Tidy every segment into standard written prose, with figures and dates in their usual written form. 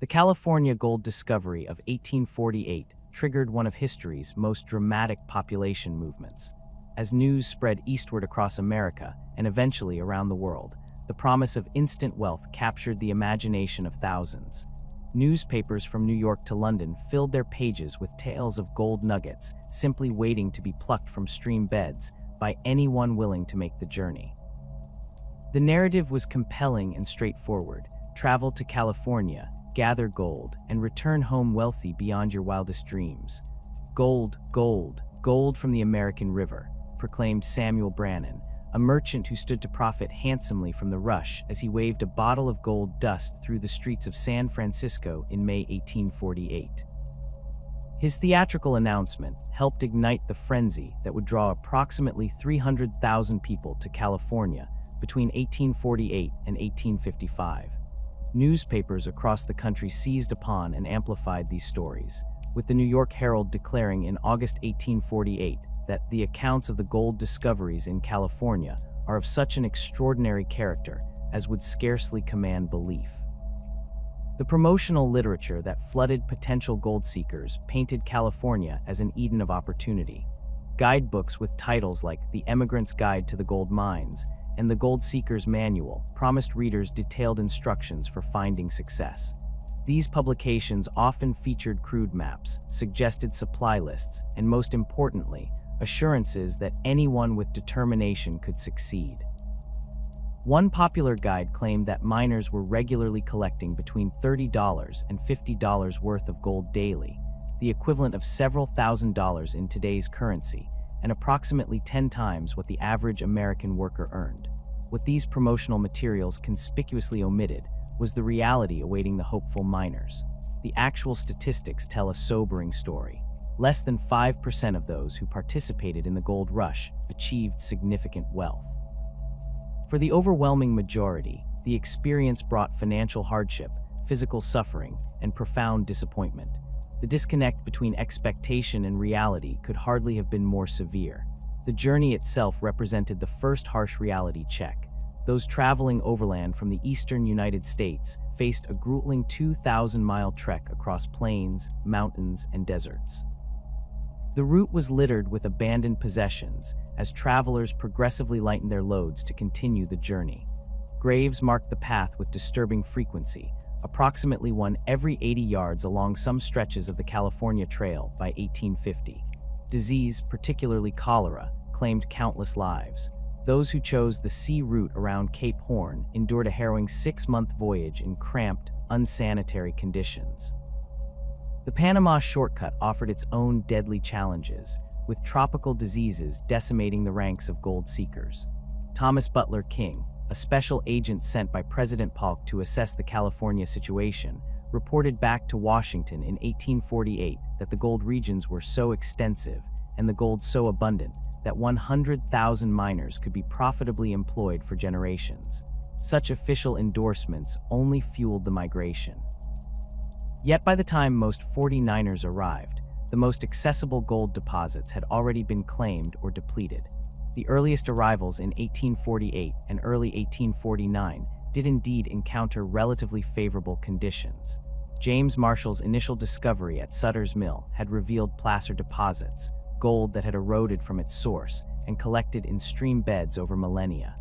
The California gold discovery of 1848 triggered one of history's most dramatic population movements. As news spread eastward across America and eventually around the world, the promise of instant wealth captured the imagination of thousands. Newspapers from New York to London filled their pages with tales of gold nuggets simply waiting to be plucked from stream beds by anyone willing to make the journey. The narrative was compelling and straightforward. Travel to California, gather gold, and return home wealthy beyond your wildest dreams. Gold, gold, gold from the American river, proclaimed Samuel Brannan, a merchant who stood to profit handsomely from the rush as he waved a bottle of gold dust through the streets of San Francisco in May 1848. His theatrical announcement helped ignite the frenzy that would draw approximately 300,000 people to California between 1848 and 1855. Newspapers across the country seized upon and amplified these stories, with the New York Herald declaring in August 1848 that the accounts of the gold discoveries in California are of such an extraordinary character as would scarcely command belief. The promotional literature that flooded potential gold seekers painted California as an Eden of opportunity. Guidebooks with titles like The Emigrant's Guide to the Gold Mines and The Gold Seeker's Manual promised readers detailed instructions for finding success. These publications often featured crude maps, suggested supply lists, and most importantly, assurances that anyone with determination could succeed. One popular guide claimed that miners were regularly collecting between $30 and $50 worth of gold daily, the equivalent of several $1,000s in today's currency, and approximately 10 times what the average American worker earned. What these promotional materials conspicuously omitted was the reality awaiting the hopeful miners. The actual statistics tell a sobering story. Less than 5% of those who participated in the gold rush achieved significant wealth. For the overwhelming majority, the experience brought financial hardship, physical suffering, and profound disappointment. The disconnect between expectation and reality could hardly have been more severe. The journey itself represented the first harsh reality check. Those traveling overland from the eastern United States faced a grueling 2,000-mile trek across plains, mountains, and deserts. The route was littered with abandoned possessions as travelers progressively lightened their loads to continue the journey. Graves marked the path with disturbing frequency, approximately one every 80 yards along some stretches of the California Trail by 1850. Disease, particularly cholera, claimed countless lives. Those who chose the sea route around Cape Horn endured a harrowing 6-month voyage in cramped, unsanitary conditions. The Panama shortcut offered its own deadly challenges, with tropical diseases decimating the ranks of gold seekers. Thomas Butler King, a special agent sent by President Polk to assess the California situation, reported back to Washington in 1848 that the gold regions were so extensive and the gold so abundant that 100,000 miners could be profitably employed for generations. Such official endorsements only fueled the migration. Yet by the time most 49ers arrived, the most accessible gold deposits had already been claimed or depleted. The earliest arrivals in 1848 and early 1849 did indeed encounter relatively favorable conditions. James Marshall's initial discovery at Sutter's Mill had revealed placer deposits, gold that had eroded from its source and collected in stream beds over millennia.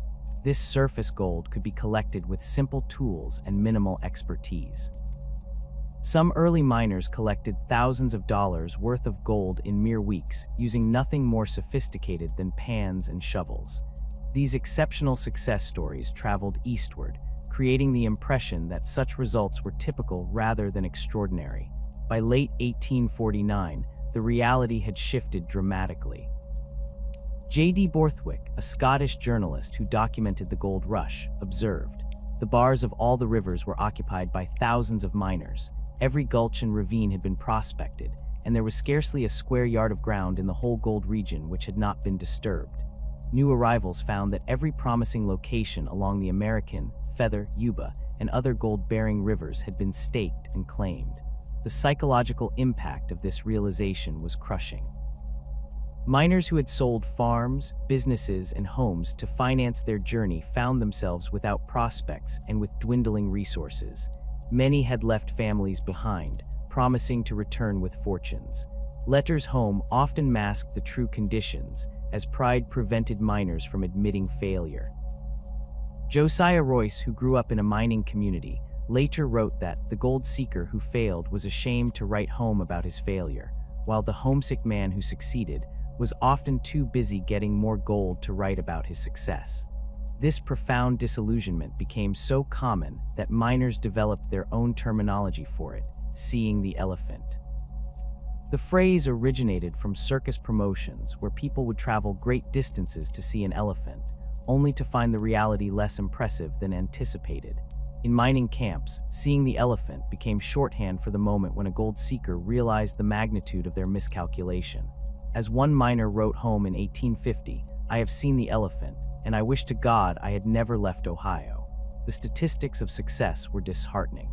This surface gold could be collected with simple tools and minimal expertise. Some early miners collected thousands of dollars worth of gold in mere weeks, using nothing more sophisticated than pans and shovels. These exceptional success stories traveled eastward, creating the impression that such results were typical rather than extraordinary. By late 1849, the reality had shifted dramatically. J.D. Borthwick, a Scottish journalist who documented the gold rush, observed, "The bars of all the rivers were occupied by thousands of miners. Every gulch and ravine had been prospected, and there was scarcely a square yard of ground in the whole gold region which had not been disturbed. New arrivals found that every promising location along the American, Feather, Yuba, and other gold-bearing rivers had been staked and claimed. The psychological impact of this realization was crushing. Miners who had sold farms, businesses, and homes to finance their journey found themselves without prospects and with dwindling resources. Many had left families behind, promising to return with fortunes. Letters home often masked the true conditions, as pride prevented miners from admitting failure. Josiah Royce, who grew up in a mining community, later wrote that the gold seeker who failed was ashamed to write home about his failure, while the homesick man who succeeded was often too busy getting more gold to write about his success. This profound disillusionment became so common that miners developed their own terminology for it, seeing the elephant. The phrase originated from circus promotions where people would travel great distances to see an elephant, only to find the reality less impressive than anticipated. In mining camps, seeing the elephant became shorthand for the moment when a gold seeker realized the magnitude of their miscalculation. As one miner wrote home in 1850, "I have seen the elephant, and I wish to God I had never left Ohio." The statistics of success were disheartening.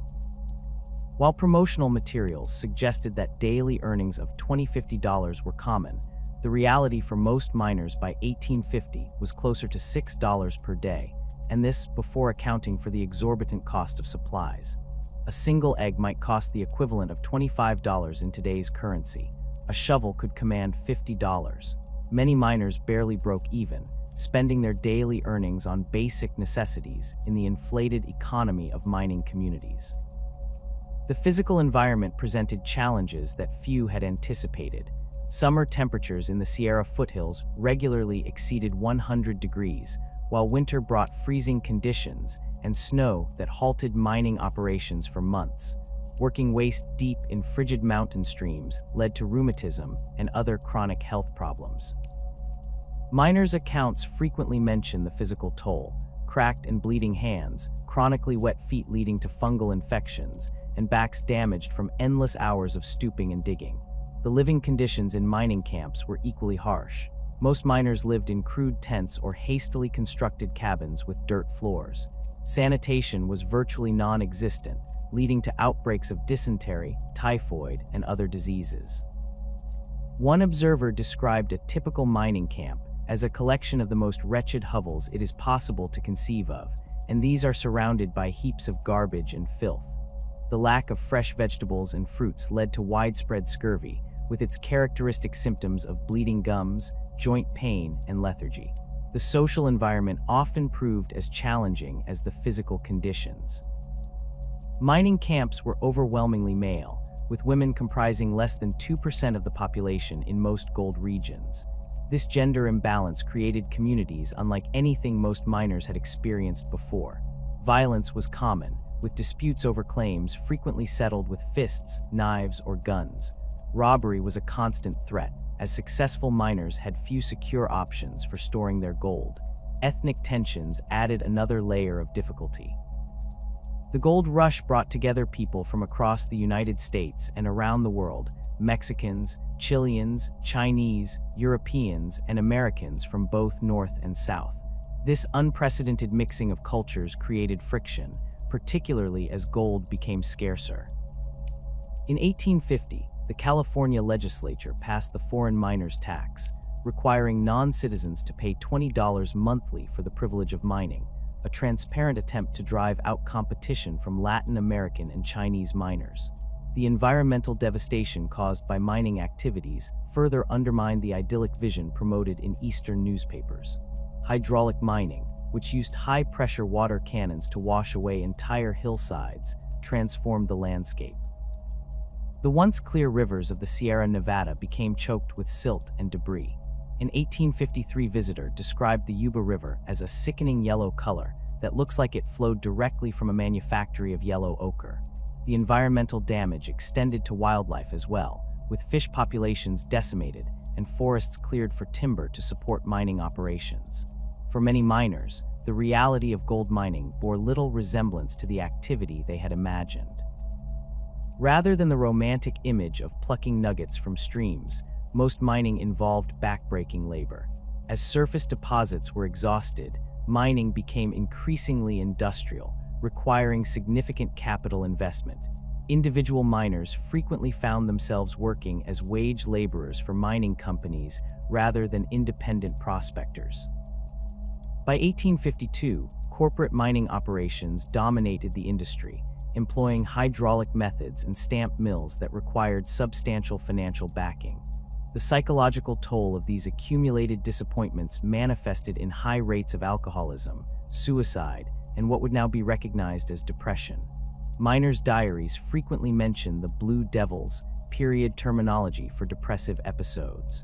While promotional materials suggested that daily earnings of $20–50 were common, the reality for most miners by 1850 was closer to $6 per day, and this before accounting for the exorbitant cost of supplies. A single egg might cost the equivalent of $25 in today's currency. A shovel could command $50. Many miners barely broke even, spending their daily earnings on basic necessities in the inflated economy of mining communities. The physical environment presented challenges that few had anticipated. Summer temperatures in the Sierra foothills regularly exceeded 100 degrees, while winter brought freezing conditions and snow that halted mining operations for months. Working waist-deep in frigid mountain streams led to rheumatism and other chronic health problems. Miners' accounts frequently mention the physical toll: cracked and bleeding hands, chronically wet feet leading to fungal infections, and backs damaged from endless hours of stooping and digging. The living conditions in mining camps were equally harsh. Most miners lived in crude tents or hastily constructed cabins with dirt floors. Sanitation was virtually non-existent, leading to outbreaks of dysentery, typhoid, and other diseases. One observer described a typical mining camp as a collection of the most wretched hovels it is possible to conceive of, and these are surrounded by heaps of garbage and filth. The lack of fresh vegetables and fruits led to widespread scurvy, with its characteristic symptoms of bleeding gums, joint pain, and lethargy. The social environment often proved as challenging as the physical conditions. Mining camps were overwhelmingly male, with women comprising less than 2% of the population in most gold regions. This gender imbalance created communities unlike anything most miners had experienced before. Violence was common, with disputes over claims frequently settled with fists, knives, or guns. Robbery was a constant threat, as successful miners had few secure options for storing their gold. Ethnic tensions added another layer of difficulty. The gold rush brought together people from across the United States and around the world: Mexicans, Chileans, Chinese, Europeans, and Americans from both North and South. This unprecedented mixing of cultures created friction, particularly as gold became scarcer. In 1850, the California legislature passed the foreign miners' tax, requiring non-citizens to pay $20 monthly for the privilege of mining, a transparent attempt to drive out competition from Latin American and Chinese miners. The environmental devastation caused by mining activities further undermined the idyllic vision promoted in Eastern newspapers. Hydraulic mining, which used high-pressure water cannons to wash away entire hillsides, transformed the landscape. The once clear rivers of the Sierra Nevada became choked with silt and debris. An 1853 visitor described the Yuba River as a sickening yellow color that looks like it flowed directly from a manufactory of yellow ochre. The environmental damage extended to wildlife as well, with fish populations decimated and forests cleared for timber to support mining operations. For many miners, the reality of gold mining bore little resemblance to the activity they had imagined. Rather than the romantic image of plucking nuggets from streams, most mining involved backbreaking labor. As surface deposits were exhausted, mining became increasingly industrial, requiring significant capital investment. Individual miners frequently found themselves working as wage laborers for mining companies rather than independent prospectors. By 1852, corporate mining operations dominated the industry, employing hydraulic methods and stamp mills that required substantial financial backing. The psychological toll of these accumulated disappointments manifested in high rates of alcoholism, suicide, and what would now be recognized as depression. Miners' diaries frequently mention the Blue Devils, period terminology for depressive episodes.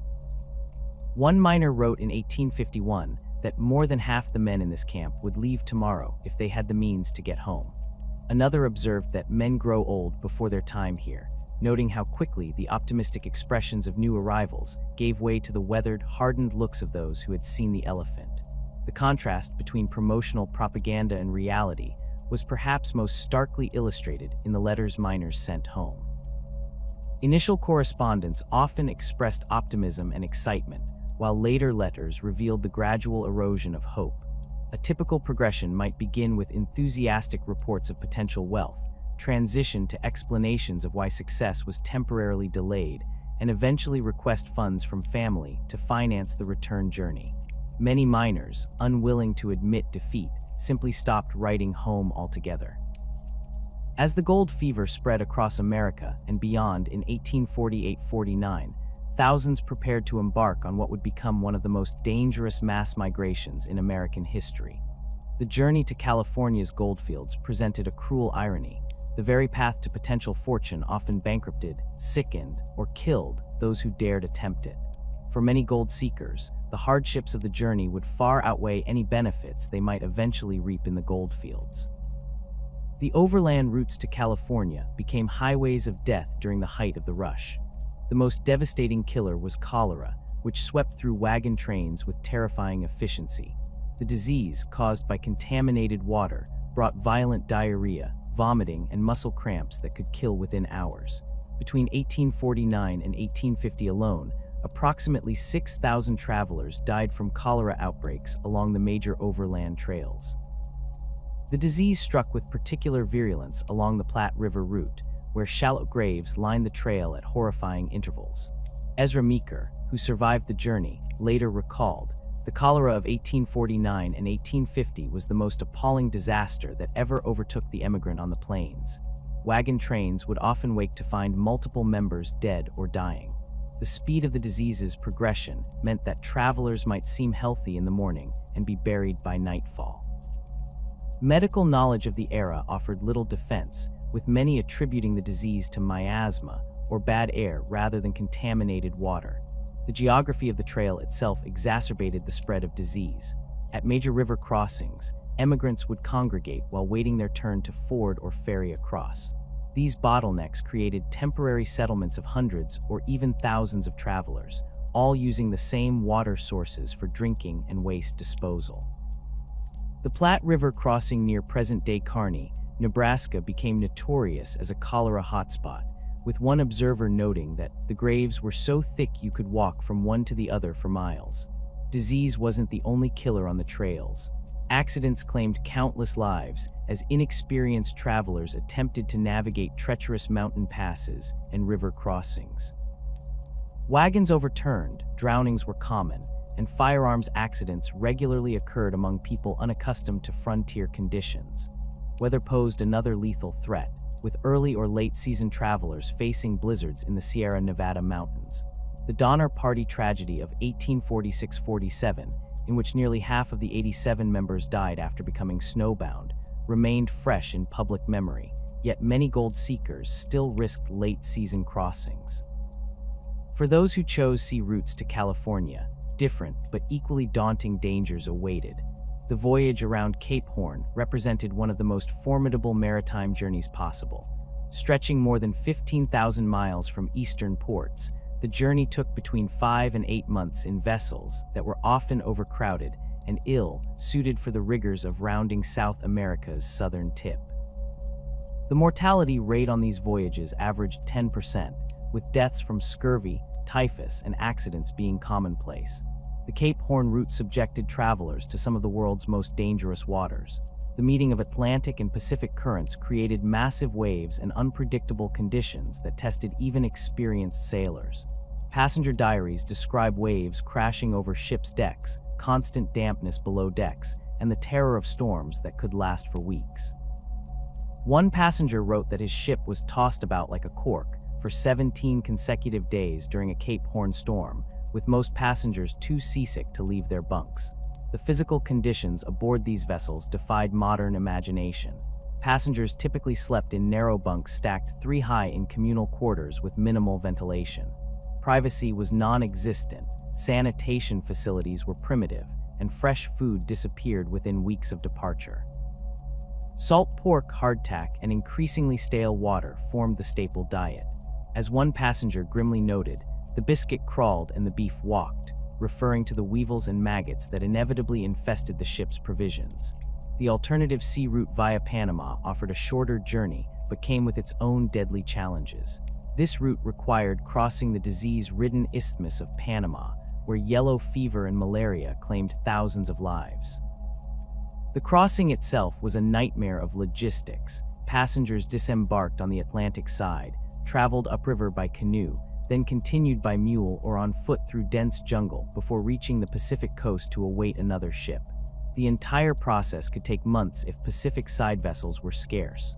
One miner wrote in 1851 that more than half the men in this camp would leave tomorrow if they had the means to get home. Another observed that men grow old before their time here, noting how quickly the optimistic expressions of new arrivals gave way to the weathered, hardened looks of those who had seen the elephant. The contrast between promotional propaganda and reality was perhaps most starkly illustrated in the letters miners sent home. Initial correspondence often expressed optimism and excitement, while later letters revealed the gradual erosion of hope. A typical progression might begin with enthusiastic reports of potential wealth, transition to explanations of why success was temporarily delayed, and eventually request funds from family to finance the return journey. Many miners, unwilling to admit defeat, simply stopped writing home altogether. As the gold fever spread across America and beyond in 1848-49, thousands prepared to embark on what would become one of the most dangerous mass migrations in American history. The journey to California's goldfields presented a cruel irony. The very path to potential fortune often bankrupted, sickened, or killed those who dared attempt it. For many gold seekers, the hardships of the journey would far outweigh any benefits they might eventually reap in the gold fields. The overland routes to California became highways of death during the height of the rush. The most devastating killer was cholera, which swept through wagon trains with terrifying efficiency. The disease, caused by contaminated water, brought violent diarrhea, vomiting, and muscle cramps that could kill within hours. Between 1849 and 1850 alone, approximately 6,000 travelers died from cholera outbreaks along the major overland trails. The disease struck with particular virulence along the Platte River route, where shallow graves lined the trail at horrifying intervals. Ezra Meeker, who survived the journey, later recalled, "The cholera of 1849 and 1850 was the most appalling disaster that ever overtook the emigrant on the plains. Wagon trains would often wake to find multiple members dead or dying. The speed of the disease's progression meant that travelers might seem healthy in the morning and be buried by nightfall." Medical knowledge of the era offered little defense, with many attributing the disease to miasma, or bad air, rather than contaminated water. The geography of the trail itself exacerbated the spread of disease. At major river crossings, emigrants would congregate while waiting their turn to ford or ferry across. These bottlenecks created temporary settlements of hundreds or even thousands of travelers, all using the same water sources for drinking and waste disposal. The Platte River crossing near present-day Kearney, Nebraska, became notorious as a cholera hotspot, with one observer noting that the graves were so thick you could walk from one to the other for miles. Disease wasn't the only killer on the trails. Accidents claimed countless lives as inexperienced travelers attempted to navigate treacherous mountain passes and river crossings. Wagons overturned, drownings were common, and firearms accidents regularly occurred among people unaccustomed to frontier conditions. Weather posed another lethal threat, with early or late-season travelers facing blizzards in the Sierra Nevada mountains. The Donner Party tragedy of 1846-47, in which nearly half of the 87 members died after becoming snowbound, remained fresh in public memory, yet many gold seekers still risked late-season crossings. For those who chose sea routes to California, different but equally daunting dangers awaited. The voyage around Cape Horn represented one of the most formidable maritime journeys possible. Stretching more than 15,000 miles from eastern ports, the journey took between 5 and 8 months in vessels that were often overcrowded and ill-suited for the rigors of rounding South America's southern tip. The mortality rate on these voyages averaged 10%, with deaths from scurvy, typhus, and accidents being commonplace. The Cape Horn route subjected travelers to some of the world's most dangerous waters. The meeting of Atlantic and Pacific currents created massive waves and unpredictable conditions that tested even experienced sailors. Passenger diaries describe waves crashing over ships' decks, constant dampness below decks, and the terror of storms that could last for weeks. One passenger wrote that his ship was tossed about like a cork for 17 consecutive days during a Cape Horn storm, with most passengers too seasick to leave their bunks. The physical conditions aboard these vessels defied modern imagination. Passengers typically slept in narrow bunks stacked 3 high in communal quarters with minimal ventilation. Privacy was non-existent, sanitation facilities were primitive, and fresh food disappeared within weeks of departure. Salt pork, hardtack, and increasingly stale water formed the staple diet. As one passenger grimly noted, "The biscuit crawled and the beef walked," referring to the weevils and maggots that inevitably infested the ship's provisions. The alternative sea route via Panama offered a shorter journey, but came with its own deadly challenges. This route required crossing the disease-ridden Isthmus of Panama, where yellow fever and malaria claimed thousands of lives. The crossing itself was a nightmare of logistics. Passengers disembarked on the Atlantic side, traveled upriver by canoe, then continued by mule or on foot through dense jungle before reaching the Pacific coast to await another ship. The entire process could take months if Pacific side vessels were scarce.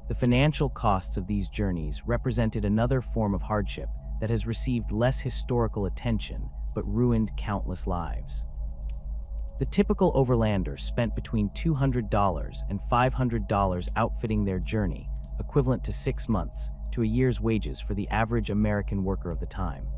The financial costs of these journeys represented another form of hardship that has received less historical attention but ruined countless lives. The typical overlander spent between $200 and $500 outfitting their journey, equivalent to 6 months, to a year's wages for the average American worker of the time.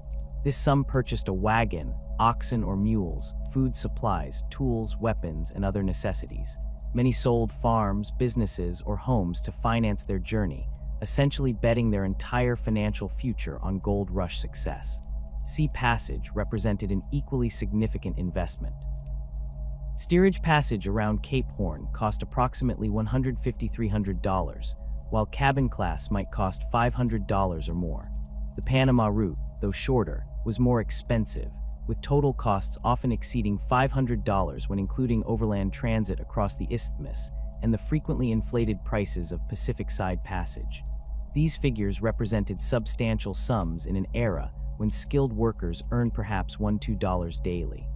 This sum purchased a wagon, oxen or mules, food supplies, tools, weapons, and other necessities. Many sold farms, businesses, or homes to finance their journey, essentially betting their entire financial future on gold rush success. Sea passage represented an equally significant investment. Steerage passage around Cape Horn cost approximately $150–300, while cabin class might cost $500 or more. The Panama route, though shorter, was more expensive, with total costs often exceeding $500 when including overland transit across the isthmus and the frequently inflated prices of Pacific side passage. These figures represented substantial sums in an era when skilled workers earned perhaps $1–2 daily.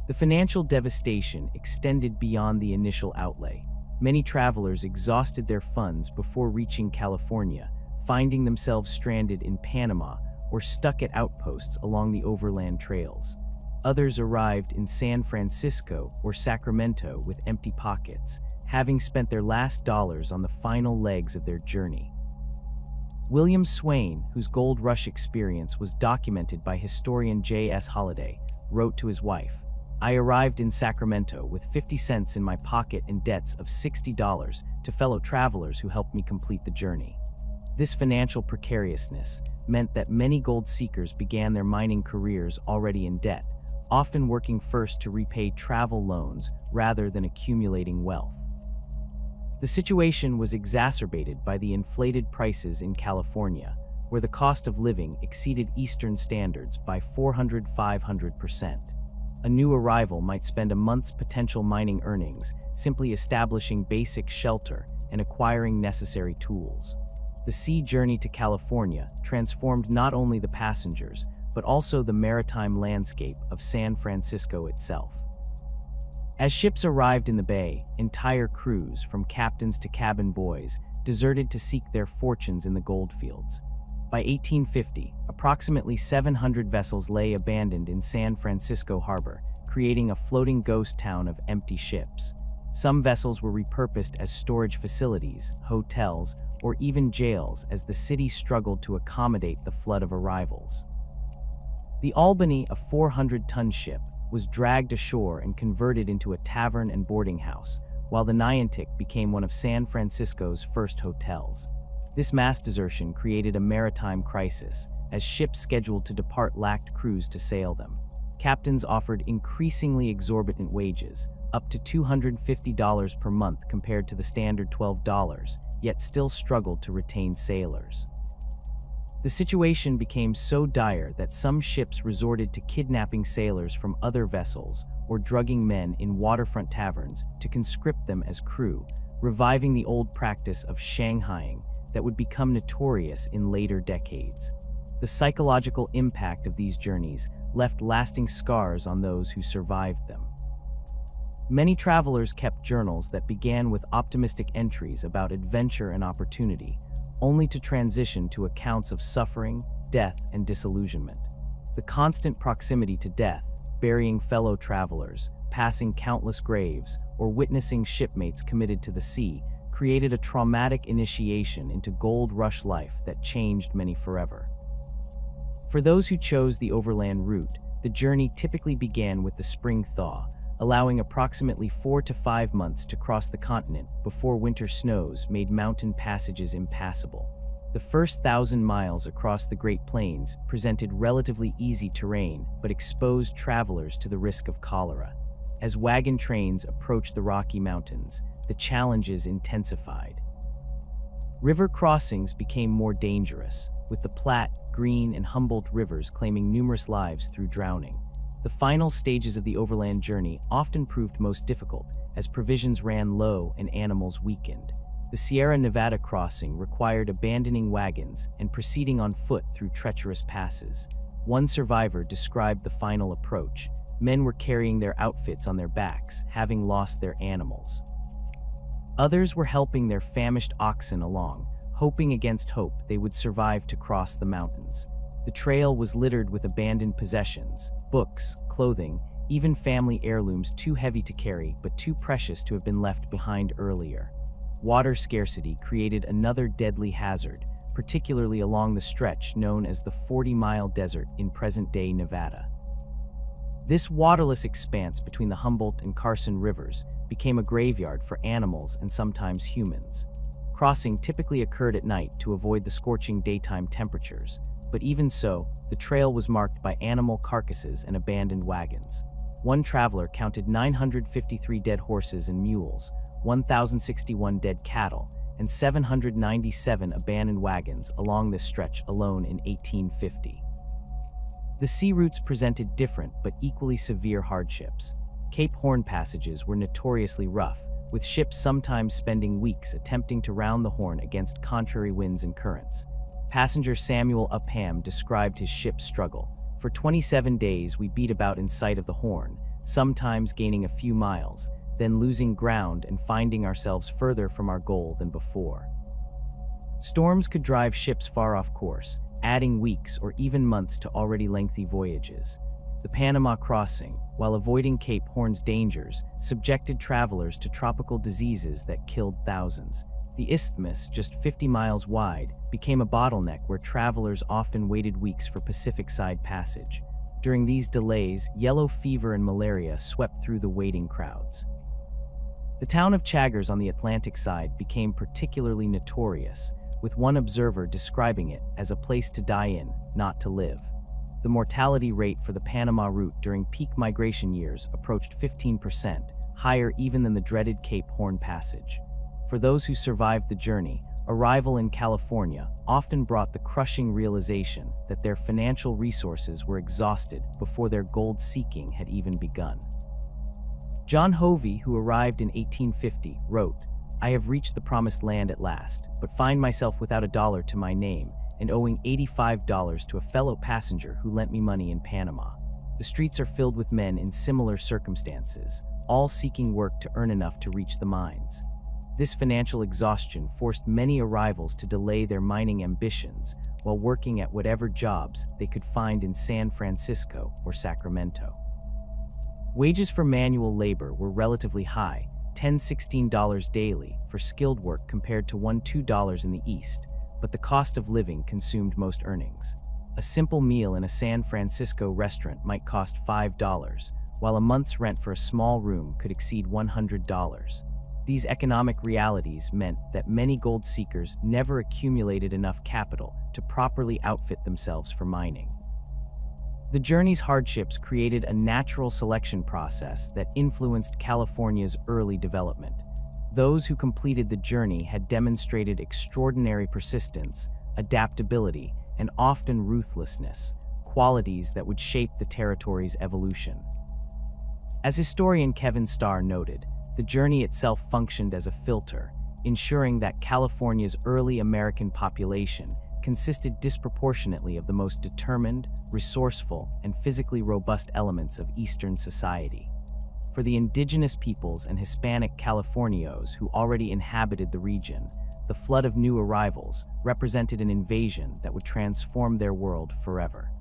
The financial devastation extended beyond the initial outlay. Many travelers exhausted their funds before reaching California, finding themselves stranded in Panama or stuck at outposts along the overland trails. Others arrived in San Francisco or Sacramento with empty pockets, having spent their last dollars on the final legs of their journey. William Swain, whose gold rush experience was documented by historian J.S. Holliday, wrote to his wife, "I arrived in Sacramento with 50 cents in my pocket and debts of $60 to fellow travelers who helped me complete the journey." This financial precariousness meant that many gold seekers began their mining careers already in debt, often working first to repay travel loans rather than accumulating wealth. The situation was exacerbated by the inflated prices in California, where the cost of living exceeded Eastern standards by 400–500%. A new arrival might spend a month's potential mining earnings simply establishing basic shelter and acquiring necessary tools. The sea journey to California transformed not only the passengers, but also the maritime landscape of San Francisco itself. As ships arrived in the bay, entire crews, from captains to cabin boys, deserted to seek their fortunes in the goldfields. By 1850, approximately 700 vessels lay abandoned in San Francisco harbor, creating a floating ghost town of empty ships. Some vessels were repurposed as storage facilities, hotels, or even jails as the city struggled to accommodate the flood of arrivals. The Albany, a 400-ton ship, was dragged ashore and converted into a tavern and boarding house, while the Niantic became one of San Francisco's first hotels. This mass desertion created a maritime crisis, as ships scheduled to depart lacked crews to sail them. Captains offered increasingly exorbitant wages, up to $250 per month compared to the standard $12, yet still struggled to retain sailors. The situation became so dire that some ships resorted to kidnapping sailors from other vessels or drugging men in waterfront taverns to conscript them as crew, reviving the old practice of shanghaiing that would become notorious in later decades. The psychological impact of these journeys left lasting scars on those who survived them. Many travelers kept journals that began with optimistic entries about adventure and opportunity, only to transition to accounts of suffering, death, and disillusionment. The constant proximity to death, burying fellow travelers, passing countless graves, or witnessing shipmates committed to the sea, created a traumatic initiation into gold rush life that changed many forever. For those who chose the overland route, the journey typically began with the spring thaw, allowing approximately 4 to 5 months to cross the continent before winter snows made mountain passages impassable. The first 1,000 miles across the Great Plains presented relatively easy terrain but exposed travelers to the risk of cholera. As wagon trains approached the Rocky Mountains, the challenges intensified. River crossings became more dangerous, with the Platte, Green, and Humboldt rivers claiming numerous lives through drowning. The final stages of the overland journey often proved most difficult, as provisions ran low and animals weakened. The Sierra Nevada crossing required abandoning wagons and proceeding on foot through treacherous passes. One survivor described the final approach. Men were carrying their outfits on their backs, having lost their animals. Others were helping their famished oxen along, hoping against hope they would survive to cross the mountains. The trail was littered with abandoned possessions, books, clothing, even family heirlooms too heavy to carry but too precious to have been left behind earlier. Water scarcity created another deadly hazard, particularly along the stretch known as the 40-mile desert in present-day Nevada. This waterless expanse between the Humboldt and Carson rivers became a graveyard for animals and sometimes humans. Crossing typically occurred at night to avoid the scorching daytime temperatures, but even so, the trail was marked by animal carcasses and abandoned wagons. One traveler counted 953 dead horses and mules, 1,061 dead cattle, and 797 abandoned wagons along this stretch alone in 1850. The sea routes presented different but equally severe hardships. Cape Horn passages were notoriously rough, with ships sometimes spending weeks attempting to round the Horn against contrary winds and currents. Passenger Samuel Upham described his ship's struggle. For 27 days we beat about in sight of the Horn, sometimes gaining a few miles, then losing ground and finding ourselves further from our goal than before. Storms could drive ships far off course, adding weeks or even months to already lengthy voyages. The Panama crossing, while avoiding Cape Horn's dangers, subjected travelers to tropical diseases that killed thousands. The isthmus, just 50 miles wide, became a bottleneck where travelers often waited weeks for Pacific side passage. During these delays, yellow fever and malaria swept through the waiting crowds. The town of Chagres on the Atlantic side became particularly notorious, with one observer describing it as a place to die in, not to live. The mortality rate for the Panama route during peak migration years approached 15%, higher even than the dreaded Cape Horn passage. For those who survived the journey, arrival in California often brought the crushing realization that their financial resources were exhausted before their gold seeking had even begun. John Hovey, who arrived in 1850, wrote, "I have reached the promised land at last, but find myself without a dollar to my name and owing $85 to a fellow passenger who lent me money in Panama. The streets are filled with men in similar circumstances, all seeking work to earn enough to reach the mines." This financial exhaustion forced many arrivals to delay their mining ambitions while working at whatever jobs they could find in San Francisco or Sacramento. Wages for manual labor were relatively high, $10–16 daily for skilled work compared to $1–2 in the East, but the cost of living consumed most earnings. A simple meal in a San Francisco restaurant might cost $5, while a month's rent for a small room could exceed $100. These economic realities meant that many gold seekers never accumulated enough capital to properly outfit themselves for mining. The journey's hardships created a natural selection process that influenced California's early development. Those who completed the journey had demonstrated extraordinary persistence, adaptability, and often ruthlessness, qualities that would shape the territory's evolution. As historian Kevin Starr noted, the journey itself functioned as a filter, ensuring that California's early American population consisted disproportionately of the most determined, resourceful, and physically robust elements of Eastern society. For the indigenous peoples and Hispanic Californios who already inhabited the region, the flood of new arrivals represented an invasion that would transform their world forever.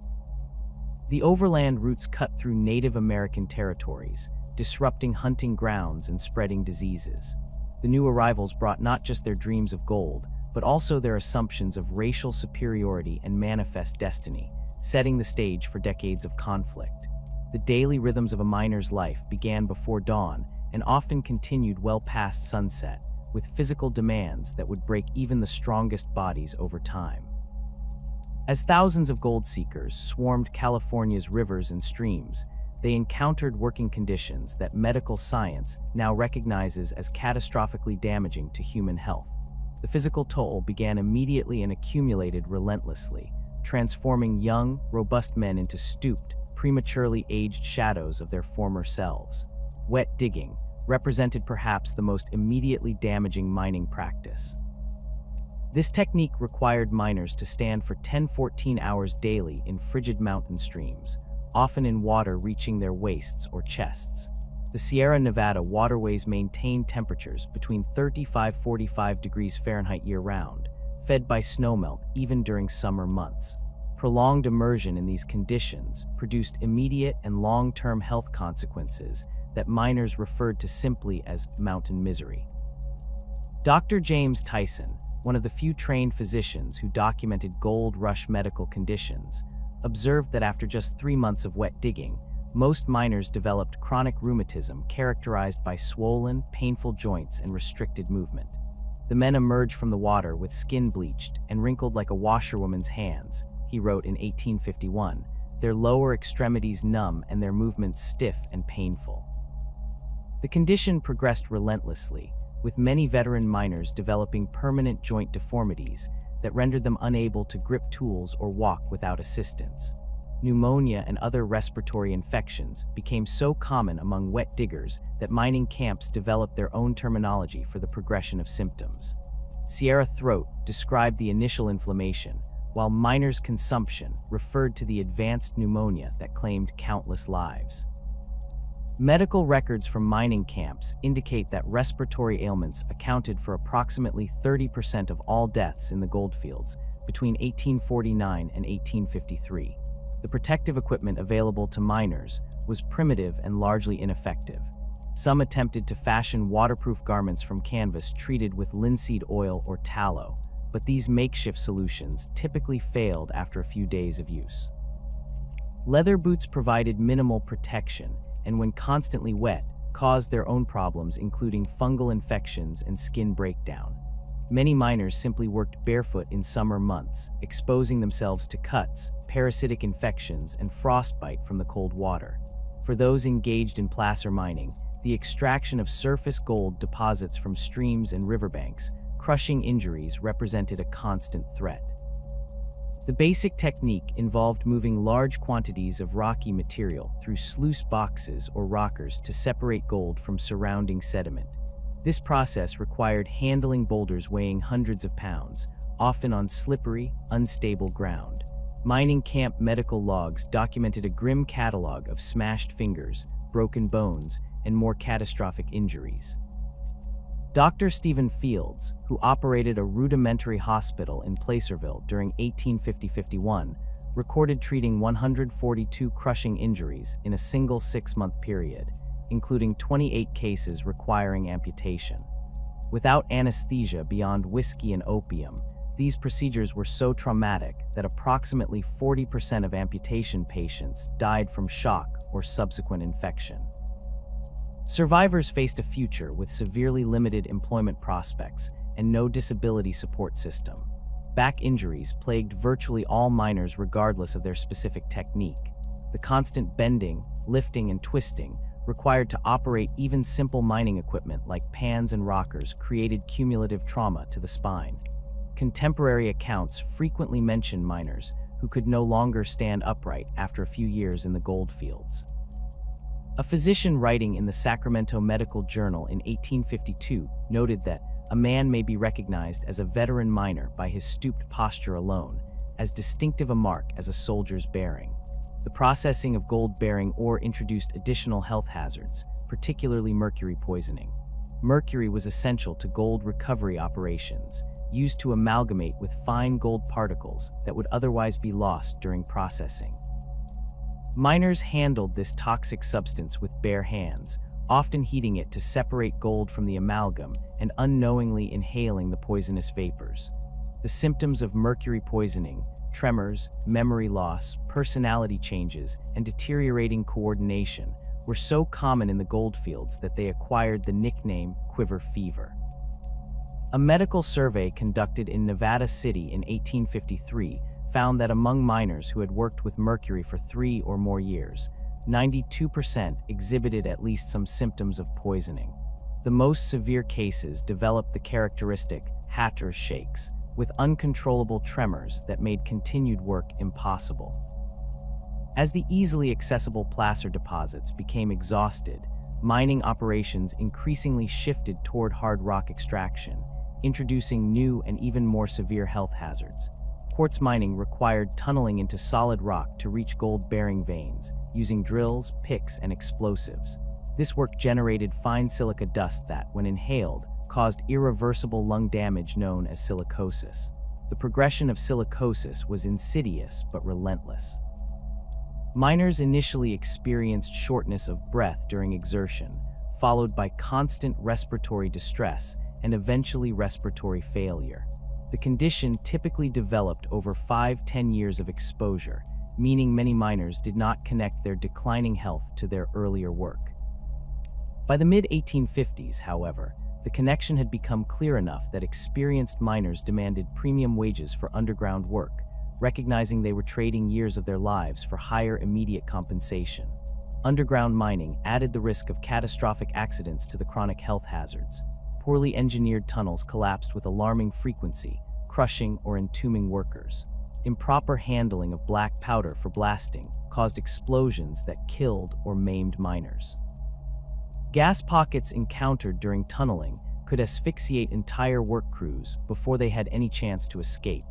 The overland routes cut through Native American territories, disrupting hunting grounds and spreading diseases. The new arrivals brought not just their dreams of gold, but also their assumptions of racial superiority and manifest destiny, setting the stage for decades of conflict. The daily rhythms of a miner's life began before dawn and often continued well past sunset, with physical demands that would break even the strongest bodies over time. As thousands of gold seekers swarmed California's rivers and streams, they encountered working conditions that medical science now recognizes as catastrophically damaging to human health. The physical toll began immediately and accumulated relentlessly, transforming young, robust men into stooped, prematurely aged shadows of their former selves. Wet digging represented perhaps the most immediately damaging mining practice. This technique required miners to stand for 10–14 hours daily in frigid mountain streams, often in water reaching their waists or chests. The Sierra Nevada waterways maintained temperatures between 35–45 degrees Fahrenheit year-round, fed by snowmelt even during summer months. Prolonged immersion in these conditions produced immediate and long-term health consequences that miners referred to simply as mountain misery. Dr. James Tyson, one of the few trained physicians who documented gold rush medical conditions, observed that after just 3 months of wet digging, most miners developed chronic rheumatism characterized by swollen, painful joints and restricted movement. The men emerged from the water with skin bleached and wrinkled like a washerwoman's hands, he wrote in 1851, their lower extremities numb and their movements stiff and painful. The condition progressed relentlessly, with many veteran miners developing permanent joint deformities that rendered them unable to grip tools or walk without assistance. Pneumonia and other respiratory infections became so common among wet diggers that mining camps developed their own terminology for the progression of symptoms. Sierra throat described the initial inflammation, while miners' consumption referred to the advanced pneumonia that claimed countless lives. Medical records from mining camps indicate that respiratory ailments accounted for approximately 30% of all deaths in the goldfields between 1849 and 1853. The protective equipment available to miners was primitive and largely ineffective. Some attempted to fashion waterproof garments from canvas treated with linseed oil or tallow, but these makeshift solutions typically failed after a few days of use. Leather boots provided minimal protection, and when constantly wet, caused their own problems, including fungal infections and skin breakdown. Many miners simply worked barefoot in summer months, exposing themselves to cuts, parasitic infections, and frostbite from the cold water. For those engaged in placer mining, the extraction of surface gold deposits from streams and riverbanks, crushing injuries represented a constant threat. The basic technique involved moving large quantities of rocky material through sluice boxes or rockers to separate gold from surrounding sediment. This process required handling boulders weighing hundreds of pounds, often on slippery, unstable ground. Mining camp medical logs documented a grim catalog of smashed fingers, broken bones, and more catastrophic injuries. Dr. Stephen Fields, who operated a rudimentary hospital in Placerville during 1850–51, recorded treating 142 crushing injuries in a single 6-month period, including 28 cases requiring amputation. Without anesthesia beyond whiskey and opium, these procedures were so traumatic that approximately 40% of amputation patients died from shock or subsequent infection. Survivors faced a future with severely limited employment prospects and no disability support system. Back injuries plagued virtually all miners regardless of their specific technique. The constant bending, lifting, and twisting required to operate even simple mining equipment like pans and rockers created cumulative trauma to the spine. Contemporary accounts frequently mention miners who could no longer stand upright after a few years in the gold fields. A physician writing in the Sacramento Medical Journal in 1852 noted that a man may be recognized as a veteran miner by his stooped posture alone, as distinctive a mark as a soldier's bearing. The processing of gold-bearing ore introduced additional health hazards, particularly mercury poisoning. Mercury was essential to gold recovery operations, used to amalgamate with fine gold particles that would otherwise be lost during processing. Miners handled this toxic substance with bare hands, often heating it to separate gold from the amalgam and unknowingly inhaling the poisonous vapors. The symptoms of mercury poisoning, tremors, memory loss, personality changes, and deteriorating coordination, were so common in the goldfields that they acquired the nickname quiver fever. A medical survey conducted in Nevada City in 1853 found that among miners who had worked with mercury for 3 or more years, 92% exhibited at least some symptoms of poisoning. The most severe cases developed the characteristic Hatter's shakes, with uncontrollable tremors that made continued work impossible. As the easily accessible placer deposits became exhausted, mining operations increasingly shifted toward hard rock extraction, introducing new and even more severe health hazards. Quartz mining required tunneling into solid rock to reach gold-bearing veins, using drills, picks, and explosives. This work generated fine silica dust that, when inhaled, caused irreversible lung damage known as silicosis. The progression of silicosis was insidious but relentless. Miners initially experienced shortness of breath during exertion, followed by constant respiratory distress and eventually respiratory failure. The condition typically developed over 5–10 years of exposure, meaning many miners did not connect their declining health to their earlier work. By the mid-1850s, however, the connection had become clear enough that experienced miners demanded premium wages for underground work, recognizing they were trading years of their lives for higher immediate compensation. Underground mining added the risk of catastrophic accidents to the chronic health hazards. Poorly engineered tunnels collapsed with alarming frequency, crushing or entombing workers. Improper handling of black powder for blasting caused explosions that killed or maimed miners. Gas pockets encountered during tunneling could asphyxiate entire work crews before they had any chance to escape.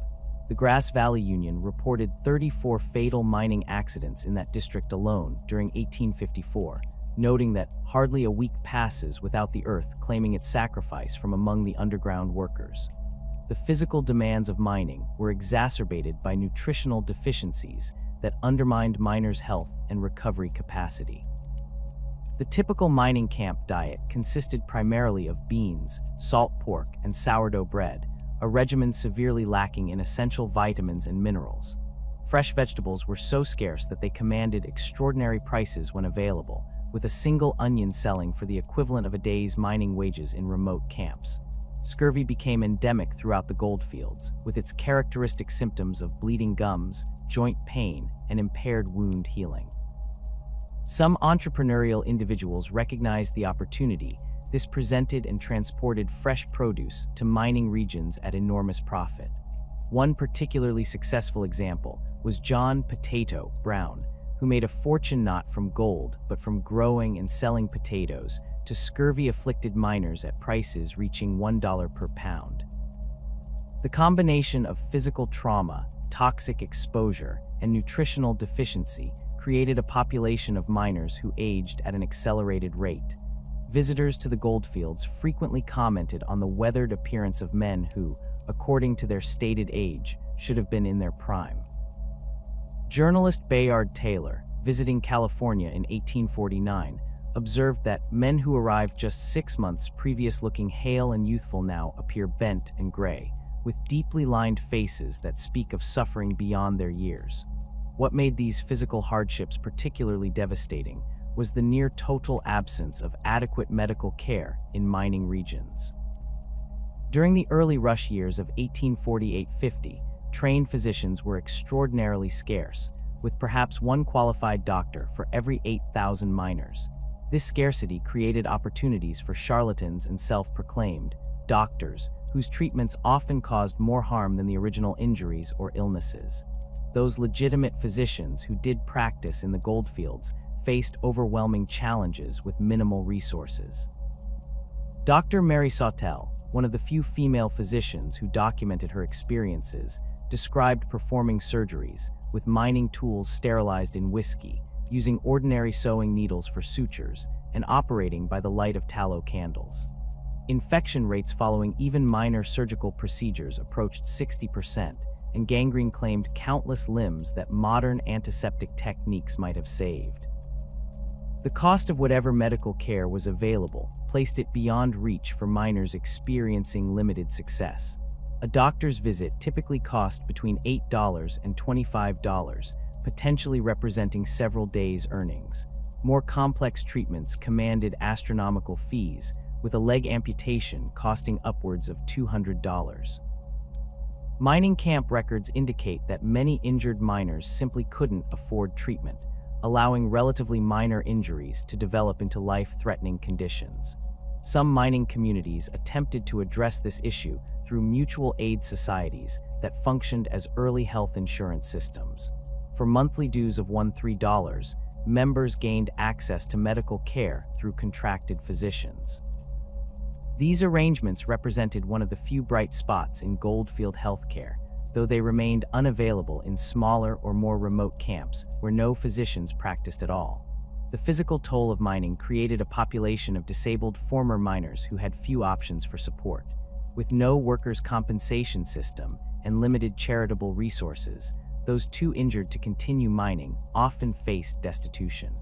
The Grass Valley Union reported 34 fatal mining accidents in that district alone during 1854, noting that hardly a week passes without the earth claiming its sacrifice from among the underground workers. The physical demands of mining were exacerbated by nutritional deficiencies that undermined miners' health and recovery capacity. The typical mining camp diet consisted primarily of beans, salt pork, and sourdough bread, a regimen severely lacking in essential vitamins and minerals. Fresh vegetables were so scarce that they commanded extraordinary prices when available, with a single onion selling for the equivalent of a day's mining wages in remote camps. Scurvy became endemic throughout the goldfields, with its characteristic symptoms of bleeding gums, joint pain, and impaired wound healing. Some entrepreneurial individuals recognized the opportunity this presented and transported fresh produce to mining regions at enormous profit. One particularly successful example was John Potato Brown, who made a fortune not from gold but from growing and selling potatoes to scurvy-afflicted miners at prices reaching $1 per pound. The combination of physical trauma, toxic exposure, and nutritional deficiency created a population of miners who aged at an accelerated rate. Visitors to the goldfields frequently commented on the weathered appearance of men who, according to their stated age, should have been in their prime. Journalist Bayard Taylor, visiting California in 1849, observed that men who arrived just 6 months previous looking hale and youthful now appear bent and gray, with deeply lined faces that speak of suffering beyond their years. What made these physical hardships particularly devastating was the near total absence of adequate medical care in mining regions. During the early rush years of 1848–50, trained physicians were extraordinarily scarce, with perhaps one qualified doctor for every 8,000 miners. This scarcity created opportunities for charlatans and self-proclaimed doctors, whose treatments often caused more harm than the original injuries or illnesses. Those legitimate physicians who did practice in the goldfields faced overwhelming challenges with minimal resources. Dr. Mary Sawtelle, one of the few female physicians who documented her experiences, described performing surgeries, with mining tools sterilized in whiskey, using ordinary sewing needles for sutures, and operating by the light of tallow candles. Infection rates following even minor surgical procedures approached 60%, and gangrene claimed countless limbs that modern antiseptic techniques might have saved. The cost of whatever medical care was available placed it beyond reach for miners experiencing limited success. A doctor's visit typically cost between $8 and $25, potentially representing several days' earnings. More complex treatments commanded astronomical fees, with a leg amputation costing upwards of $200. Mining camp records indicate that many injured miners simply couldn't afford treatment, allowing relatively minor injuries to develop into life-threatening conditions. Some mining communities attempted to address this issue through mutual aid societies that functioned as early health insurance systems. For monthly dues of $13, members gained access to medical care through contracted physicians. These arrangements represented one of the few bright spots in goldfield healthcare, though they remained unavailable in smaller or more remote camps where no physicians practiced at all. The physical toll of mining created a population of disabled former miners who had few options for support. With no workers' compensation system and limited charitable resources, those too injured to continue mining often faced destitution.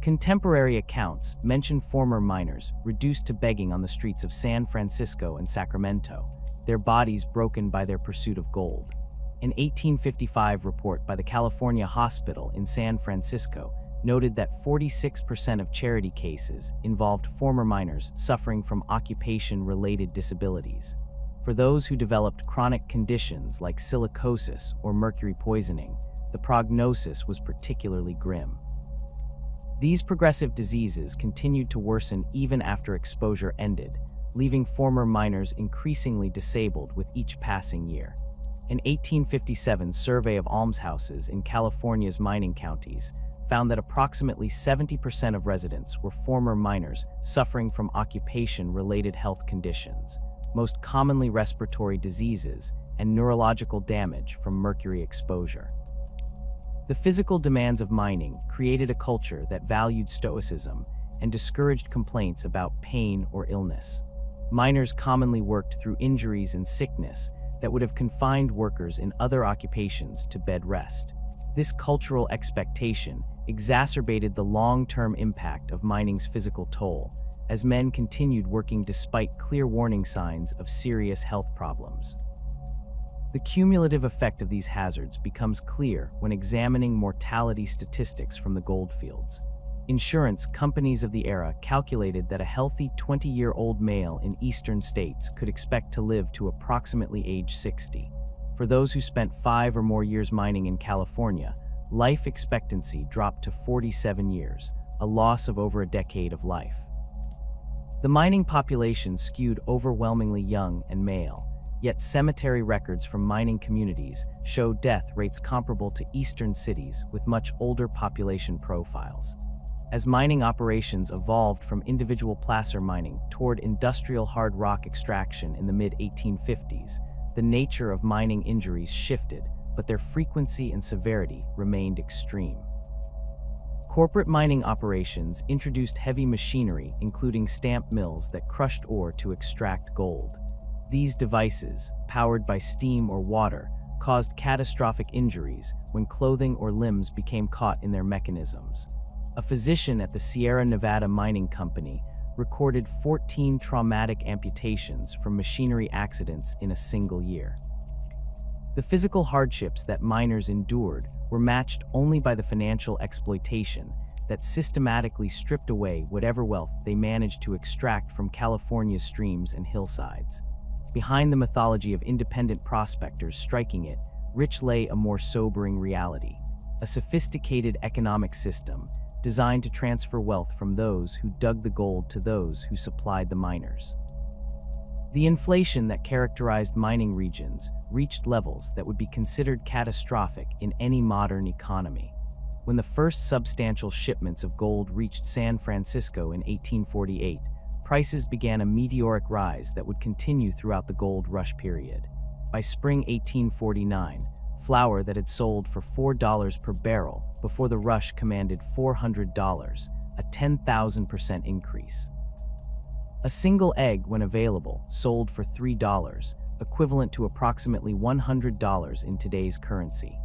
Contemporary accounts mention former miners reduced to begging on the streets of San Francisco and Sacramento, their bodies broken by their pursuit of gold. An 1855 report by the California Hospital in San Francisco noted that 46% of charity cases involved former miners suffering from occupation-related disabilities. For those who developed chronic conditions like silicosis or mercury poisoning, the prognosis was particularly grim. These progressive diseases continued to worsen even after exposure ended, leaving former miners increasingly disabled with each passing year. An 1857 survey of almshouses in California's mining counties found that approximately 70% of residents were former miners suffering from occupation-related health conditions, most commonly respiratory diseases and neurological damage from mercury exposure. The physical demands of mining created a culture that valued stoicism and discouraged complaints about pain or illness. Miners commonly worked through injuries and sickness that would have confined workers in other occupations to bed rest. This cultural expectation exacerbated the long-term impact of mining's physical toll, as men continued working despite clear warning signs of serious health problems. The cumulative effect of these hazards becomes clear when examining mortality statistics from the goldfields. Insurance companies of the era calculated that a healthy 20-year-old male in eastern states could expect to live to approximately age 60. For those who spent 5 or more years mining in California, life expectancy dropped to 47 years, a loss of over a decade of life. The mining population skewed overwhelmingly young and male, yet cemetery records from mining communities show death rates comparable to eastern cities with much older population profiles. As mining operations evolved from individual placer mining toward industrial hard rock extraction in the mid-1850s, the nature of mining injuries shifted, but their frequency and severity remained extreme. Corporate mining operations introduced heavy machinery, including stamp mills that crushed ore to extract gold. These devices, powered by steam or water, caused catastrophic injuries when clothing or limbs became caught in their mechanisms. A physician at the Sierra Nevada Mining Company recorded 14 traumatic amputations from machinery accidents in a single year. The physical hardships that miners endured were matched only by the financial exploitation that systematically stripped away whatever wealth they managed to extract from California's streams and hillsides. Behind the mythology of independent prospectors striking it, rich lay a more sobering reality, a sophisticated economic system designed to transfer wealth from those who dug the gold to those who supplied the miners. The inflation that characterized mining regions reached levels that would be considered catastrophic in any modern economy. When the first substantial shipments of gold reached San Francisco in 1848, prices began a meteoric rise that would continue throughout the gold rush period. By spring 1849, flour that had sold for $4 per barrel before the rush commanded $400, a 10,000% increase. A single egg, when available, sold for $3, equivalent to approximately $100 in today's currency.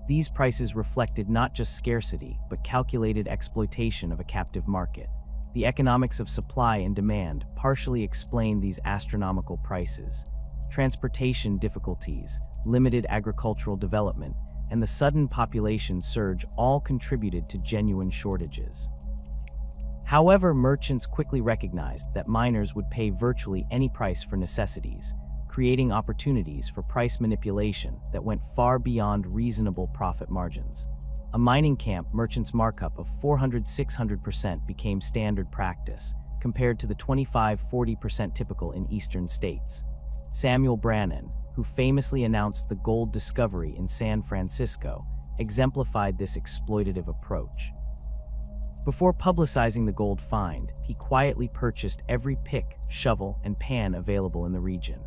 These prices reflected not just scarcity, but calculated exploitation of a captive market. The economics of supply and demand partially explain these astronomical prices. Transportation difficulties, limited agricultural development, and the sudden population surge all contributed to genuine shortages. However, merchants quickly recognized that miners would pay virtually any price for necessities, creating opportunities for price manipulation that went far beyond reasonable profit margins. A mining camp merchant's markup of 400–600% became standard practice, compared to the 25–40% typical in eastern states. Samuel Brannan, who famously announced the gold discovery in San Francisco, exemplified this exploitative approach. Before publicizing the gold find, he quietly purchased every pick, shovel, and pan available in the region.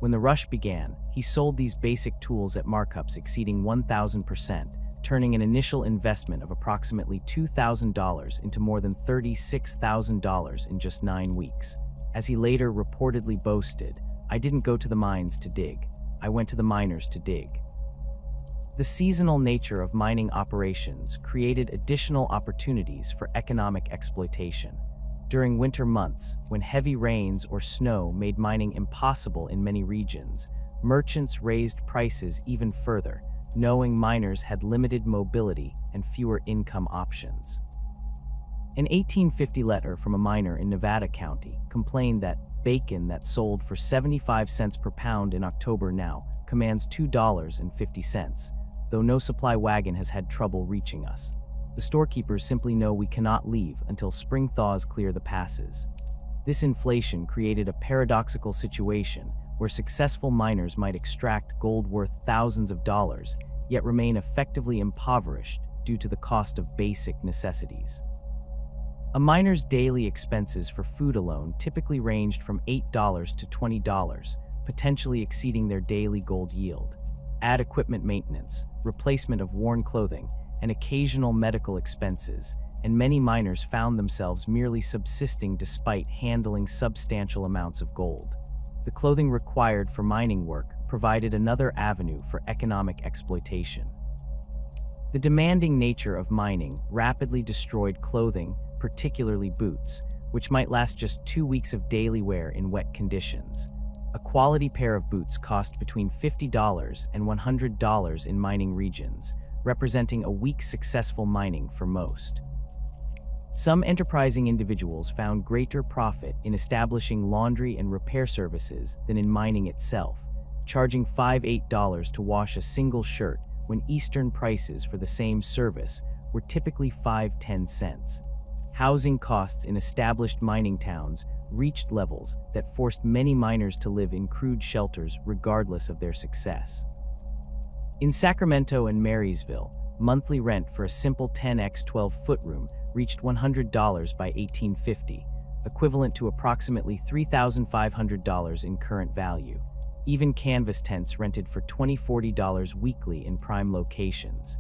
When the rush began, he sold these basic tools at markups exceeding 1,000%, turning an initial investment of approximately $2,000 into more than $36,000 in just 9 weeks. As he later reportedly boasted, "I didn't go to the mines to dig, I went to the miners to dig." The seasonal nature of mining operations created additional opportunities for economic exploitation. During winter months, when heavy rains or snow made mining impossible in many regions, merchants raised prices even further, knowing miners had limited mobility and fewer income options. An 1850 letter from a miner in Nevada County complained that bacon that sold for 75 cents per pound in October now commands $2.50, though no supply wagon has had trouble reaching us. The storekeepers simply know we cannot leave until spring thaws clear the passes. This inflation created a paradoxical situation where successful miners might extract gold worth thousands of dollars, yet remain effectively impoverished due to the cost of basic necessities. A miner's daily expenses for food alone typically ranged from $8 to $20, potentially exceeding their daily gold yield. Add equipment maintenance, replacement of worn clothing, and occasional medical expenses, and many miners found themselves merely subsisting despite handling substantial amounts of gold. The clothing required for mining work provided another avenue for economic exploitation. The demanding nature of mining rapidly destroyed clothing, particularly boots, which might last just 2 weeks of daily wear in wet conditions. A quality pair of boots cost between $50 and $100 in mining regions, representing a week's successful mining for most. Some enterprising individuals found greater profit in establishing laundry and repair services than in mining itself, charging $5–8 to wash a single shirt when Eastern prices for the same service were typically 5–10 cents. Housing costs in established mining towns reached levels that forced many miners to live in crude shelters regardless of their success. In Sacramento and Marysville, monthly rent for a simple 10x12-foot room reached $100 by 1850, equivalent to approximately $3,500 in current value. Even canvas tents rented for $20–40 weekly in prime locations.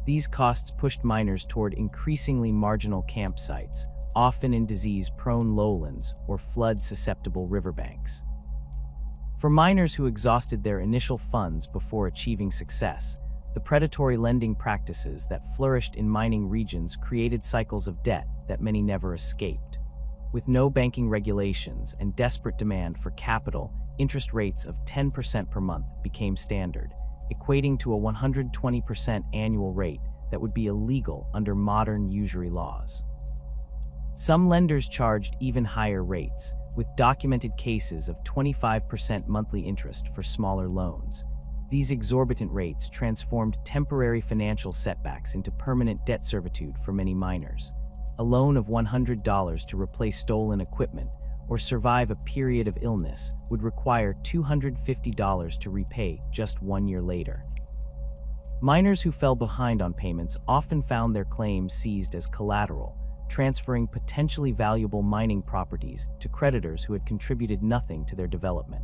These costs pushed miners toward increasingly marginal campsites, often in disease-prone lowlands or flood-susceptible riverbanks. For miners who exhausted their initial funds before achieving success, the predatory lending practices that flourished in mining regions created cycles of debt that many never escaped. With no banking regulations and desperate demand for capital, interest rates of 10% per month became standard, equating to a 120% annual rate that would be illegal under modern usury laws. Some lenders charged even higher rates, with documented cases of 25% monthly interest for smaller loans. These exorbitant rates transformed temporary financial setbacks into permanent debt servitude for many miners. A loan of $100 to replace stolen equipment or survive a period of illness would require $250 to repay just 1 year later. Miners who fell behind on payments often found their claims seized as collateral, transferring potentially valuable mining properties to creditors who had contributed nothing to their development.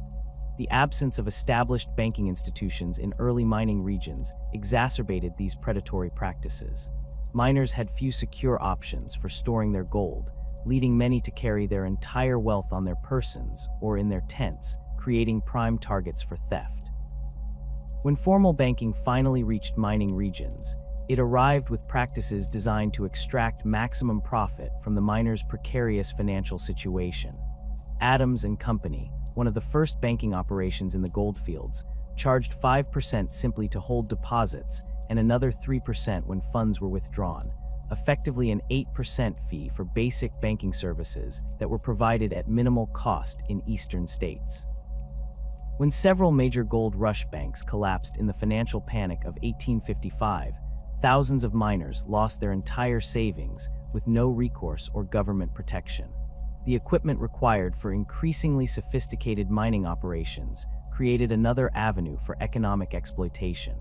The absence of established banking institutions in early mining regions exacerbated these predatory practices. Miners had few secure options for storing their gold, leading many to carry their entire wealth on their persons or in their tents, creating prime targets for theft. When formal banking finally reached mining regions, it arrived with practices designed to extract maximum profit from the miners' precarious financial situation. Adams and Company, one of the first banking operations in the goldfields, charged 5% simply to hold deposits and another 3% when funds were withdrawn, effectively an 8% fee for basic banking services that were provided at minimal cost in eastern states. When several major gold rush banks collapsed in the financial panic of 1855, thousands of miners lost their entire savings with no recourse or government protection. The equipment required for increasingly sophisticated mining operations created another avenue for economic exploitation.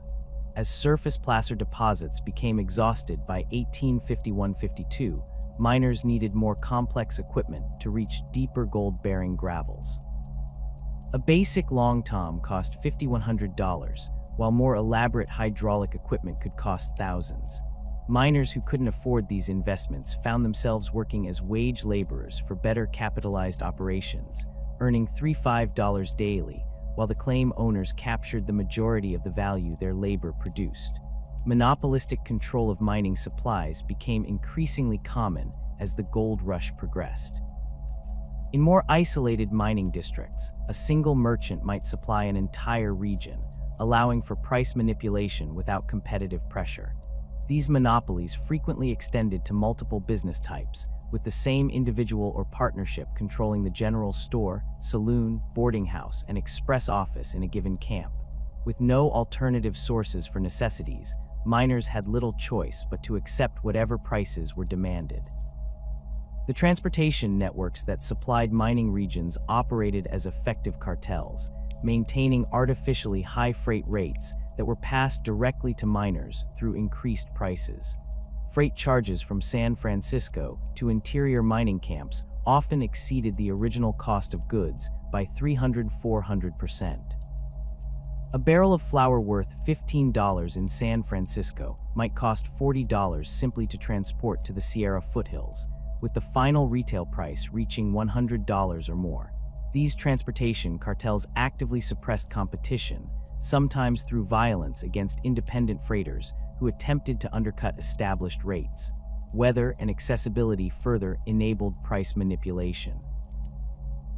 As surface placer deposits became exhausted by 1851-52, miners needed more complex equipment to reach deeper gold-bearing gravels. A basic long tom cost $5,100, while more elaborate hydraulic equipment could cost thousands. Miners who couldn't afford these investments found themselves working as wage laborers for better capitalized operations, earning $3–5 daily, while the claim owners captured the majority of the value their labor produced. Monopolistic control of mining supplies became increasingly common as the gold rush progressed. In more isolated mining districts, a single merchant might supply an entire region, allowing for price manipulation without competitive pressure. These monopolies frequently extended to multiple business types, with the same individual or partnership controlling the general store, saloon, boarding house, and express office in a given camp. With no alternative sources for necessities, miners had little choice but to accept whatever prices were demanded. The transportation networks that supplied mining regions operated as effective cartels, maintaining artificially high freight rates that were passed directly to miners through increased prices. Freight charges from San Francisco to interior mining camps often exceeded the original cost of goods by 300–400%. A barrel of flour worth $15 in San Francisco might cost $40 simply to transport to the Sierra foothills, with the final retail price reaching $100 or more. These transportation cartels actively suppressed competition, sometimes through violence against independent freighters who attempted to undercut established rates. Weather and accessibility further enabled price manipulation.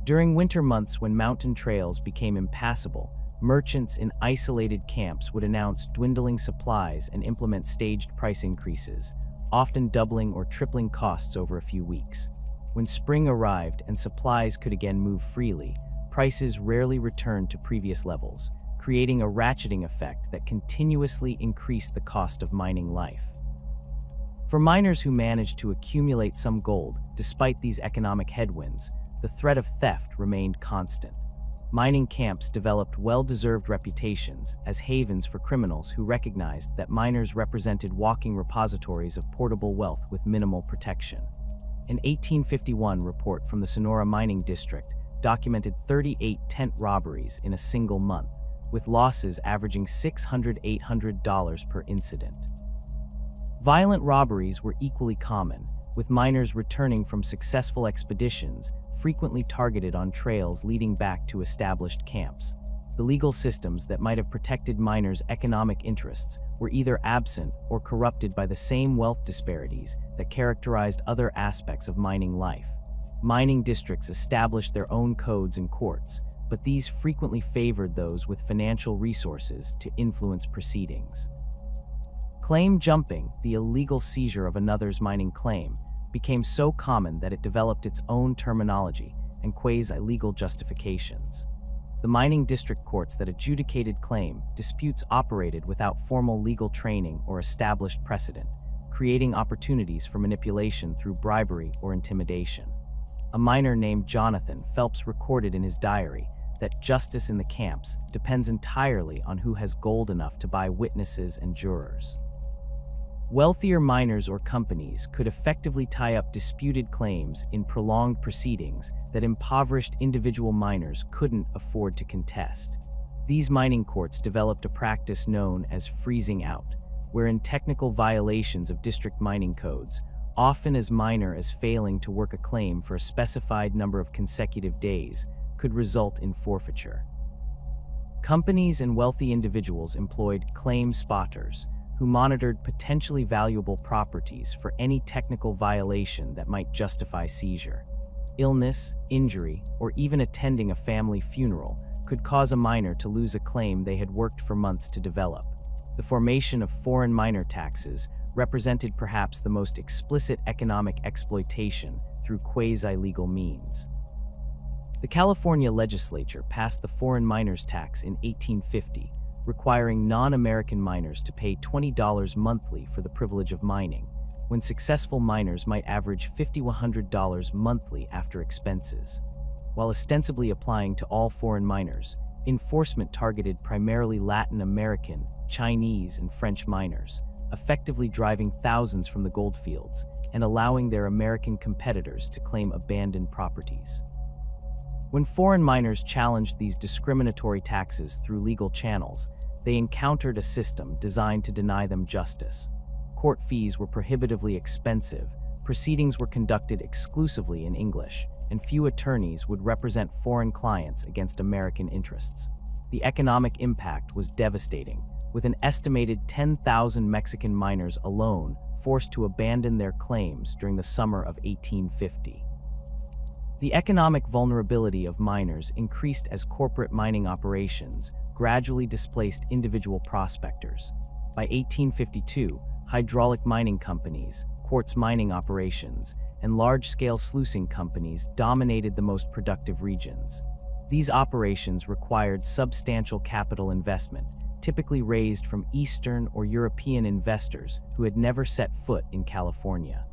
During winter months when mountain trails became impassable, merchants in isolated camps would announce dwindling supplies and implement staged price increases, often doubling or tripling costs over a few weeks. When spring arrived and supplies could again move freely, prices rarely returned to previous levels, creating a ratcheting effect that continuously increased the cost of mining life. For miners who managed to accumulate some gold despite these economic headwinds, the threat of theft remained constant. Mining camps developed well-deserved reputations as havens for criminals who recognized that miners represented walking repositories of portable wealth with minimal protection. An 1851 report from the Sonora Mining District documented 38 tent robberies in a single month, with losses averaging $600–800 per incident. Violent robberies were equally common, with miners returning from successful expeditions frequently targeted on trails leading back to established camps. The legal systems that might have protected miners' economic interests were either absent or corrupted by the same wealth disparities that characterized other aspects of mining life. Mining districts established their own codes and courts, but these frequently favored those with financial resources to influence proceedings. Claim jumping, the illegal seizure of another's mining claim, became so common that it developed its own terminology and quasi-legal justifications. The mining district courts that adjudicated claim disputes operated without formal legal training or established precedent, creating opportunities for manipulation through bribery or intimidation. A miner named Jonathan Phelps recorded in his diary that justice in the camps depends entirely on who has gold enough to buy witnesses and jurors. Wealthier miners or companies could effectively tie up disputed claims in prolonged proceedings that impoverished individual miners couldn't afford to contest. These mining courts developed a practice known as freezing out, wherein technical violations of district mining codes, often as minor as failing to work a claim for a specified number of consecutive days, could result in forfeiture. Companies and wealthy individuals employed claim spotters, who monitored potentially valuable properties for any technical violation that might justify seizure. Illness, injury, or even attending a family funeral could cause a miner to lose a claim they had worked for months to develop. The formation of foreign miner taxes represented perhaps the most explicit economic exploitation through quasi-legal means. The California legislature passed the foreign miners tax in 1850, requiring non-American miners to pay $20 monthly for the privilege of mining, when successful miners might average $5,100 monthly after expenses. While ostensibly applying to all foreign miners, enforcement targeted primarily Latin American, Chinese, and French miners, effectively driving thousands from the goldfields and allowing their American competitors to claim abandoned properties. When foreign miners challenged these discriminatory taxes through legal channels, they encountered a system designed to deny them justice. Court fees were prohibitively expensive, proceedings were conducted exclusively in English, and few attorneys would represent foreign clients against American interests. The economic impact was devastating, with an estimated 10,000 Mexican miners alone forced to abandon their claims during the summer of 1850. The economic vulnerability of miners increased as corporate mining operations gradually displaced individual prospectors. By 1852, hydraulic mining companies, quartz mining operations, and large-scale sluicing companies dominated the most productive regions. These operations required substantial capital investment, typically raised from Eastern or European investors who had never set foot in California.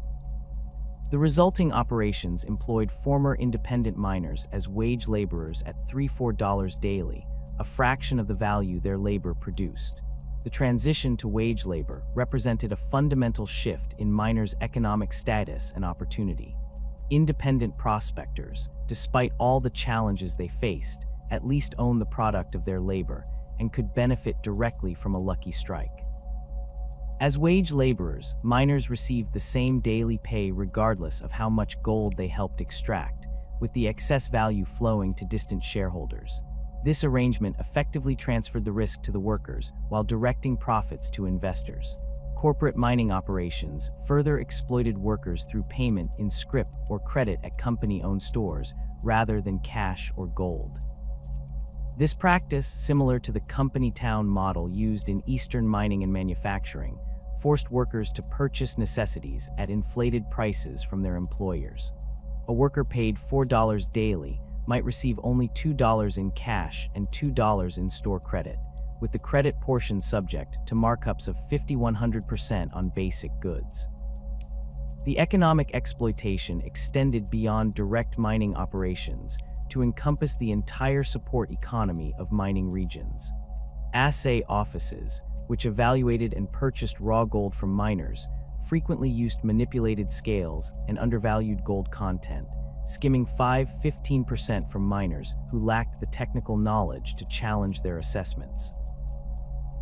The resulting operations employed former independent miners as wage laborers at $3–4 daily, a fraction of the value their labor produced. The transition to wage labor represented a fundamental shift in miners' economic status and opportunity. Independent prospectors, despite all the challenges they faced, at least owned the product of their labor and could benefit directly from a lucky strike. As wage laborers, miners received the same daily pay regardless of how much gold they helped extract, with the excess value flowing to distant shareholders. This arrangement effectively transferred the risk to the workers while directing profits to investors. Corporate mining operations further exploited workers through payment in scrip or credit at company-owned stores rather than cash or gold. This practice, similar to the company town model used in Eastern mining and manufacturing, forced workers to purchase necessities at inflated prices from their employers. A worker paid $4 daily might receive only $2 in cash and $2 in store credit, with the credit portion subject to markups of 5,100% on basic goods. The economic exploitation extended beyond direct mining operations to encompass the entire support economy of mining regions. Assay offices, which evaluated and purchased raw gold from miners, frequently used manipulated scales and undervalued gold content, skimming 5–15% from miners who lacked the technical knowledge to challenge their assessments.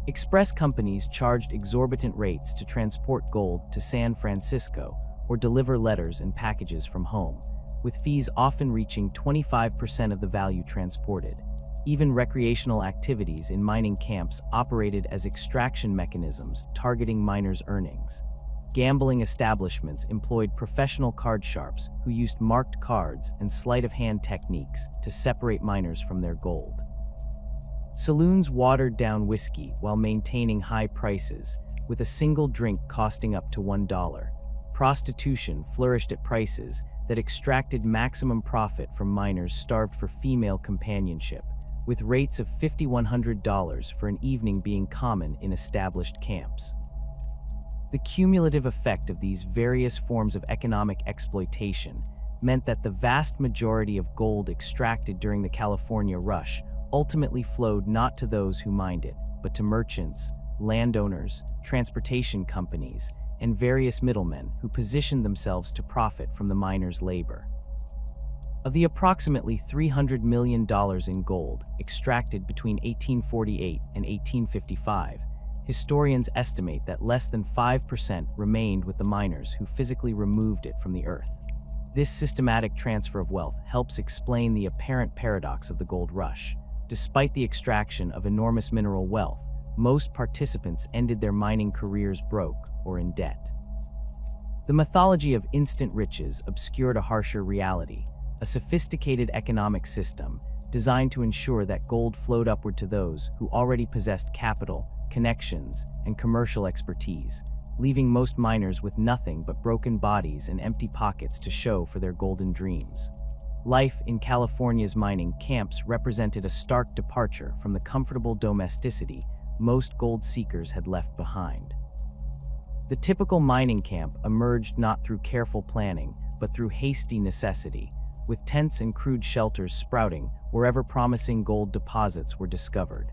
Express companies charged exorbitant rates to transport gold to San Francisco or deliver letters and packages from home, with fees often reaching 25% of the value transported. Even recreational activities in mining camps operated as extraction mechanisms targeting miners' earnings. Gambling establishments employed professional card sharps who used marked cards and sleight-of-hand techniques to separate miners from their gold. Saloons watered down whiskey while maintaining high prices, with a single drink costing up to $1. Prostitution flourished at prices that extracted maximum profit from miners starved for female companionship, with rates of $5,100 for an evening being common in established camps. The cumulative effect of these various forms of economic exploitation meant that the vast majority of gold extracted during the California Rush ultimately flowed not to those who mined it, but to merchants, landowners, transportation companies, and various middlemen who positioned themselves to profit from the miners' labor. Of the approximately $300 million in gold extracted between 1848 and 1855, historians estimate that less than 5% remained with the miners who physically removed it from the earth. This systematic transfer of wealth helps explain the apparent paradox of the gold rush. Despite the extraction of enormous mineral wealth, most participants ended their mining careers broke or in debt. The mythology of instant riches obscured a harsher reality, a sophisticated economic system designed to ensure that gold flowed upward to those who already possessed capital, connections, and commercial expertise, leaving most miners with nothing but broken bodies and empty pockets to show for their golden dreams. Life in California's mining camps represented a stark departure from the comfortable domesticity most gold seekers had left behind. The typical mining camp emerged not through careful planning, but through hasty necessity, with tents and crude shelters sprouting wherever promising gold deposits were discovered.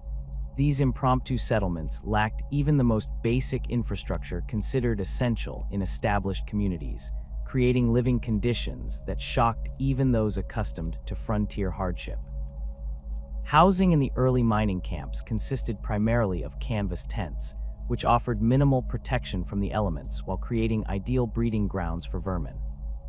These impromptu settlements lacked even the most basic infrastructure considered essential in established communities, creating living conditions that shocked even those accustomed to frontier hardship. Housing in the early mining camps consisted primarily of canvas tents, which offered minimal protection from the elements while creating ideal breeding grounds for vermin.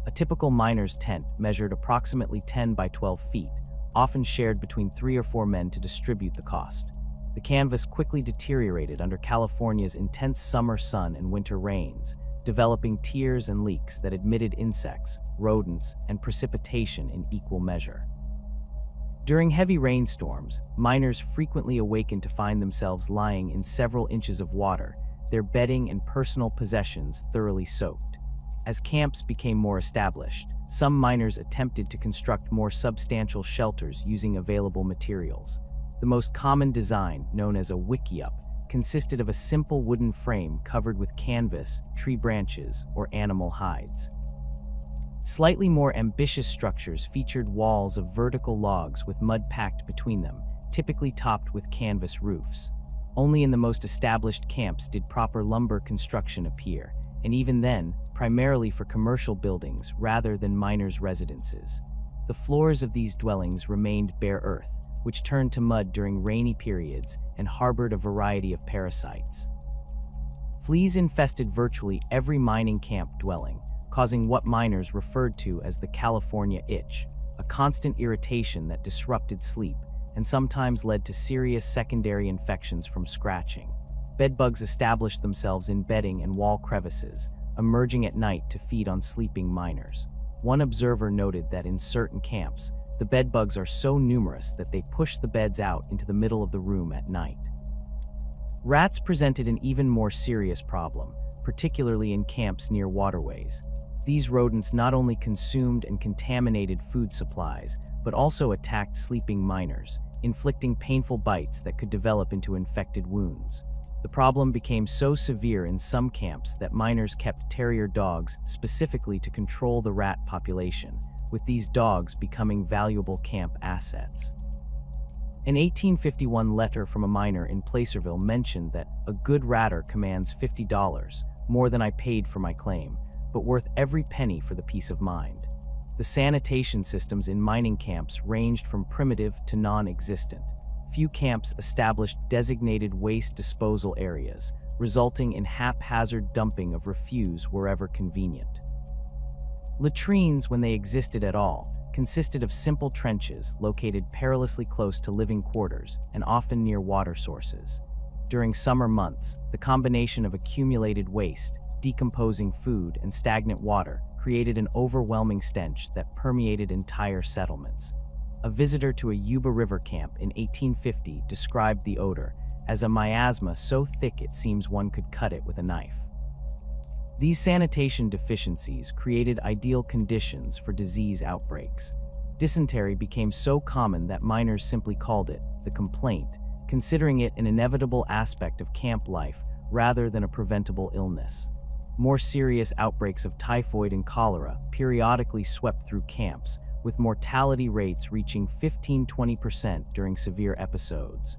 A typical miner's tent measured approximately 10 by 12 feet, often shared between 3 or 4 men to distribute the cost. The canvas quickly deteriorated under California's intense summer sun and winter rains, developing tears and leaks that admitted insects, rodents, and precipitation in equal measure. During heavy rainstorms, miners frequently awakened to find themselves lying in several inches of water, their bedding and personal possessions thoroughly soaked. As camps became more established, some miners attempted to construct more substantial shelters using available materials. The most common design, known as a wickiup, consisted of a simple wooden frame covered with canvas, tree branches, or animal hides. Slightly more ambitious structures featured walls of vertical logs with mud packed between them, typically topped with canvas roofs. Only in the most established camps did proper lumber construction appear, and even then, primarily for commercial buildings rather than miners' residences. The floors of these dwellings remained bare earth, which turned to mud during rainy periods and harbored a variety of parasites. Fleas infested virtually every mining camp dwelling, causing what miners referred to as the California itch, a constant irritation that disrupted sleep and sometimes led to serious secondary infections from scratching. Bedbugs established themselves in bedding and wall crevices, emerging at night to feed on sleeping miners. One observer noted that in certain camps, the bedbugs are so numerous that they push the beds out into the middle of the room at night. Rats presented an even more serious problem, particularly in camps near waterways. These rodents not only consumed and contaminated food supplies, but also attacked sleeping miners, inflicting painful bites that could develop into infected wounds. The problem became so severe in some camps that miners kept terrier dogs specifically to control the rat population, with these dogs becoming valuable camp assets. An 1851 letter from a miner in Placerville mentioned that a good ratter commands $50, more than I paid for my claim, but worth every penny for the peace of mind. The sanitation systems in mining camps ranged from primitive to non-existent. Few camps established designated waste disposal areas, resulting in haphazard dumping of refuse wherever convenient. Latrines, when they existed at all, consisted of simple trenches located perilously close to living quarters and often near water sources. During summer months, the combination of accumulated waste, decomposing food, and stagnant water created an overwhelming stench that permeated entire settlements. A visitor to a Yuba River camp in 1850 described the odor as a miasma so thick it seems one could cut it with a knife. These sanitation deficiencies created ideal conditions for disease outbreaks. Dysentery became so common that miners simply called it the complaint, considering it an inevitable aspect of camp life rather than a preventable illness. More serious outbreaks of typhoid and cholera periodically swept through camps, with mortality rates reaching 15–20% during severe episodes.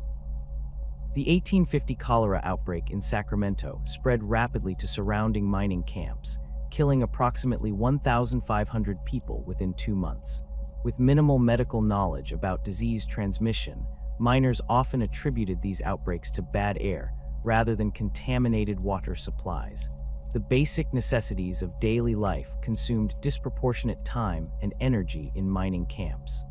The 1850 cholera outbreak in Sacramento spread rapidly to surrounding mining camps, killing approximately 1,500 people within 2 months. With minimal medical knowledge about disease transmission, miners often attributed these outbreaks to bad air rather than contaminated water supplies. The basic necessities of daily life consumed disproportionate time and energy in mining camps.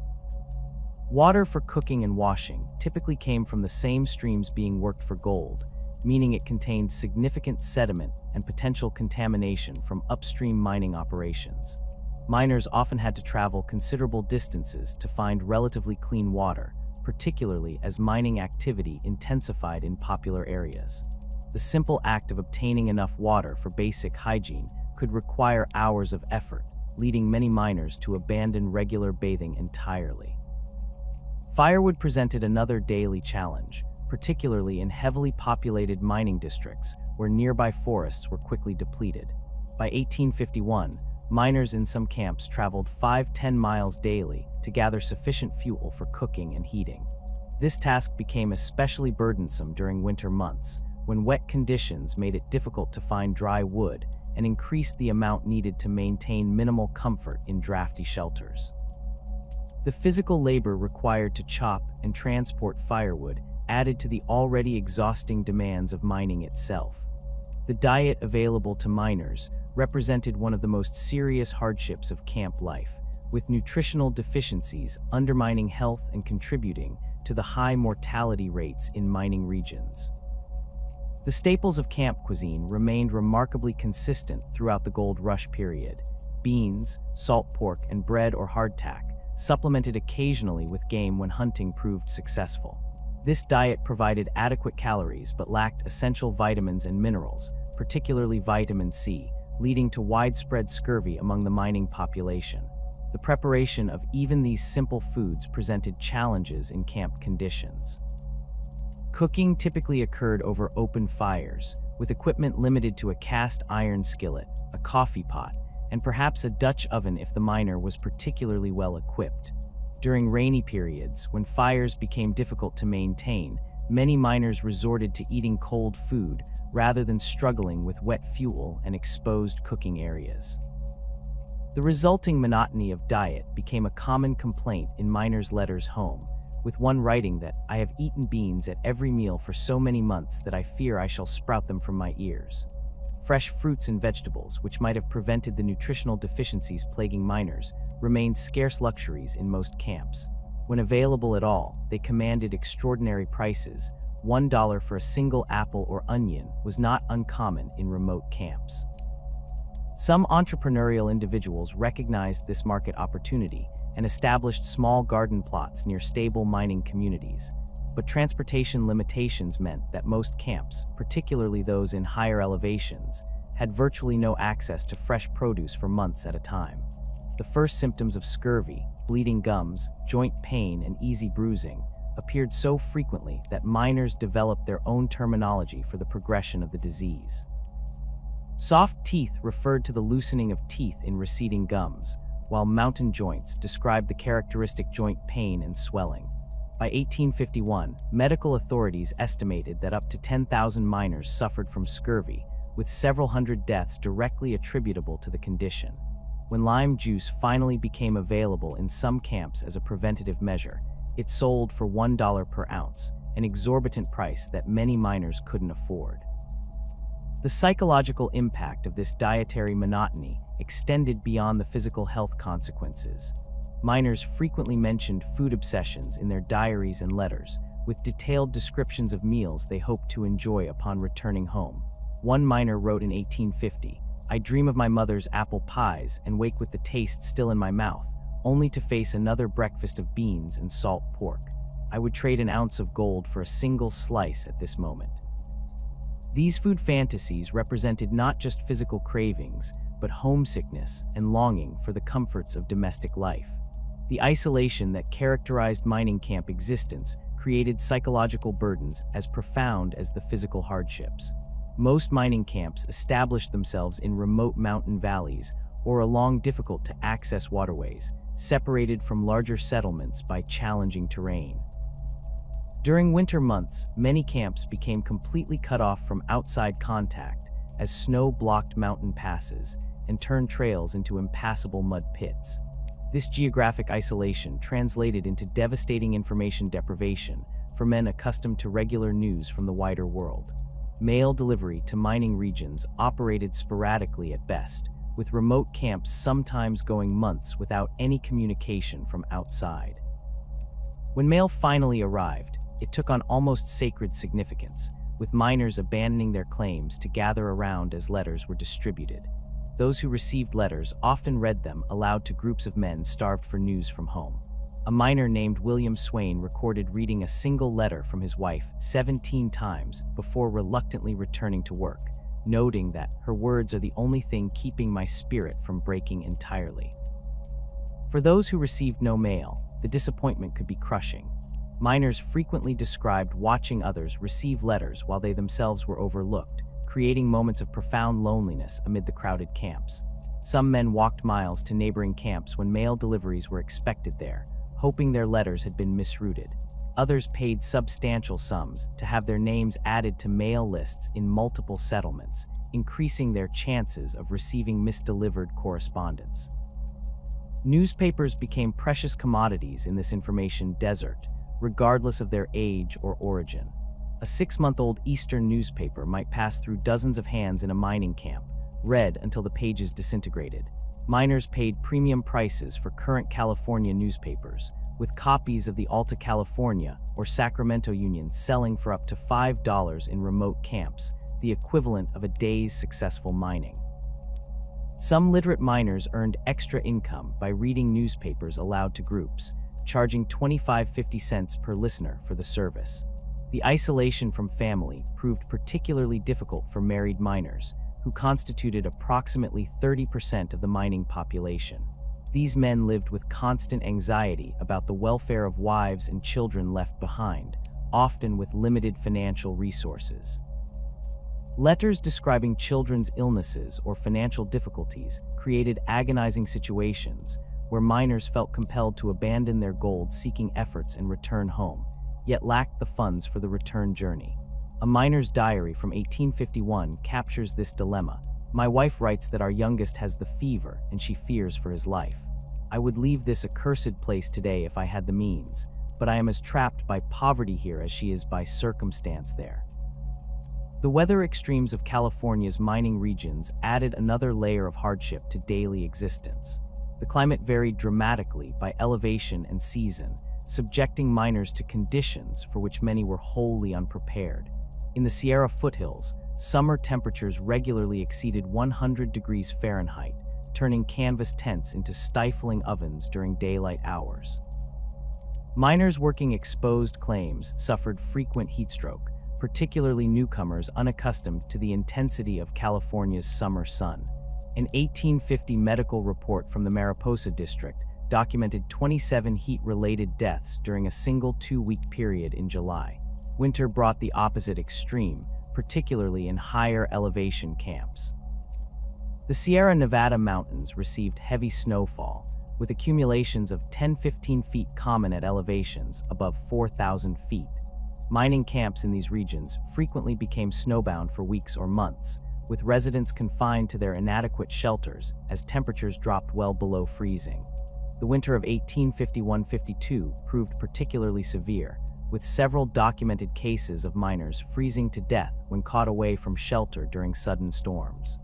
Water for cooking and washing typically came from the same streams being worked for gold, meaning it contained significant sediment and potential contamination from upstream mining operations. Miners often had to travel considerable distances to find relatively clean water, particularly as mining activity intensified in popular areas. The simple act of obtaining enough water for basic hygiene could require hours of effort, leading many miners to abandon regular bathing entirely. Firewood presented another daily challenge, particularly in heavily populated mining districts where nearby forests were quickly depleted. By 1851, miners in some camps traveled 5–10 miles daily to gather sufficient fuel for cooking and heating. This task became especially burdensome during winter months, when wet conditions made it difficult to find dry wood and increased the amount needed to maintain minimal comfort in drafty shelters. The physical labor required to chop and transport firewood added to the already exhausting demands of mining itself. The diet available to miners represented one of the most serious hardships of camp life, with nutritional deficiencies undermining health and contributing to the high mortality rates in mining regions. The staples of camp cuisine remained remarkably consistent throughout the gold rush period. Beans, salt pork, and bread or hardtack, supplemented occasionally with game when hunting proved successful. This diet provided adequate calories but lacked essential vitamins and minerals, particularly vitamin C, leading to widespread scurvy among the mining population. The preparation of even these simple foods presented challenges in camp conditions. Cooking typically occurred over open fires, with equipment limited to a cast iron skillet, a coffee pot, and perhaps a Dutch oven if the miner was particularly well equipped. During rainy periods, when fires became difficult to maintain, many miners resorted to eating cold food rather than struggling with wet fuel and exposed cooking areas. The resulting monotony of diet became a common complaint in miners' letters home, with one writing that, "I have eaten beans at every meal for so many months that I fear I shall sprout them from my ears." Fresh fruits and vegetables, which might have prevented the nutritional deficiencies plaguing miners, remained scarce luxuries in most camps. When available at all, they commanded extraordinary prices. $1 for a single apple or onion was not uncommon in remote camps. Some entrepreneurial individuals recognized this market opportunity and established small garden plots near stable mining communities. But transportation limitations meant that most camps, particularly those in higher elevations, had virtually no access to fresh produce for months at a time. The first symptoms of scurvy, bleeding gums, joint pain, and easy bruising appeared so frequently that miners developed their own terminology for the progression of the disease. Soft teeth referred to the loosening of teeth in receding gums, while mountain joints described the characteristic joint pain and swelling. By 1851, medical authorities estimated that up to 10,000 miners suffered from scurvy, with several hundred deaths directly attributable to the condition. When lime juice finally became available in some camps as a preventative measure, it sold for $1 per ounce, an exorbitant price that many miners couldn't afford. The psychological impact of this dietary monotony extended beyond the physical health consequences. Miners frequently mentioned food obsessions in their diaries and letters, with detailed descriptions of meals they hoped to enjoy upon returning home. One miner wrote in 1850, "I dream of my mother's apple pies and wake with the taste still in my mouth, only to face another breakfast of beans and salt pork. I would trade an ounce of gold for a single slice at this moment." These food fantasies represented not just physical cravings, but homesickness and longing for the comforts of domestic life. The isolation that characterized mining camp existence created psychological burdens as profound as the physical hardships. Most mining camps established themselves in remote mountain valleys or along difficult-to-access waterways, separated from larger settlements by challenging terrain. During winter months, many camps became completely cut off from outside contact as snow blocked mountain passes and turned trails into impassable mud pits. This geographic isolation translated into devastating information deprivation for men accustomed to regular news from the wider world. Mail delivery to mining regions operated sporadically at best, with remote camps sometimes going months without any communication from outside. When mail finally arrived, it took on almost sacred significance, with miners abandoning their claims to gather around as letters were distributed. Those who received letters often read them aloud to groups of men starved for news from home. A miner named William Swain recorded reading a single letter from his wife 17 times before reluctantly returning to work, noting that her words are the only thing keeping my spirit from breaking entirely. For those who received no mail, the disappointment could be crushing. Miners frequently described watching others receive letters while they themselves were overlooked, creating moments of profound loneliness amid the crowded camps. Some men walked miles to neighboring camps when mail deliveries were expected there, hoping their letters had been misrouted. Others paid substantial sums to have their names added to mail lists in multiple settlements, increasing their chances of receiving misdelivered correspondence. Newspapers became precious commodities in this information desert, regardless of their age or origin. A 6-month-old Eastern newspaper might pass through dozens of hands in a mining camp, read until the pages disintegrated. Miners paid premium prices for current California newspapers, with copies of the Alta California or Sacramento Union selling for up to $5 in remote camps, the equivalent of a day's successful mining. Some literate miners earned extra income by reading newspapers aloud to groups, charging 50 cents per listener for the service. The isolation from family proved particularly difficult for married miners, who constituted approximately 30% of the mining population. These men lived with constant anxiety about the welfare of wives and children left behind, often with limited financial resources. Letters describing children's illnesses or financial difficulties created agonizing situations where miners felt compelled to abandon their gold-seeking efforts and return home, yet lacked the funds for the return journey. A miner's diary from 1851 captures this dilemma. My wife writes that our youngest has the fever and she fears for his life. I would leave this accursed place today if I had the means, but I am as trapped by poverty here as she is by circumstance there. The weather extremes of California's mining regions added another layer of hardship to daily existence. The climate varied dramatically by elevation and season, subjecting miners to conditions for which many were wholly unprepared. In the Sierra foothills, summer temperatures regularly exceeded 100 degrees Fahrenheit, turning canvas tents into stifling ovens during daylight hours. Miners working exposed claims suffered frequent heatstroke, particularly newcomers unaccustomed to the intensity of California's summer sun. An 1850 medical report from the Mariposa district documented 27 heat-related deaths during a single 2-week period in July. Winter brought the opposite extreme, particularly in higher elevation camps. The Sierra Nevada mountains received heavy snowfall, with accumulations of 10–15 feet common at elevations above 4,000 feet. Mining camps in these regions frequently became snowbound for weeks or months, with residents confined to their inadequate shelters as temperatures dropped well below freezing. The winter of 1851–52 proved particularly severe, with several documented cases of miners freezing to death when caught away from shelter during sudden storms.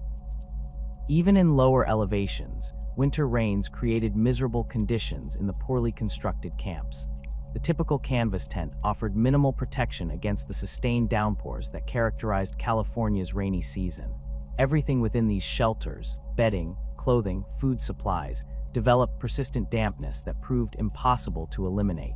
Even in lower elevations, winter rains created miserable conditions in the poorly constructed camps. The typical canvas tent offered minimal protection against the sustained downpours that characterized California's rainy season. Everything within these shelters, bedding, clothing, food supplies, developed persistent dampness that proved impossible to eliminate.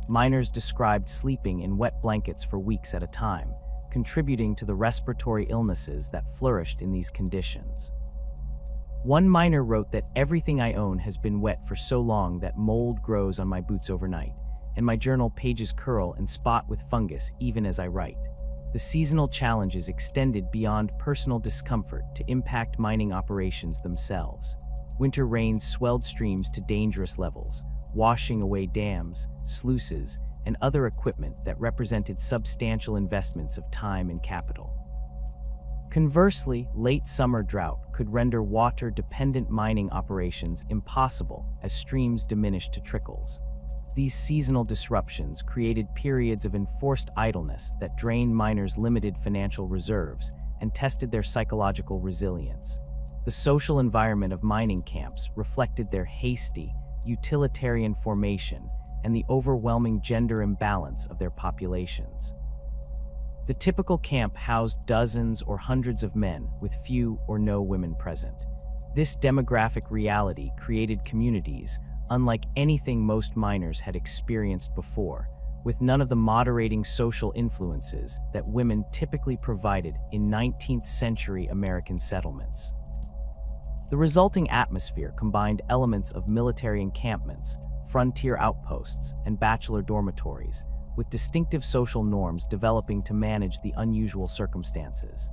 Miners described sleeping in wet blankets for weeks at a time, contributing to the respiratory illnesses that flourished in these conditions. One miner wrote that everything I own has been wet for so long that mold grows on my boots overnight, and my journal pages curl and spot with fungus even as I write. The seasonal challenges extended beyond personal discomfort to impact mining operations themselves. Winter rains swelled streams to dangerous levels, washing away dams, sluices, and other equipment that represented substantial investments of time and capital. Conversely, late summer drought could render water-dependent mining operations impossible as streams diminished to trickles. These seasonal disruptions created periods of enforced idleness that drained miners' limited financial reserves and tested their psychological resilience. The social environment of mining camps reflected their hasty, utilitarian formation and the overwhelming gender imbalance of their populations. The typical camp housed dozens or hundreds of men with few or no women present. This demographic reality created communities unlike anything most miners had experienced before, with none of the moderating social influences that women typically provided in 19th century American settlements. The resulting atmosphere combined elements of military encampments, frontier outposts, and bachelor dormitories, with distinctive social norms developing to manage the unusual circumstances.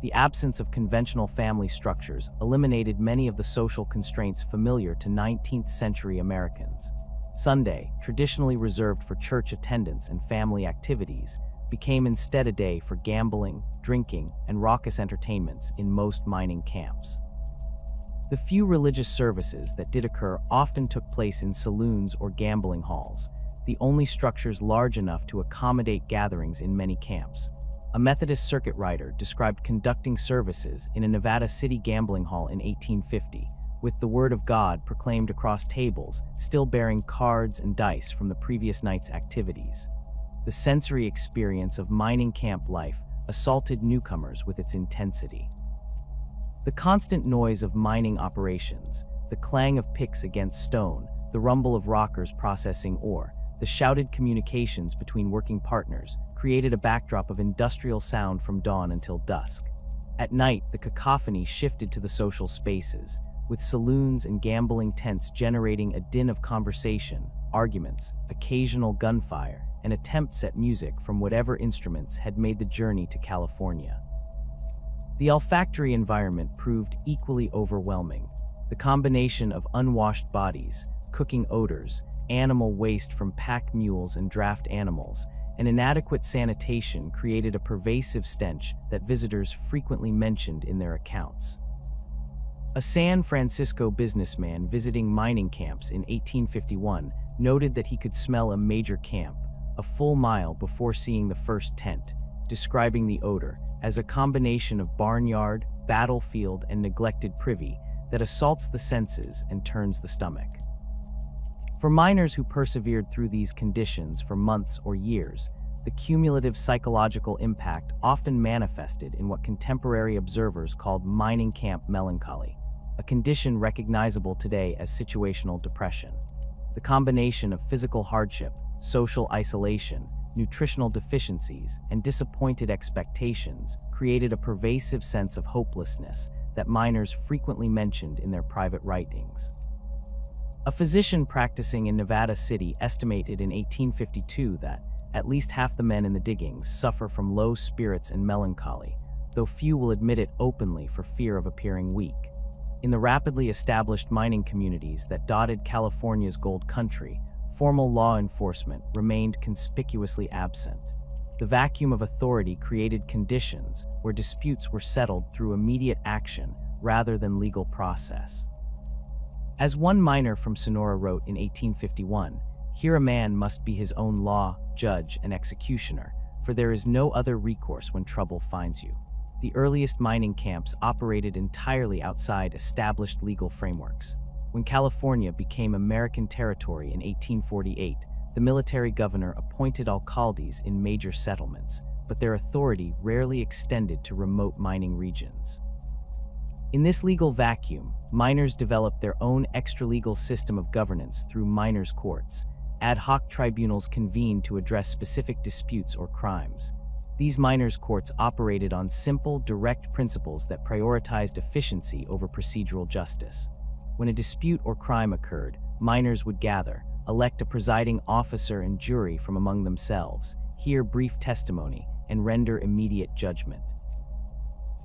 The absence of conventional family structures eliminated many of the social constraints familiar to 19th century Americans. Sunday, traditionally reserved for church attendance and family activities, became instead a day for gambling, drinking, and raucous entertainments in most mining camps. The few religious services that did occur often took place in saloons or gambling halls, the only structures large enough to accommodate gatherings in many camps. A Methodist circuit rider described conducting services in a Nevada City gambling hall in 1850, with the word of God proclaimed across tables, still bearing cards and dice from the previous night's activities. The sensory experience of mining camp life assaulted newcomers with its intensity. The constant noise of mining operations, the clang of picks against stone, the rumble of rockers processing ore, the shouted communications between working partners created a backdrop of industrial sound from dawn until dusk. At night, the cacophony shifted to the social spaces, with saloons and gambling tents generating a din of conversation, arguments, occasional gunfire, and attempts at music from whatever instruments had made the journey to California. The olfactory environment proved equally overwhelming. The combination of unwashed bodies, cooking odors, animal waste from pack mules and draft animals, and inadequate sanitation created a pervasive stench that visitors frequently mentioned in their accounts. A San Francisco businessman visiting mining camps in 1851 noted that he could smell a major camp a full mile before seeing the first tent, describing the odor as a combination of barnyard, battlefield, and neglected privy that assaults the senses and turns the stomach. For miners who persevered through these conditions for months or years, the cumulative psychological impact often manifested in what contemporary observers called mining camp melancholy, a condition recognizable today as situational depression. The combination of physical hardship, social isolation, nutritional deficiencies, and disappointed expectations created a pervasive sense of hopelessness that miners frequently mentioned in their private writings. A physician practicing in Nevada City estimated in 1852 that at least half the men in the diggings suffer from low spirits and melancholy, though few will admit it openly for fear of appearing weak. In the rapidly established mining communities that dotted California's gold country, formal law enforcement remained conspicuously absent. The vacuum of authority created conditions where disputes were settled through immediate action rather than legal process. As one miner from Sonora wrote in 1851, "Here a man must be his own law, judge, and executioner, for there is no other recourse when trouble finds you." The earliest mining camps operated entirely outside established legal frameworks. When California became American territory in 1848, the military governor appointed alcaldes in major settlements, but their authority rarely extended to remote mining regions. In this legal vacuum, miners developed their own extralegal system of governance through miners' courts, ad hoc tribunals convened to address specific disputes or crimes. These miners' courts operated on simple, direct principles that prioritized efficiency over procedural justice. When a dispute or crime occurred, miners would gather, elect a presiding officer and jury from among themselves, hear brief testimony, and render immediate judgment.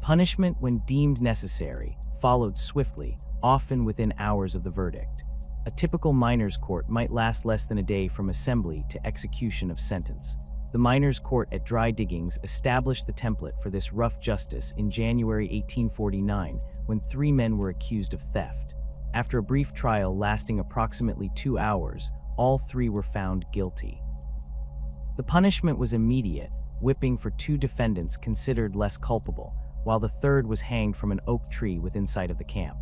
Punishment, when deemed necessary, followed swiftly, often within hours of the verdict. A typical miner's court might last less than a day from assembly to execution of sentence. The miners' court at Dry Diggings established the template for this rough justice in January 1849, when 3 men were accused of theft. After a brief trial lasting approximately 2 hours, all 3 were found guilty. The punishment was immediate, whipping for 2 defendants considered less culpable, while the third was hanged from an oak tree within sight of the camp.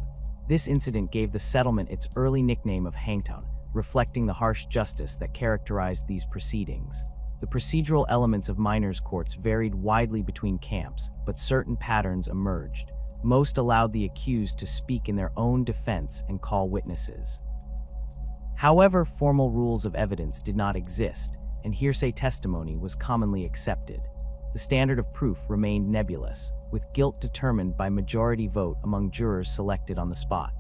This incident gave the settlement its early nickname of Hangtown, reflecting the harsh justice that characterized these proceedings. The procedural elements of miners' courts varied widely between camps, but certain patterns emerged. Most allowed the accused to speak in their own defense and call witnesses. However, formal rules of evidence did not exist, and hearsay testimony was commonly accepted. The standard of proof remained nebulous, with guilt determined by majority vote among jurors selected on the spot.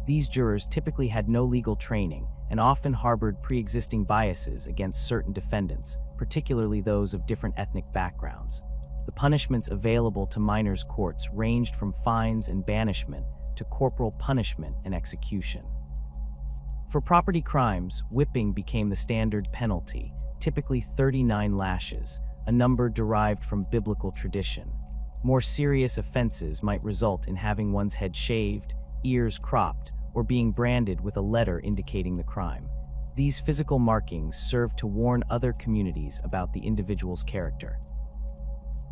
These jurors typically had no legal training and often harbored pre-existing biases against certain defendants, particularly those of different ethnic backgrounds. The punishments available to miners' courts ranged from fines and banishment to corporal punishment and execution. For property crimes, whipping became the standard penalty, typically 39 lashes, a number derived from biblical tradition. More serious offenses might result in having one's head shaved, ears cropped, or being branded with a letter indicating the crime. These physical markings served to warn other communities about the individual's character.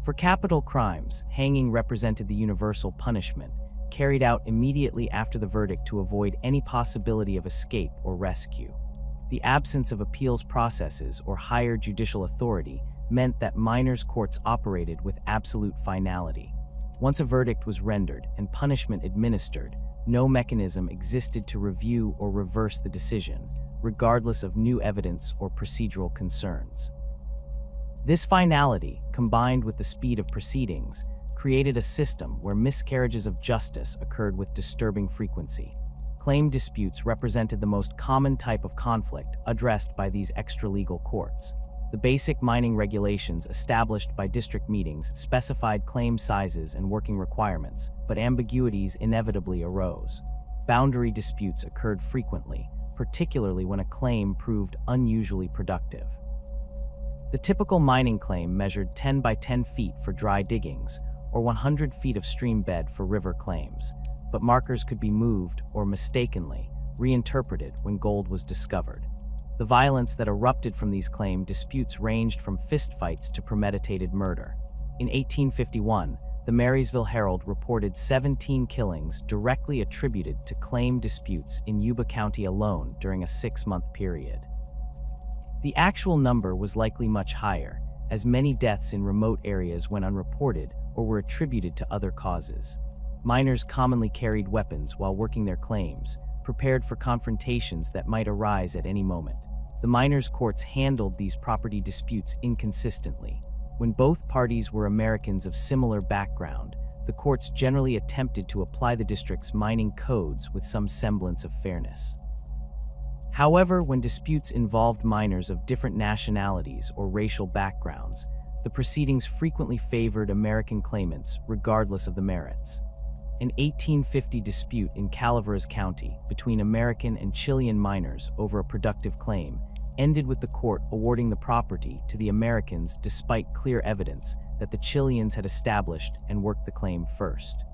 For capital crimes, hanging represented the universal punishment, carried out immediately after the verdict to avoid any possibility of escape or rescue. The absence of appeals processes or higher judicial authority meant that miners' courts operated with absolute finality. Once a verdict was rendered and punishment administered, no mechanism existed to review or reverse the decision, regardless of new evidence or procedural concerns. This finality, combined with the speed of proceedings, created a system where miscarriages of justice occurred with disturbing frequency. Claim disputes represented the most common type of conflict addressed by these extra-legal courts. The basic mining regulations established by district meetings specified claim sizes and working requirements, but ambiguities inevitably arose. Boundary disputes occurred frequently, particularly when a claim proved unusually productive. The typical mining claim measured 10 by 10 feet for dry diggings, or 100 feet of stream bed for river claims, but markers could be moved or mistakenly reinterpreted when gold was discovered. The violence that erupted from these claim disputes ranged from fistfights to premeditated murder. In 1851, the Marysville Herald reported 17 killings directly attributed to claim disputes in Yuba County alone during a 6-month period. The actual number was likely much higher, as many deaths in remote areas went unreported or were attributed to other causes. Miners commonly carried weapons while working their claims, prepared for confrontations that might arise at any moment. The miners' courts handled these property disputes inconsistently. When both parties were Americans of similar background, the courts generally attempted to apply the district's mining codes with some semblance of fairness. However, when disputes involved miners of different nationalities or racial backgrounds, the proceedings frequently favored American claimants regardless of the merits. An 1850 dispute in Calaveras County between American and Chilean miners over a productive claim ended with the court awarding the property to the Americans despite clear evidence that the Chileans had established and worked the claim first.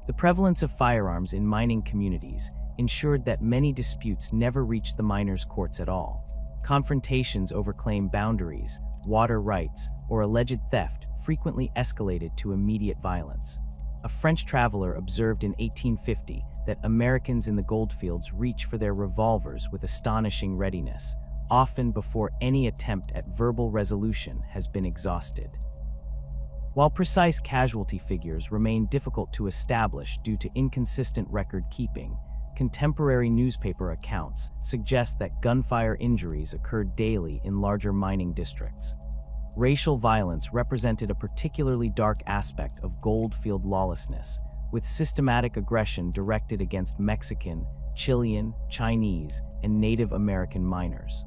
The prevalence of firearms in mining communities ensured that many disputes never reached the miners' courts at all. Confrontations over claim boundaries, water rights, or alleged theft frequently escalated to immediate violence. A French traveler observed in 1850 that Americans in the goldfields reach for their revolvers with astonishing readiness, often before any attempt at verbal resolution has been exhausted. While precise casualty figures remain difficult to establish due to inconsistent record keeping, contemporary newspaper accounts suggest that gunfire injuries occurred daily in larger mining districts. Racial violence represented a particularly dark aspect of goldfield lawlessness, with systematic aggression directed against Mexican, Chilean, Chinese, and Native American miners.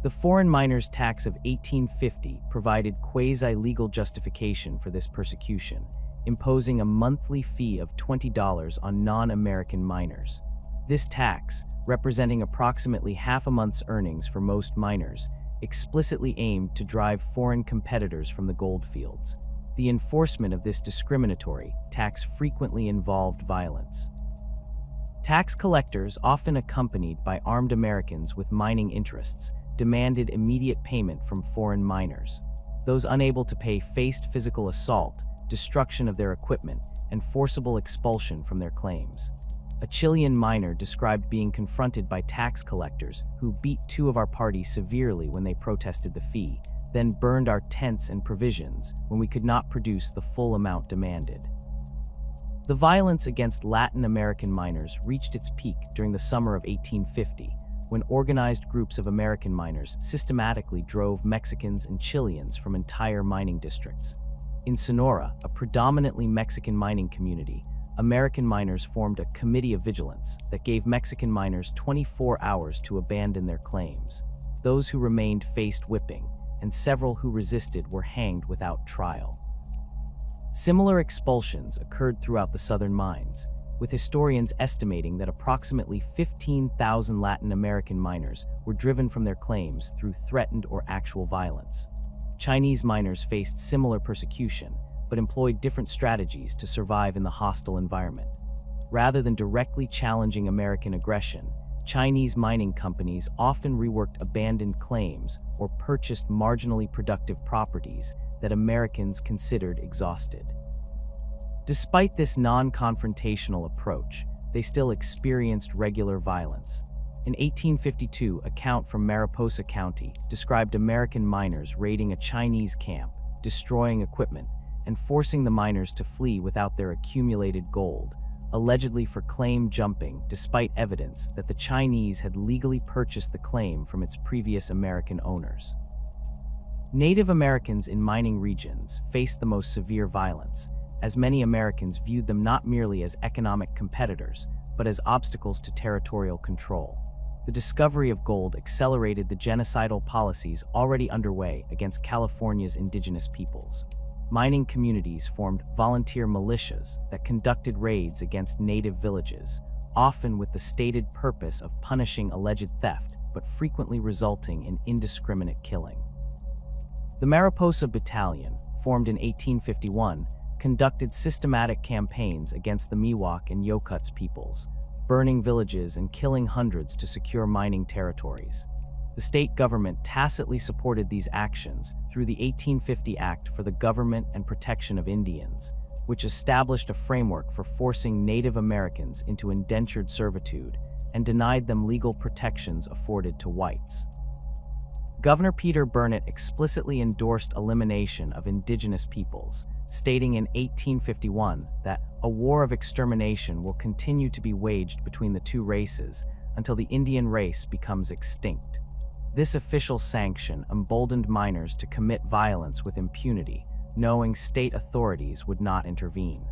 The foreign miners' tax of 1850 provided quasi-legal justification for this persecution, imposing a monthly fee of $20 on non-American miners. This tax, representing approximately half a month's earnings for most miners, explicitly aimed to drive foreign competitors from the goldfields. The enforcement of this discriminatory tax frequently involved violence. Tax collectors, often accompanied by armed Americans with mining interests, demanded immediate payment from foreign miners. Those unable to pay faced physical assault, destruction of their equipment, and forcible expulsion from their claims. A Chilean miner described being confronted by tax collectors who beat two of our party severely when they protested the fee, then burned our tents and provisions when we could not produce the full amount demanded. The violence against Latin American miners reached its peak during the summer of 1850, when organized groups of American miners systematically drove Mexicans and Chileans from entire mining districts. In Sonora, a predominantly Mexican mining community, American miners formed a committee of vigilance that gave Mexican miners 24 hours to abandon their claims. Those who remained faced whipping, and several who resisted were hanged without trial. Similar expulsions occurred throughout the southern mines, with historians estimating that approximately 15,000 Latin American miners were driven from their claims through threatened or actual violence. Chinese miners faced similar persecution, but employed different strategies to survive in the hostile environment. Rather than directly challenging American aggression, Chinese mining companies often reworked abandoned claims or purchased marginally productive properties that Americans considered exhausted. Despite this non-confrontational approach, they still experienced regular violence. An 1852 account from Mariposa County described American miners raiding a Chinese camp, destroying equipment, and forcing the miners to flee without their accumulated gold, allegedly for claim jumping despite evidence that the Chinese had legally purchased the claim from its previous American owners. Native Americans in mining regions faced the most severe violence, as many Americans viewed them not merely as economic competitors, but as obstacles to territorial control. The discovery of gold accelerated the genocidal policies already underway against California's indigenous peoples. Mining communities formed volunteer militias that conducted raids against native villages, often with the stated purpose of punishing alleged theft, but frequently resulting in indiscriminate killing. The Mariposa Battalion, formed in 1851, conducted systematic campaigns against the Miwok and Yokuts peoples, burning villages and killing hundreds to secure mining territories. The state government tacitly supported these actions through the 1850 Act for the Government and Protection of Indians, which established a framework for forcing Native Americans into indentured servitude and denied them legal protections afforded to whites. Governor Peter Burnett explicitly endorsed elimination of indigenous peoples, stating in 1851 that a war of extermination will continue to be waged between the two races until the Indian race becomes extinct. This official sanction emboldened miners to commit violence with impunity, knowing state authorities would not intervene.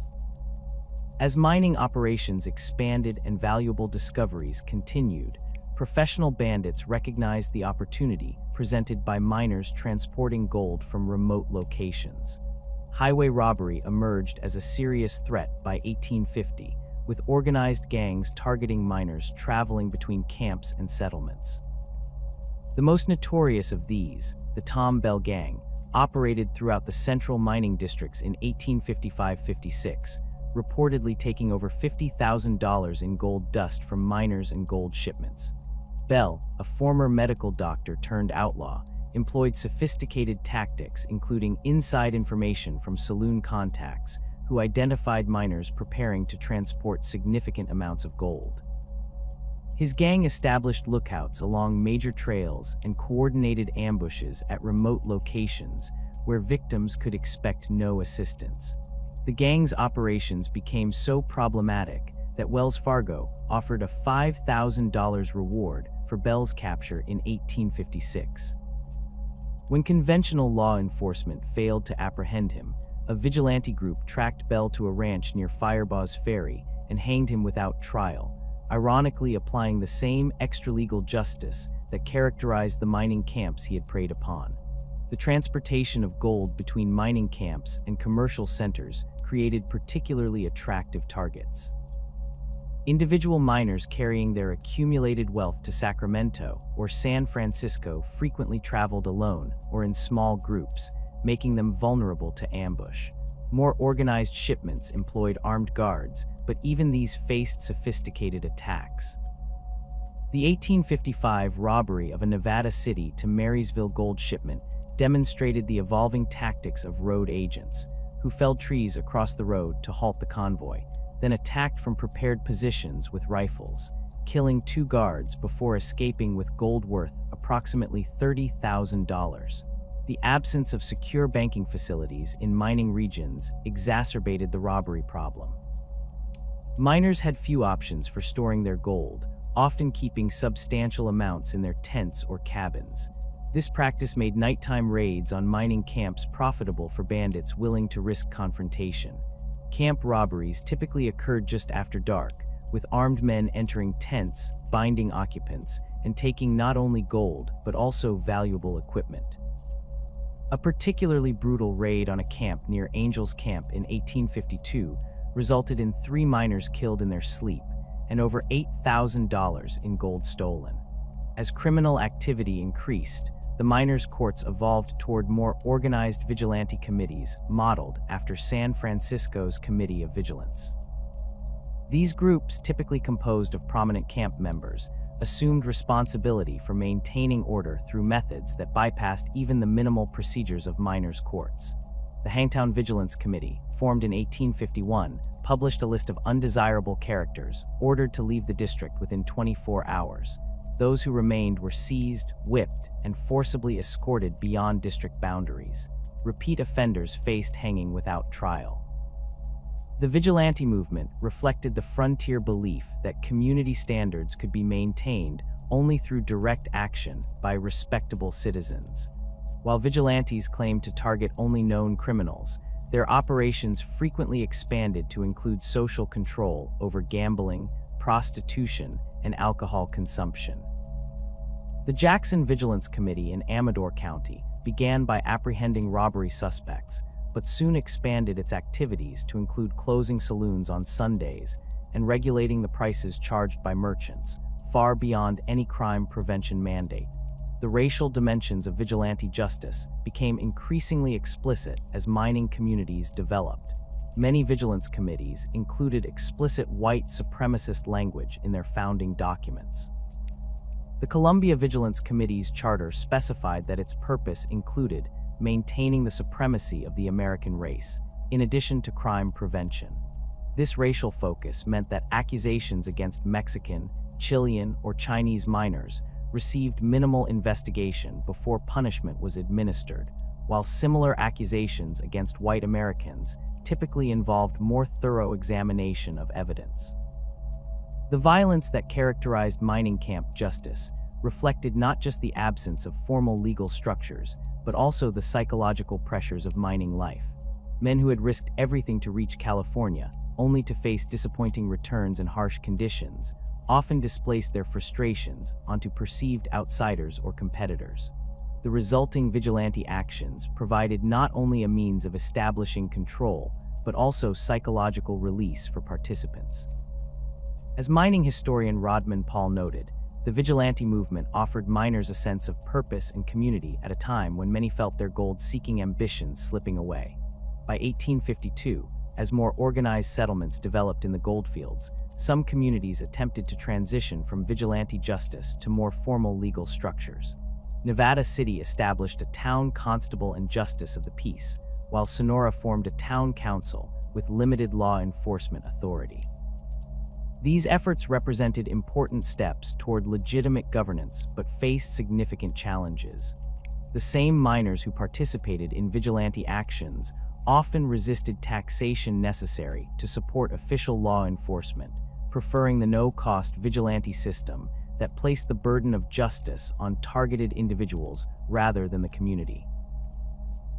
As mining operations expanded and valuable discoveries continued, professional bandits recognized the opportunity presented by miners transporting gold from remote locations. Highway robbery emerged as a serious threat by 1850, with organized gangs targeting miners traveling between camps and settlements. The most notorious of these, the Tom Bell Gang, operated throughout the central mining districts in 1855-56, reportedly taking over $50,000 in gold dust from miners and gold shipments. Bell, a former medical doctor turned outlaw, employed sophisticated tactics including inside information from saloon contacts who identified miners preparing to transport significant amounts of gold. His gang established lookouts along major trails and coordinated ambushes at remote locations where victims could expect no assistance. The gang's operations became so problematic that Wells Fargo offered a $5,000 reward for Bell's capture in 1856. When conventional law enforcement failed to apprehend him, a vigilante group tracked Bell to a ranch near Firebaug's Ferry and hanged him without trial, ironically applying the same extra-legal justice that characterized the mining camps he had preyed upon. The transportation of gold between mining camps and commercial centers created particularly attractive targets. Individual miners carrying their accumulated wealth to Sacramento or San Francisco frequently traveled alone or in small groups, making them vulnerable to ambush. More organized shipments employed armed guards, but even these faced sophisticated attacks. The 1855 robbery of a Nevada City to Marysville gold shipment demonstrated the evolving tactics of road agents, who felled trees across the road to halt the convoy, then attacked from prepared positions with rifles, killing 2 guards before escaping with gold worth approximately $30,000. The absence of secure banking facilities in mining regions exacerbated the robbery problem. Miners had few options for storing their gold, often keeping substantial amounts in their tents or cabins. This practice made nighttime raids on mining camps profitable for bandits willing to risk confrontation. Camp robberies typically occurred just after dark, with armed men entering tents, binding occupants, and taking not only gold but also valuable equipment. A particularly brutal raid on a camp near Angels Camp in 1852 resulted in 3 miners killed in their sleep and over $8,000 in gold stolen. As criminal activity increased, the miners' courts evolved toward more organized vigilante committees modeled after San Francisco's Committee of Vigilance. These groups, typically composed of prominent camp members, assumed responsibility for maintaining order through methods that bypassed even the minimal procedures of miners' courts. The Hangtown Vigilance Committee, formed in 1851, published a list of undesirable characters, ordered to leave the district within 24 hours. Those who remained were seized, whipped, and forcibly escorted beyond district boundaries. Repeat offenders faced hanging without trial. The vigilante movement reflected the frontier belief that community standards could be maintained only through direct action by respectable citizens. While vigilantes claimed to target only known criminals, their operations frequently expanded to include social control over gambling, prostitution, and alcohol consumption. The Jackson Vigilance Committee in Amador County began by apprehending robbery suspects, but soon expanded its activities to include closing saloons on Sundays and regulating the prices charged by merchants, far beyond any crime prevention mandate. The racial dimensions of vigilante justice became increasingly explicit as mining communities developed. Many vigilance committees included explicit white supremacist language in their founding documents. The Columbia Vigilance Committee's charter specified that its purpose included maintaining the supremacy of the American race, in addition to crime prevention. This racial focus meant that accusations against Mexican, Chilean, or Chinese miners received minimal investigation before punishment was administered, while similar accusations against white Americans typically involved more thorough examination of evidence. The violence that characterized mining camp justice reflected not just the absence of formal legal structures, but also the psychological pressures of mining life. Men who had risked everything to reach California, only to face disappointing returns and harsh conditions, often displaced their frustrations onto perceived outsiders or competitors. The resulting vigilante actions provided not only a means of establishing control, but also psychological release for participants. As mining historian Rodman Paul noted, the vigilante movement offered miners a sense of purpose and community at a time when many felt their gold-seeking ambitions slipping away. By 1852, as more organized settlements developed in the goldfields, some communities attempted to transition from vigilante justice to more formal legal structures. Nevada City established a town constable and justice of the peace, while Sonora formed a town council with limited law enforcement authority. These efforts represented important steps toward legitimate governance but faced significant challenges. The same miners who participated in vigilante actions often resisted taxation necessary to support official law enforcement, preferring the no-cost vigilante system that placed the burden of justice on targeted individuals rather than the community.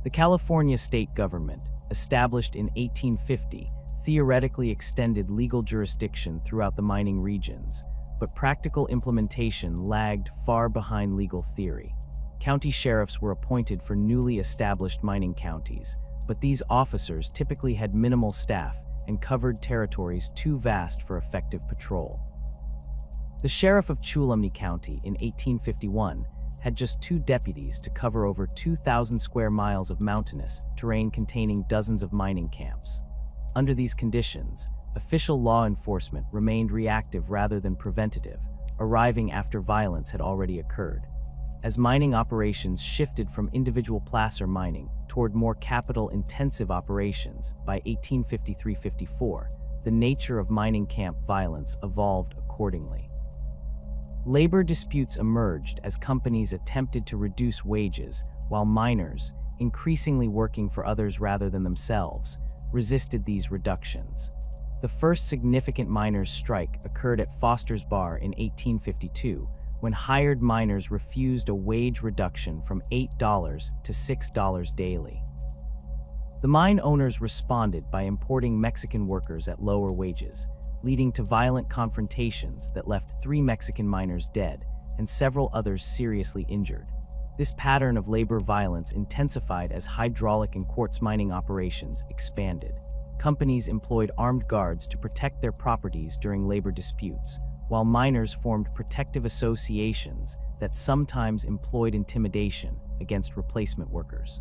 The California state government, established in 1850, theoretically extended legal jurisdiction throughout the mining regions, but practical implementation lagged far behind legal theory. County sheriffs were appointed for newly established mining counties, but these officers typically had minimal staff and covered territories too vast for effective patrol. The sheriff of Cholmondeley County in 1851 had just 2 deputies to cover over 2,000 square miles of mountainous terrain containing dozens of mining camps. Under these conditions, official law enforcement remained reactive rather than preventative, arriving after violence had already occurred. As mining operations shifted from individual placer mining toward more capital-intensive operations by 1853-54, the nature of mining camp violence evolved accordingly. Labor disputes emerged as companies attempted to reduce wages, while miners, increasingly working for others rather than themselves, resisted these reductions. The first significant miners' strike occurred at Foster's Bar in 1852, when hired miners refused a wage reduction from $8 to $6 daily. The mine owners responded by importing Mexican workers at lower wages, leading to violent confrontations that left 3 Mexican miners dead and several others seriously injured. This pattern of labor violence intensified as hydraulic and quartz mining operations expanded. Companies employed armed guards to protect their properties during labor disputes, while miners formed protective associations that sometimes employed intimidation against replacement workers.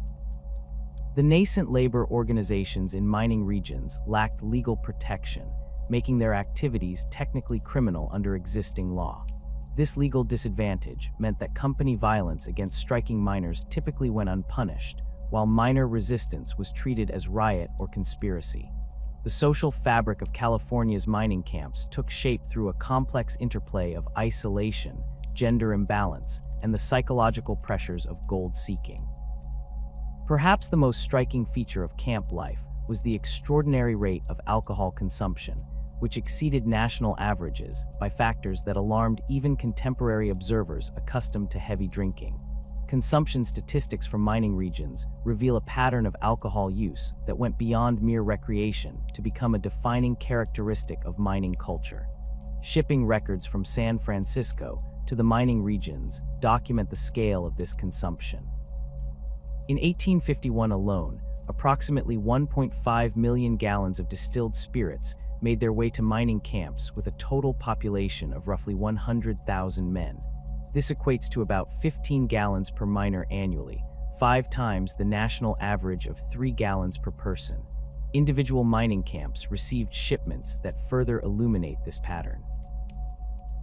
The nascent labor organizations in mining regions lacked legal protection, making their activities technically criminal under existing law. This legal disadvantage meant that company violence against striking miners typically went unpunished, while miner resistance was treated as riot or conspiracy. The social fabric of California's mining camps took shape through a complex interplay of isolation, gender imbalance, and the psychological pressures of gold seeking. Perhaps the most striking feature of camp life was the extraordinary rate of alcohol consumption, which exceeded national averages by factors that alarmed even contemporary observers accustomed to heavy drinking. Consumption statistics from mining regions reveal a pattern of alcohol use that went beyond mere recreation to become a defining characteristic of mining culture. Shipping records from San Francisco to the mining regions document the scale of this consumption. In 1851 alone, approximately 1.5 million gallons of distilled spirits made their way to mining camps with a total population of roughly 100,000 men. This equates to about 15 gallons per miner annually, 5 times the national average of 3 gallons per person. Individual mining camps received shipments that further illuminate this pattern.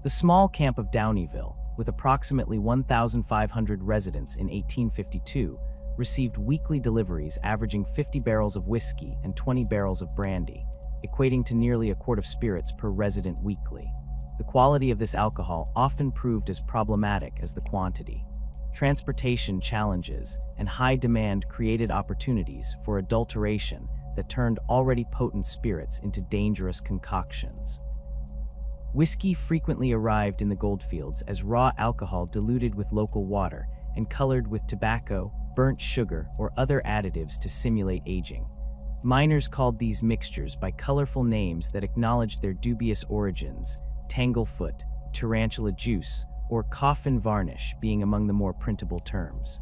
The small camp of Downeyville, with approximately 1,500 residents in 1852, received weekly deliveries averaging 50 barrels of whiskey and 20 barrels of brandy, equating to nearly a quart of spirits per resident weekly. The quality of this alcohol often proved as problematic as the quantity. Transportation challenges and high demand created opportunities for adulteration that turned already potent spirits into dangerous concoctions. Whiskey frequently arrived in the goldfields as raw alcohol diluted with local water and colored with tobacco, burnt sugar, or other additives to simulate aging. Miners called these mixtures by colorful names that acknowledged their dubious origins, tanglefoot, tarantula juice, or coffin varnish being among the more printable terms.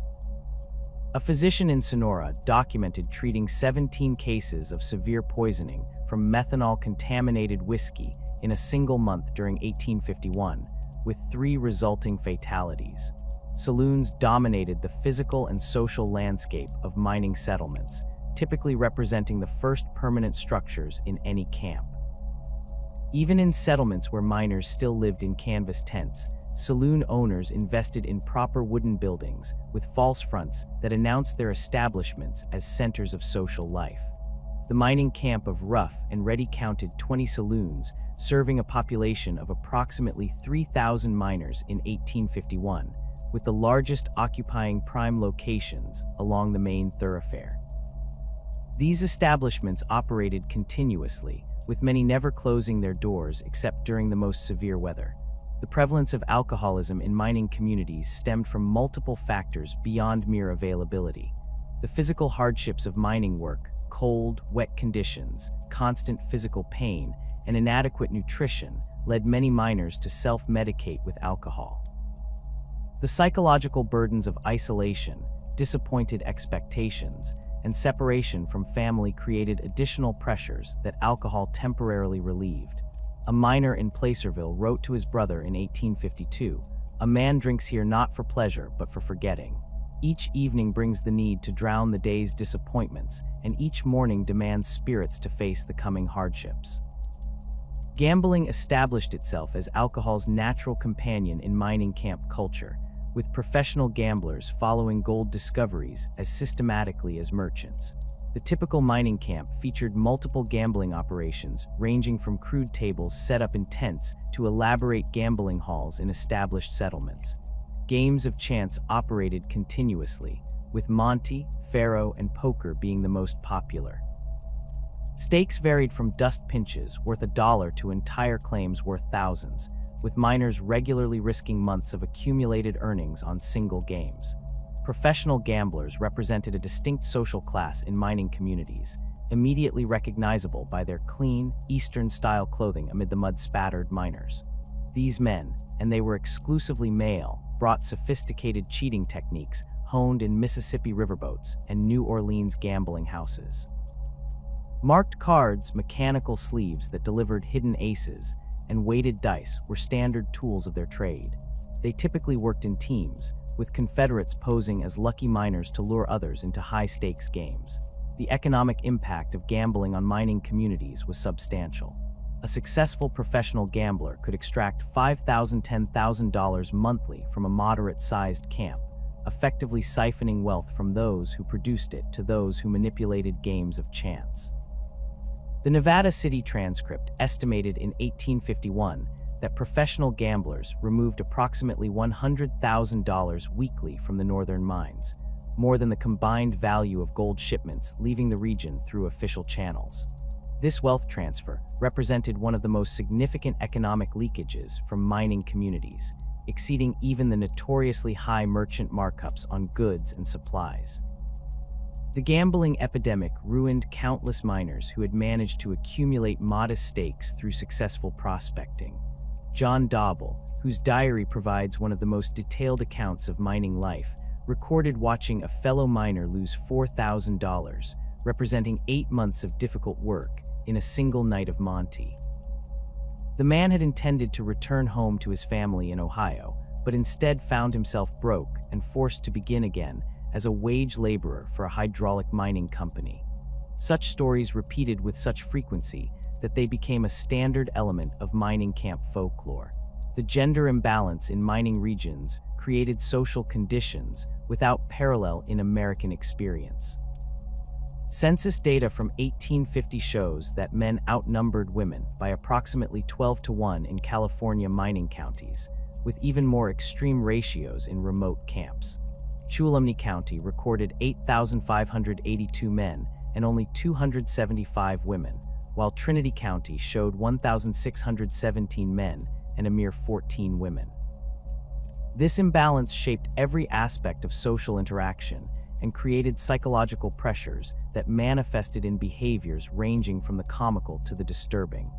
A physician in Sonora documented treating 17 cases of severe poisoning from methanol-contaminated whiskey in a single month during 1851, with 3 resulting fatalities. Saloons dominated the physical and social landscape of mining settlements, typically representing the first permanent structures in any camp. Even in settlements where miners still lived in canvas tents, saloon owners invested in proper wooden buildings with false fronts that announced their establishments as centers of social life. The mining camp of Rough and Ready counted 20 saloons, serving a population of approximately 3,000 miners in 1851, with the largest occupying prime locations along the main thoroughfare. These establishments operated continuously, with many never closing their doors except during the most severe weather. The prevalence of alcoholism in mining communities stemmed from multiple factors beyond mere availability. The physical hardships of mining work, cold, wet conditions, constant physical pain, and inadequate nutrition led many miners to self-medicate with alcohol. The psychological burdens of isolation, disappointed expectations, and separation from family created additional pressures that alcohol temporarily relieved. A miner in Placerville wrote to his brother in 1852, "A man drinks here not for pleasure, but for forgetting. Each evening brings the need to drown the day's disappointments, and each morning demands spirits to face the coming hardships." Gambling established itself as alcohol's natural companion in mining camp culture, with professional gamblers following gold discoveries as systematically as merchants. The typical mining camp featured multiple gambling operations, ranging from crude tables set up in tents to elaborate gambling halls in established settlements. Games of chance operated continuously, with Monte, Faro, and poker being the most popular. Stakes varied from dust pinches worth $1 to entire claims worth thousands, with miners regularly risking months of accumulated earnings on single games. Professional gamblers represented a distinct social class in mining communities, immediately recognizable by their clean, Eastern-style clothing amid the mud-spattered miners. These men, and they were exclusively male, brought sophisticated cheating techniques honed in Mississippi riverboats and New Orleans gambling houses. Marked cards, mechanical sleeves that delivered hidden aces, and weighted dice were standard tools of their trade. They typically worked in teams, with Confederates posing as lucky miners to lure others into high-stakes games. The economic impact of gambling on mining communities was substantial. A successful professional gambler could extract $5,000 to $10,000 monthly from a moderate-sized camp, effectively siphoning wealth from those who produced it to those who manipulated games of chance. The Nevada City Transcript estimated in 1851 that professional gamblers removed approximately $100,000 weekly from the northern mines, more than the combined value of gold shipments leaving the region through official channels. This wealth transfer represented one of the most significant economic leakages from mining communities, exceeding even the notoriously high merchant markups on goods and supplies. The gambling epidemic ruined countless miners who had managed to accumulate modest stakes through successful prospecting. John Dauble, whose diary provides one of the most detailed accounts of mining life, recorded watching a fellow miner lose $4,000, representing 8 months of difficult work, in a single night of Monte. The man had intended to return home to his family in Ohio, but instead found himself broke and forced to begin again as a wage laborer for a hydraulic mining company. Such stories repeated with such frequency that they became a standard element of mining camp folklore. The gender imbalance in mining regions created social conditions without parallel in American experience. Census data from 1850 shows that men outnumbered women by approximately 12 to 1 in California mining counties, with even more extreme ratios in remote camps. Tuolumne County recorded 8,582 men and only 275 women, while Trinity County showed 1,617 men and a mere 14 women. This imbalance shaped every aspect of social interaction and created psychological pressures that manifested in behaviors ranging from the comical to the disturbing.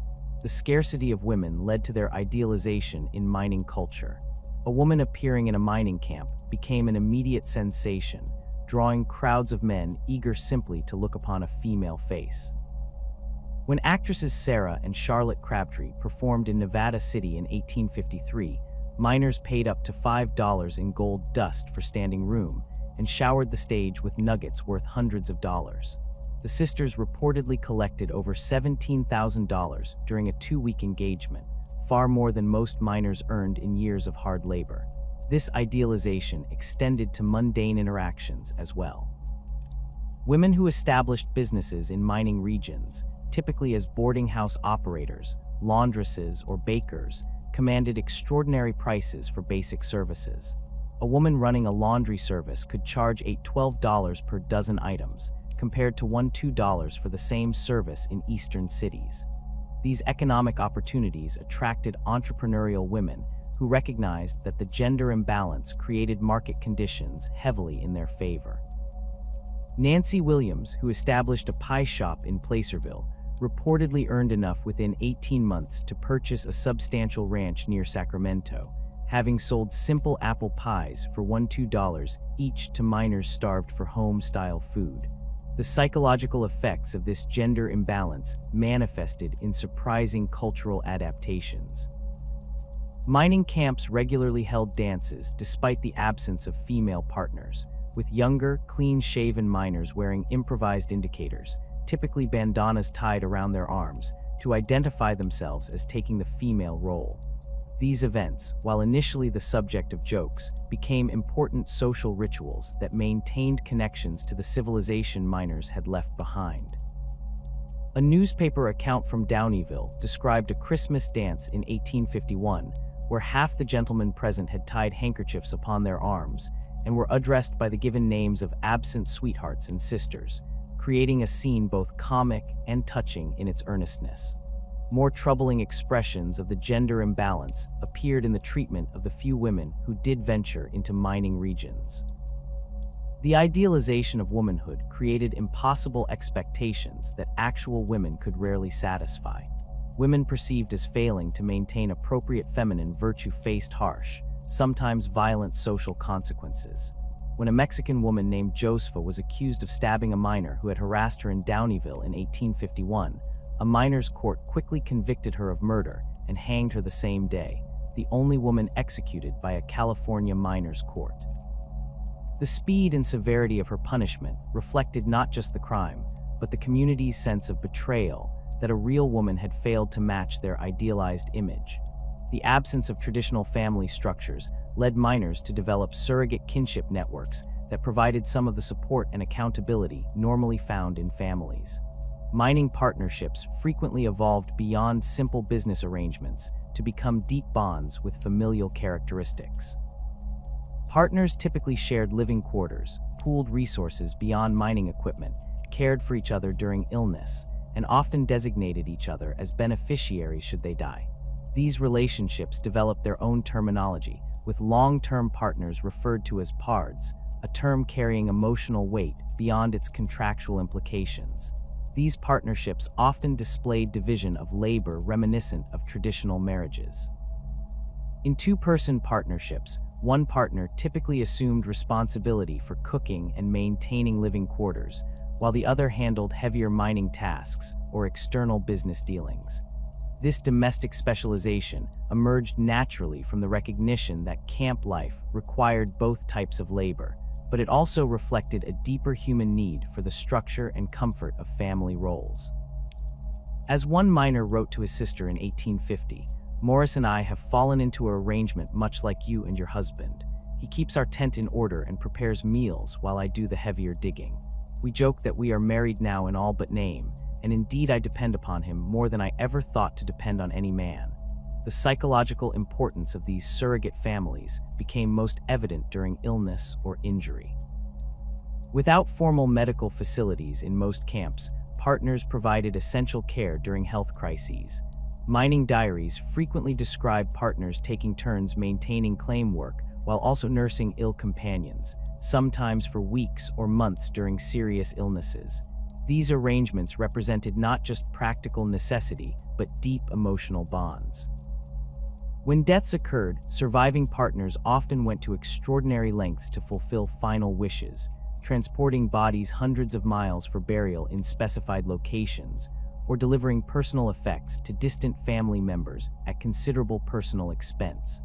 The scarcity of women led to their idealization in mining culture. A woman appearing in a mining camp became an immediate sensation, drawing crowds of men eager simply to look upon a female face. When actresses Sarah and Charlotte Crabtree performed in Nevada City in 1853, miners paid up to $5 in gold dust for standing room and showered the stage with nuggets worth hundreds of dollars. The sisters reportedly collected over $17,000 during a 2-week engagement, far more than most miners earned in years of hard labor. This idealization extended to mundane interactions as well. Women who established businesses in mining regions, typically as boarding house operators, laundresses, or bakers, commanded extraordinary prices for basic services. A woman running a laundry service could charge $12 per dozen items, compared to $2 for the same service in eastern cities. These economic opportunities attracted entrepreneurial women who recognized that the gender imbalance created market conditions heavily in their favor. Nancy Williams, who established a pie shop in Placerville, reportedly earned enough within 18 months to purchase a substantial ranch near Sacramento, having sold simple apple pies for $2 each to miners starved for home-style food. The psychological effects of this gender imbalance manifested in surprising cultural adaptations. Mining camps regularly held dances despite the absence of female partners, with younger, clean-shaven miners wearing improvised indicators, typically bandanas tied around their arms, to identify themselves as taking the female role. These events, while initially the subject of jokes, became important social rituals that maintained connections to the civilization miners had left behind. A newspaper account from Downeyville described a Christmas dance in 1851 where half the gentlemen present had tied handkerchiefs upon their arms and were addressed by the given names of absent sweethearts and sisters, creating a scene both comic and touching in its earnestness. More troubling expressions of the gender imbalance appeared in the treatment of the few women who did venture into mining regions. The idealization of womanhood created impossible expectations that actual women could rarely satisfy. Women perceived as failing to maintain appropriate feminine virtue faced harsh, sometimes violent social consequences. When a Mexican woman named Josefa was accused of stabbing a miner who had harassed her in Downeyville in 1851, a miners' court quickly convicted her of murder and hanged her the same day, the only woman executed by a California miners' court. The speed and severity of her punishment reflected not just the crime, but the community's sense of betrayal that a real woman had failed to match their idealized image. The absence of traditional family structures led miners to develop surrogate kinship networks that provided some of the support and accountability normally found in families. Mining partnerships frequently evolved beyond simple business arrangements to become deep bonds with familial characteristics. Partners typically shared living quarters, pooled resources beyond mining equipment, cared for each other during illness, and often designated each other as beneficiaries should they die. These relationships developed their own terminology, with long-term partners referred to as pards, a term carrying emotional weight beyond its contractual implications. These partnerships often displayed division of labor reminiscent of traditional marriages. In two-person partnerships, one partner typically assumed responsibility for cooking and maintaining living quarters, while the other handled heavier mining tasks or external business dealings. This domestic specialization emerged naturally from the recognition that camp life required both types of labor, but it also reflected a deeper human need for the structure and comfort of family roles. As one miner wrote to his sister in 1850, "Morris and I have fallen into an arrangement much like you and your husband. He keeps our tent in order and prepares meals while I do the heavier digging. We joke that we are married now in all but name, and indeed I depend upon him more than I ever thought to depend on any man." The psychological importance of these surrogate families became most evident during illness or injury. Without formal medical facilities in most camps, partners provided essential care during health crises. Mining diaries frequently describe partners taking turns maintaining claim work while also nursing ill companions, sometimes for weeks or months during serious illnesses. These arrangements represented not just practical necessity, but deep emotional bonds. When deaths occurred, surviving partners often went to extraordinary lengths to fulfill final wishes, transporting bodies hundreds of miles for burial in specified locations, or delivering personal effects to distant family members at considerable personal expense.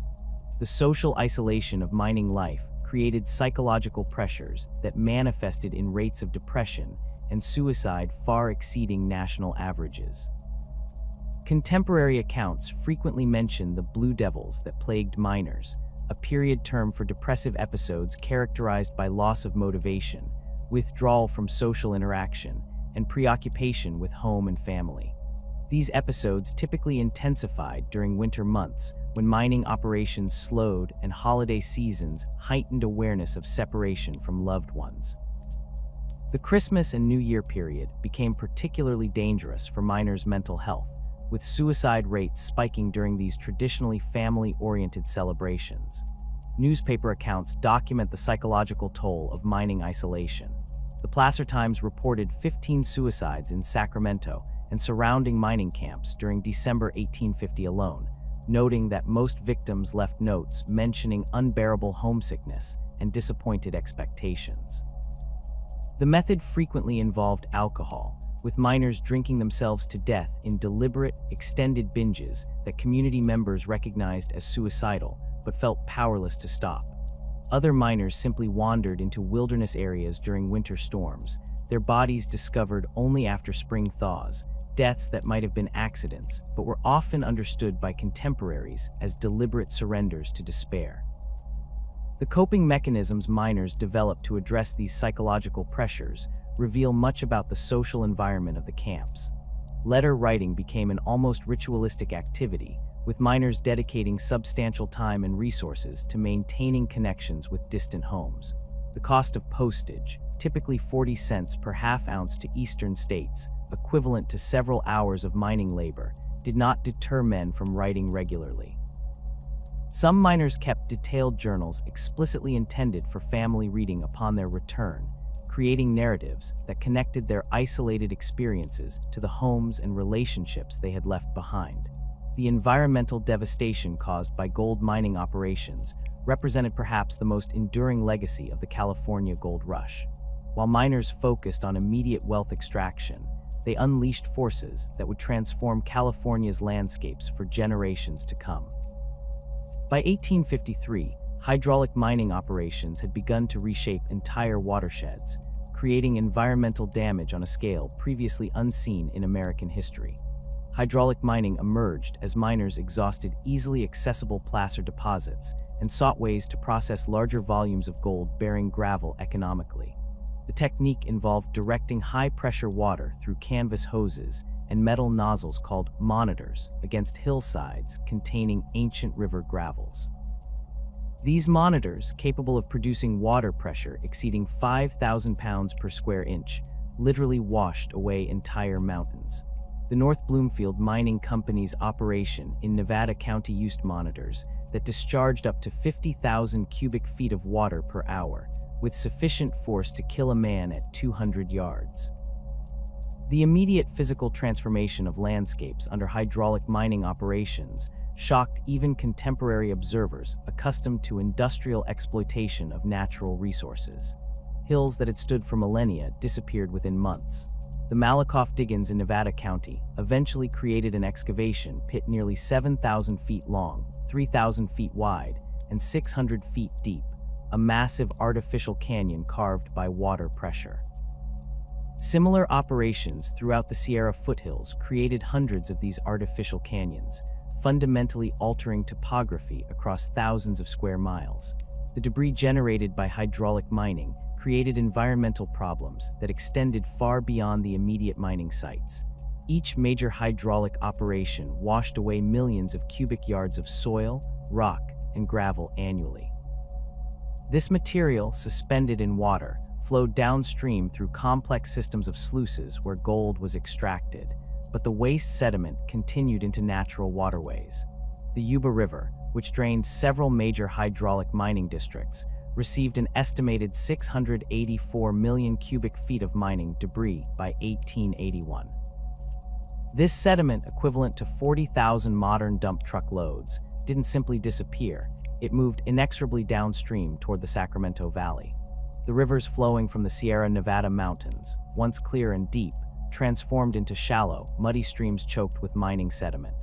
The social isolation of mining life created psychological pressures that manifested in rates of depression and suicide far exceeding national averages. Contemporary accounts frequently mention the blue devils that plagued miners, a period term for depressive episodes characterized by loss of motivation, withdrawal from social interaction, and preoccupation with home and family. These episodes typically intensified during winter months when mining operations slowed and holiday seasons heightened awareness of separation from loved ones. The Christmas and New Year period became particularly dangerous for miners' mental health, with suicide rates spiking during these traditionally family-oriented celebrations. Newspaper accounts document the psychological toll of mining isolation. The Placer Times reported 15 suicides in Sacramento and surrounding mining camps during December 1850 alone, noting that most victims left notes mentioning unbearable homesickness and disappointed expectations. The method frequently involved alcohol, with miners drinking themselves to death in deliberate, extended binges that community members recognized as suicidal but felt powerless to stop. Other miners simply wandered into wilderness areas during winter storms, their bodies discovered only after spring thaws, deaths that might have been accidents but were often understood by contemporaries as deliberate surrenders to despair. The coping mechanisms miners developed to address these psychological pressures reveal much about the social environment of the camps. Letter writing became an almost ritualistic activity, with miners dedicating substantial time and resources to maintaining connections with distant homes. The cost of postage, typically 40 cents per half ounce to eastern states, equivalent to several hours of mining labor, did not deter men from writing regularly. Some miners kept detailed journals explicitly intended for family reading upon their return, creating narratives that connected their isolated experiences to the homes and relationships they had left behind. The environmental devastation caused by gold mining operations represented perhaps the most enduring legacy of the California gold rush. While miners focused on immediate wealth extraction, they unleashed forces that would transform California's landscapes for generations to come. By 1853, hydraulic mining operations had begun to reshape entire watersheds, creating environmental damage on a scale previously unseen in American history. Hydraulic mining emerged as miners exhausted easily accessible placer deposits and sought ways to process larger volumes of gold-bearing gravel economically. The technique involved directing high-pressure water through canvas hoses and metal nozzles called monitors against hillsides containing ancient river gravels. These monitors, capable of producing water pressure exceeding 5,000 pounds per square inch, literally washed away entire mountains. The North Bloomfield Mining Company's operation in Nevada County used monitors that discharged up to 50,000 cubic feet of water per hour, with sufficient force to kill a man at 200 yards. The immediate physical transformation of landscapes under hydraulic mining operations shocked even contemporary observers accustomed to industrial exploitation of natural resources. Hills that had stood for millennia disappeared within months. The Malakoff Diggings in Nevada County eventually created an excavation pit nearly 7,000 feet long, 3,000 feet wide, and 600 feet deep, a massive artificial canyon carved by water pressure. Similar operations throughout the Sierra foothills created hundreds of these artificial canyons, fundamentally altering topography across thousands of square miles. The debris generated by hydraulic mining created environmental problems that extended far beyond the immediate mining sites. Each major hydraulic operation washed away millions of cubic yards of soil, rock, and gravel annually. This material, suspended in water, flowed downstream through complex systems of sluices where gold was extracted, but the waste sediment continued into natural waterways. The Yuba River, which drained several major hydraulic mining districts, received an estimated 684 million cubic feet of mining debris by 1881. This sediment, equivalent to 40,000 modern dump truck loads, didn't simply disappear, it moved inexorably downstream toward the Sacramento Valley. The rivers flowing from the Sierra Nevada mountains, once clear and deep, transformed into shallow, muddy streams choked with mining sediment.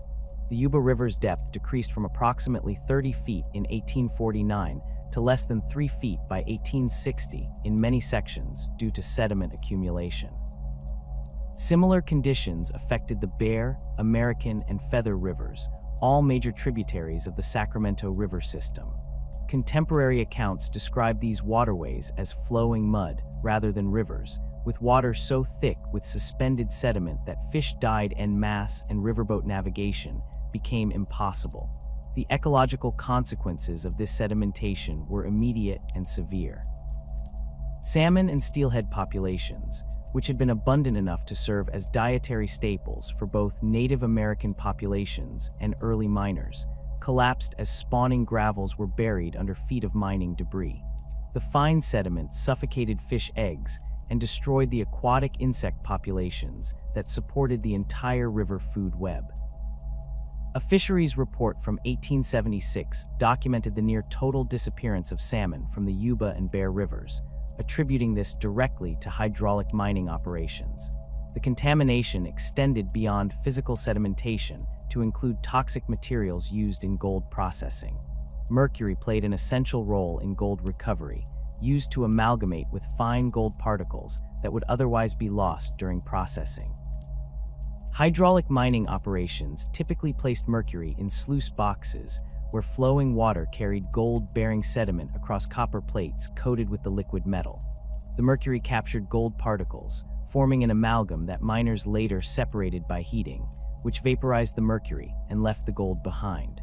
The Yuba River's depth decreased from approximately 30 feet in 1849 to less than 3 feet by 1860 in many sections due to sediment accumulation. Similar conditions affected the Bear, American, and Feather rivers, all major tributaries of the Sacramento River system. Contemporary accounts describe these waterways as flowing mud rather than rivers, with water so thick with suspended sediment that fish died en masse and riverboat navigation became impossible. The ecological consequences of this sedimentation were immediate and severe. Salmon and steelhead populations, which had been abundant enough to serve as dietary staples for both Native American populations and early miners, collapsed as spawning gravels were buried under feet of mining debris. The fine sediment suffocated fish eggs and destroyed the aquatic insect populations that supported the entire river food web. A fisheries report from 1876 documented the near total disappearance of salmon from the Yuba and Bear rivers, attributing this directly to hydraulic mining operations. The contamination extended beyond physical sedimentation to include toxic materials used in gold processing. Mercury played an essential role in gold recovery, used to amalgamate with fine gold particles that would otherwise be lost during processing. Hydraulic mining operations typically placed mercury in sluice boxes where flowing water carried gold-bearing sediment across copper plates coated with the liquid metal. The mercury captured gold particles, forming an amalgam that miners later separated by heating, which vaporized the mercury and left the gold behind.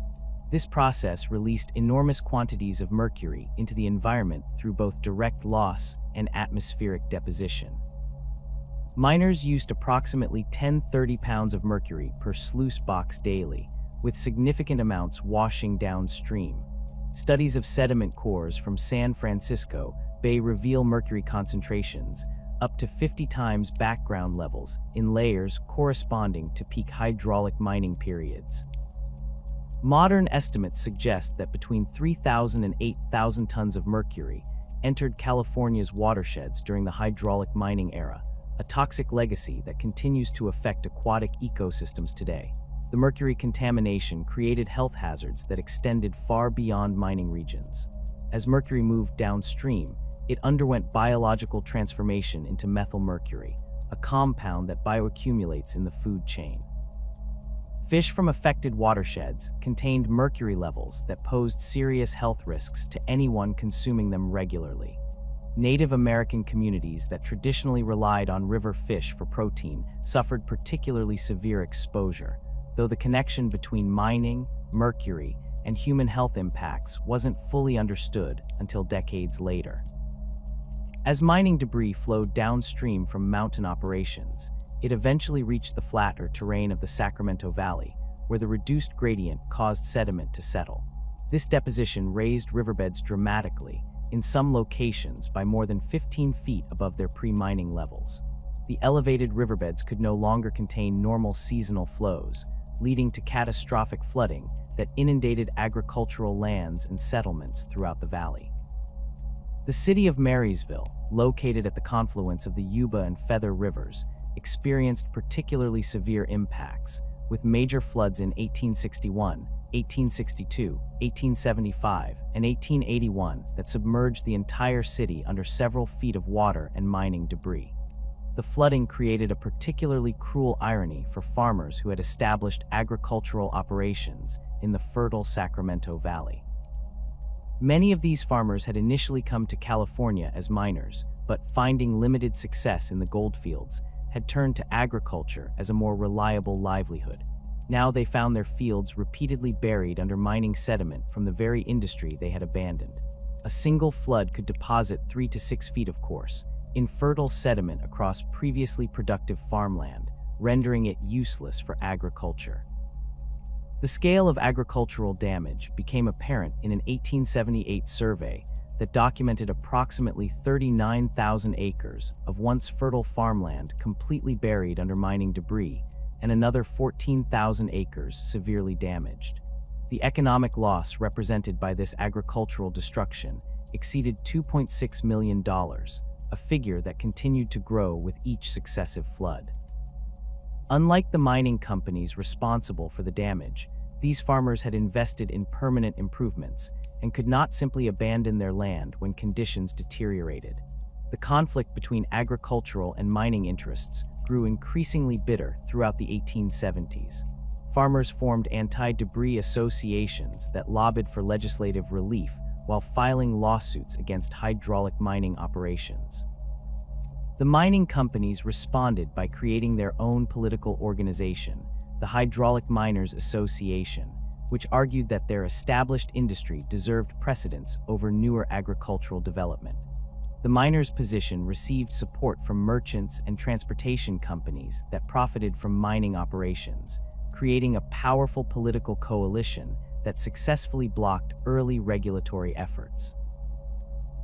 This process released enormous quantities of mercury into the environment through both direct loss and atmospheric deposition. Miners used approximately 30 pounds of mercury per sluice box daily, with significant amounts washing downstream. Studies of sediment cores from San Francisco Bay reveal mercury concentrations up to 50 times background levels in layers corresponding to peak hydraulic mining periods. Modern estimates suggest that between 3,000 and 8,000 tons of mercury entered California's watersheds during the hydraulic mining era, a toxic legacy that continues to affect aquatic ecosystems today. The mercury contamination created health hazards that extended far beyond mining regions. As mercury moved downstream, it underwent biological transformation into methylmercury, a compound that bioaccumulates in the food chain. Fish from affected watersheds contained mercury levels that posed serious health risks to anyone consuming them regularly. Native American communities that traditionally relied on river fish for protein suffered particularly severe exposure, though the connection between mining, mercury, and human health impacts wasn't fully understood until decades later. As mining debris flowed downstream from mountain operations, it eventually reached the flatter terrain of the Sacramento Valley, where the reduced gradient caused sediment to settle. This deposition raised riverbeds dramatically, in some locations by more than 15 feet above their pre-mining levels. The elevated riverbeds could no longer contain normal seasonal flows, leading to catastrophic flooding that inundated agricultural lands and settlements throughout the valley. The city of Marysville, located at the confluence of the Yuba and Feather rivers, experienced particularly severe impacts, with major floods in 1861, 1862, 1875, and 1881 that submerged the entire city under several feet of water and mining debris. The flooding created a particularly cruel irony for farmers who had established agricultural operations in the fertile Sacramento Valley. Many of these farmers had initially come to California as miners, but finding limited success in the goldfields, had turned to agriculture as a more reliable livelihood. Now they found their fields repeatedly buried under mining sediment from the very industry they had abandoned. A single flood could deposit 3 to 6 feet of coarse, infertile sediment across previously productive farmland, rendering it useless for agriculture. The scale of agricultural damage became apparent in an 1878 survey that documented approximately 39,000 acres of once fertile farmland completely buried under mining debris, and another 14,000 acres severely damaged. The economic loss represented by this agricultural destruction exceeded $2.6 million, a figure that continued to grow with each successive flood. Unlike the mining companies responsible for the damage, these farmers had invested in permanent improvements and could not simply abandon their land when conditions deteriorated. The conflict between agricultural and mining interests grew increasingly bitter throughout the 1870s. Farmers formed anti-debris associations that lobbied for legislative relief while filing lawsuits against hydraulic mining operations. The mining companies responded by creating their own political organization, the Hydraulic Miners Association, which argued that their established industry deserved precedence over newer agricultural development. The miners' position received support from merchants and transportation companies that profited from mining operations, creating a powerful political coalition that successfully blocked early regulatory efforts.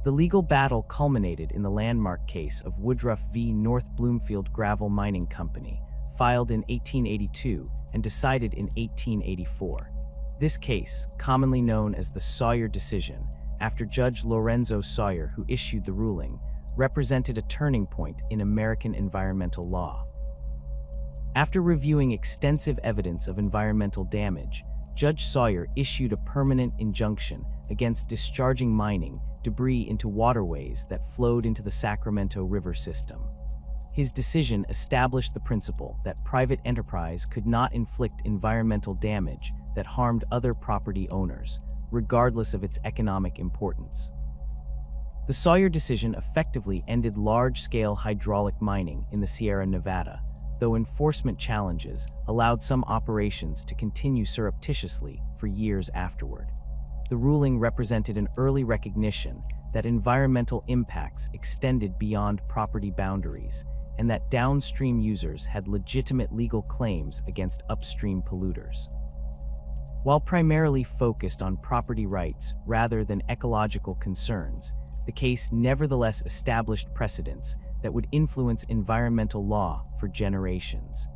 The legal battle culminated in the landmark case of Woodruff v. North Bloomfield Gravel Mining Company, filed in 1882 and decided in 1884. This case, commonly known as the Sawyer decision, after Judge Lorenzo Sawyer, who issued the ruling, represented a turning point in American environmental law. After reviewing extensive evidence of environmental damage, Judge Sawyer issued a permanent injunction against discharging mining debris into waterways that flowed into the Sacramento River system. His decision established the principle that private enterprise could not inflict environmental damage that harmed other property owners, regardless of its economic importance. The Sawyer decision effectively ended large-scale hydraulic mining in the Sierra Nevada, though enforcement challenges allowed some operations to continue surreptitiously for years afterward. The ruling represented an early recognition that environmental impacts extended beyond property boundaries and that downstream users had legitimate legal claims against upstream polluters. While primarily focused on property rights rather than ecological concerns, the case nevertheless established precedents that would influence environmental law for generations.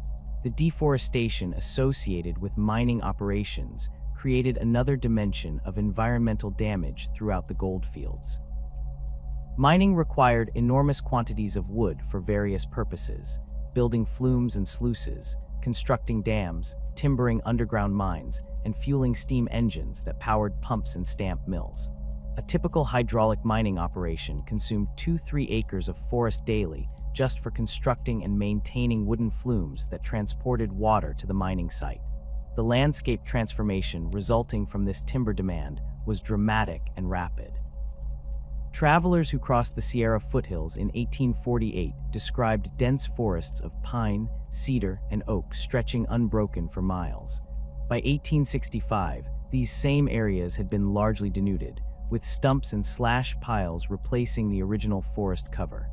The deforestation associated with mining operations created another dimension of environmental damage throughout the goldfields. Mining required enormous quantities of wood for various purposes, building flumes and sluices, constructing dams, timbering underground mines, and fueling steam engines that powered pumps and stamp mills. A typical hydraulic mining operation consumed 2-3 acres of forest daily just for constructing and maintaining wooden flumes that transported water to the mining site. The landscape transformation resulting from this timber demand was dramatic and rapid. Travelers who crossed the Sierra foothills in 1848 described dense forests of pine, cedar, and oak stretching unbroken for miles. By 1865, these same areas had been largely denuded, with stumps and slash piles replacing the original forest cover.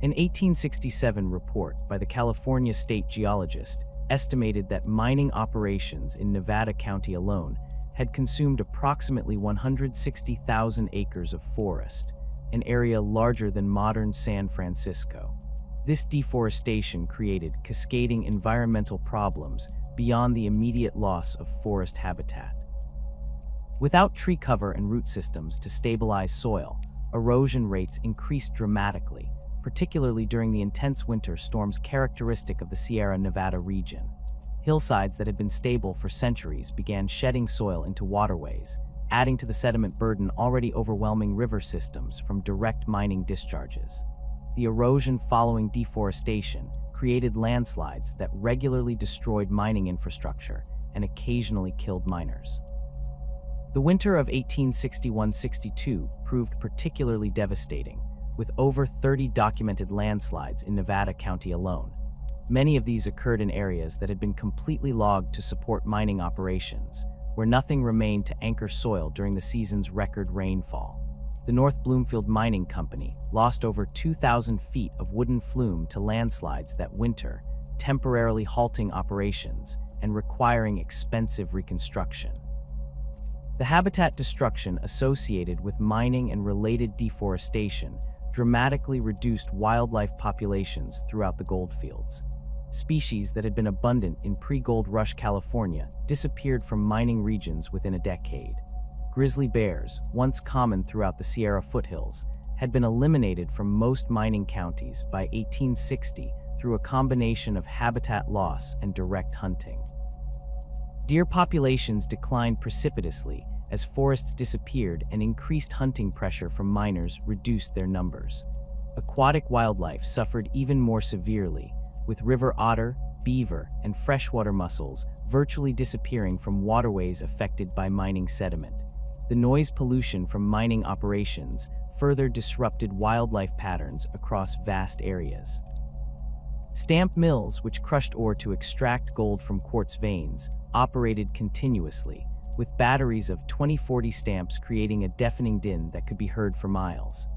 An 1867 report by the California state geologist estimated that mining operations in Nevada County alone had consumed approximately 160,000 acres of forest, an area larger than modern San Francisco. This deforestation created cascading environmental problems beyond the immediate loss of forest habitat. Without tree cover and root systems to stabilize soil, erosion rates increased dramatically, particularly during the intense winter storms characteristic of the Sierra Nevada region. Hillsides that had been stable for centuries began shedding soil into waterways, adding to the sediment burden already overwhelming river systems from direct mining discharges. The erosion following deforestation created landslides that regularly destroyed mining infrastructure and occasionally killed miners. The winter of 1861-62 proved particularly devastating, with over 30 documented landslides in Nevada County alone. Many of these occurred in areas that had been completely logged to support mining operations, where nothing remained to anchor soil during the season's record rainfall. The North Bloomfield Mining Company lost over 2,000 feet of wooden flume to landslides that winter, temporarily halting operations and requiring expensive reconstruction. The habitat destruction associated with mining and related deforestation dramatically reduced wildlife populations throughout the goldfields. Species that had been abundant in pre-gold rush California disappeared from mining regions within a decade. Grizzly bears, once common throughout the Sierra foothills, had been eliminated from most mining counties by 1860 through a combination of habitat loss and direct hunting. Deer populations declined precipitously as forests disappeared and increased hunting pressure from miners reduced their numbers. Aquatic wildlife suffered even more severely, with river otter, beaver, and freshwater mussels virtually disappearing from waterways affected by mining sediment. The noise pollution from mining operations further disrupted wildlife patterns across vast areas. Stamp mills, which crushed ore to extract gold from quartz veins, operated continuously, with batteries of 2040 stamps creating a deafening din that could be heard for miles.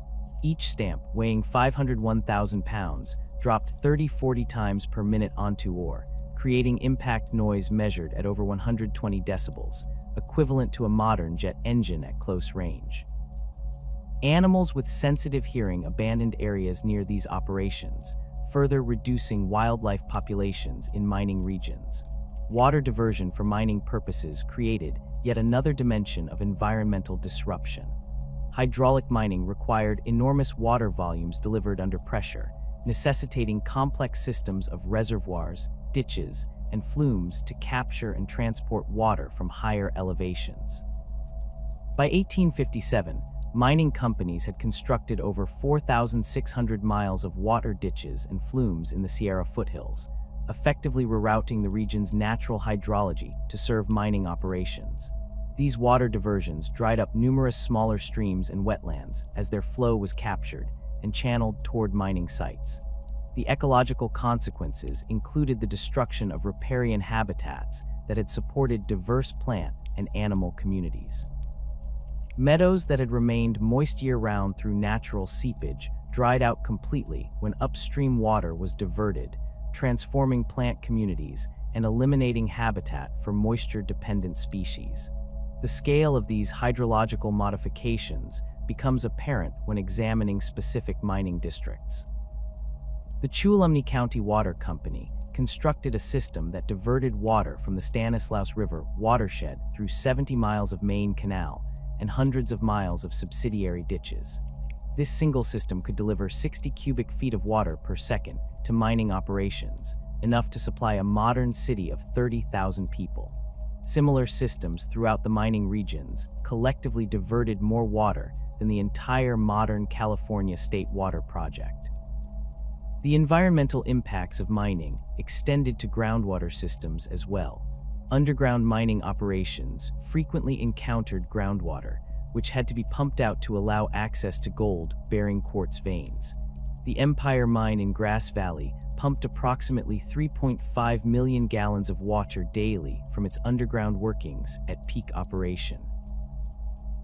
Each stamp, weighing 501,000 pounds, dropped 30-40 times per minute onto ore, creating impact noise measured at over 120 decibels, equivalent to a modern jet engine at close range. Animals with sensitive hearing abandoned areas near these operations, further reducing wildlife populations in mining regions. Water diversion for mining purposes created yet another dimension of environmental disruption. hydraulic mining required enormous water volumes delivered under pressure, necessitating complex systems of reservoirs, ditches, and flumes to capture and transport water from higher elevations. By 1857, mining companies had constructed over 4,600 miles of water ditches and flumes in the Sierra foothills, effectively rerouting the region's natural hydrology to serve mining operations. These water diversions dried up numerous smaller streams and wetlands as their flow was captured and channeled toward mining sites. The ecological consequences included the destruction of riparian habitats that had supported diverse plant and animal communities. Meadows that had remained moist year-round through natural seepage dried out completely when upstream water was diverted, transforming plant communities and eliminating habitat for moisture-dependent species. The scale of these hydrological modifications becomes apparent when examining specific mining districts. The Tuolumne County Water Company constructed a system that diverted water from the Stanislaus River watershed through 70 miles of main canal and hundreds of miles of subsidiary ditches. This single system could deliver 60 cubic feet of water per second to mining operations, enough to supply a modern city of 30,000 people. Similar systems throughout the mining regions collectively diverted more water than the entire modern California State Water Project. The environmental impacts of mining extended to groundwater systems as well. Underground mining operations frequently encountered groundwater, which had to be pumped out to allow access to gold-bearing quartz veins. The Empire Mine in Grass Valley pumped approximately 3.5 million gallons of water daily from its underground workings at peak operation.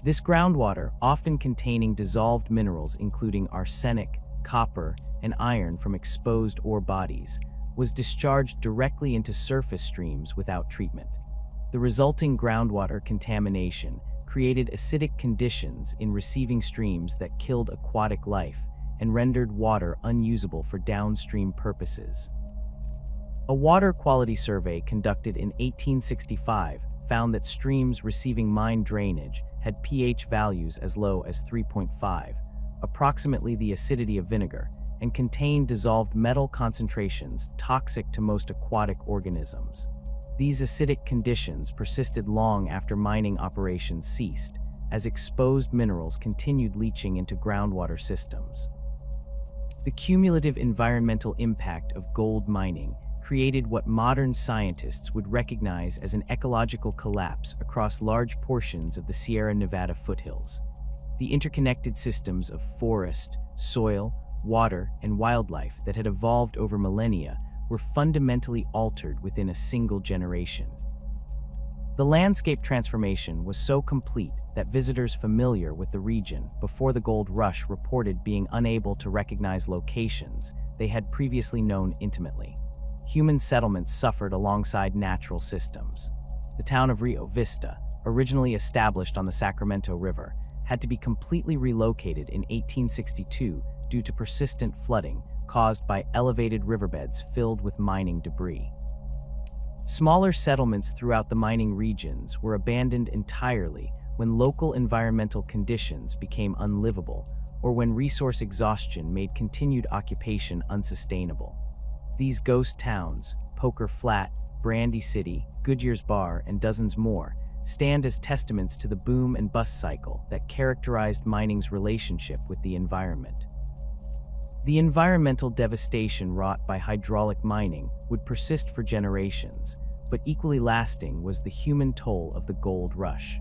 This groundwater, often containing dissolved minerals including arsenic, copper, and iron from exposed ore bodies, was discharged directly into surface streams without treatment. The resulting groundwater contamination created acidic conditions in receiving streams that killed aquatic life and rendered water unusable for downstream purposes. A water quality survey conducted in 1865 found that streams receiving mine drainage had pH values as low as 3.5, approximately the acidity of vinegar, and contained dissolved metal concentrations toxic to most aquatic organisms. These acidic conditions persisted long after mining operations ceased, as exposed minerals continued leaching into groundwater systems. The cumulative environmental impact of gold mining created what modern scientists would recognize as an ecological collapse across large portions of the Sierra Nevada foothills. The interconnected systems of forest, soil, water, and wildlife that had evolved over millennia were fundamentally altered within a single generation. The landscape transformation was so complete that visitors familiar with the region before the gold rush reported being unable to recognize locations they had previously known intimately. Human settlements suffered alongside natural systems. The town of Rio Vista, originally established on the Sacramento River, had to be completely relocated in 1862 due to persistent flooding caused by elevated riverbeds filled with mining debris. Smaller settlements throughout the mining regions were abandoned entirely when local environmental conditions became unlivable or when resource exhaustion made continued occupation unsustainable. These ghost towns, Poker Flat, Brandy City, Goodyear's Bar, and dozens more, stand as testaments to the boom and bust cycle that characterized mining's relationship with the environment. The environmental devastation wrought by hydraulic mining would persist for generations, but equally lasting was the human toll of the gold rush.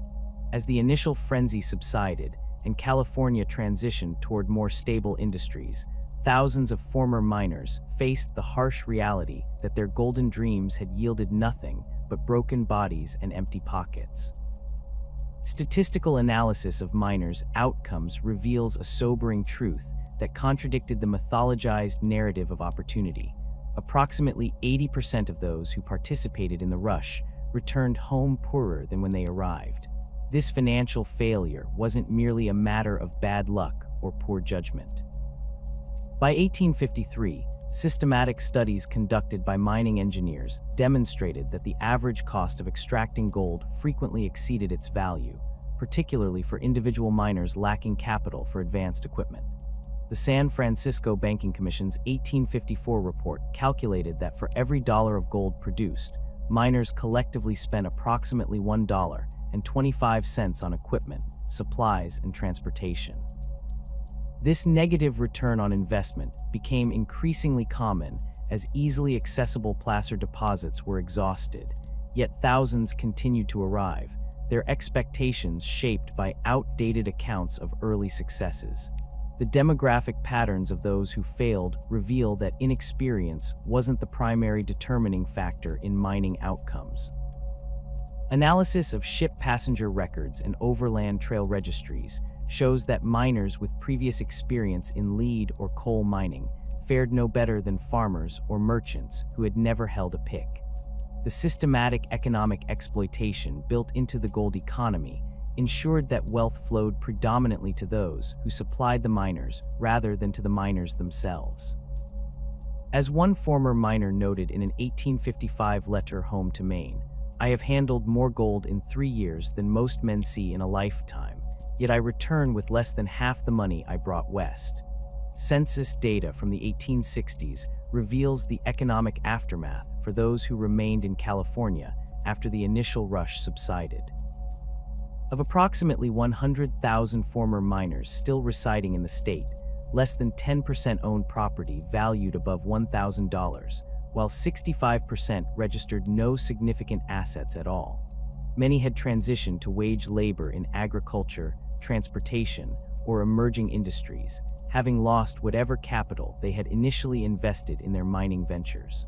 As the initial frenzy subsided and California transitioned toward more stable industries, thousands of former miners faced the harsh reality that their golden dreams had yielded nothing but broken bodies and empty pockets. Statistical analysis of miners' outcomes reveals a sobering truth that contradicted the mythologized narrative of opportunity. Approximately 80% of those who participated in the rush returned home poorer than when they arrived. This financial failure wasn't merely a matter of bad luck or poor judgment. By 1853, systematic studies conducted by mining engineers demonstrated that the average cost of extracting gold frequently exceeded its value, particularly for individual miners lacking capital for advanced equipment. The San Francisco Banking Commission's 1854 report calculated that for every dollar of gold produced, miners collectively spent approximately $1.25 on equipment, supplies, and transportation. This negative return on investment became increasingly common as easily accessible placer deposits were exhausted, yet thousands continued to arrive, their expectations shaped by outdated accounts of early successes. The demographic patterns of those who failed reveal that inexperience wasn't the primary determining factor in mining outcomes. Analysis of ship passenger records and overland trail registries shows that miners with previous experience in lead or coal mining fared no better than farmers or merchants who had never held a pick. The systematic economic exploitation built into the gold economy ensured that wealth flowed predominantly to those who supplied the miners rather than to the miners themselves. As one former miner noted in an 1855 letter home to Maine, "I have handled more gold in 3 years than most men see in a lifetime, yet I return with less than half the money I brought west." Census data from the 1860s reveals the economic aftermath for those who remained in California after the initial rush subsided. Of approximately 100,000 former miners still residing in the state, less than 10% owned property valued above $1,000, while 65% registered no significant assets at all. Many had transitioned to wage labor in agriculture, transportation, or emerging industries, having lost whatever capital they had initially invested in their mining ventures.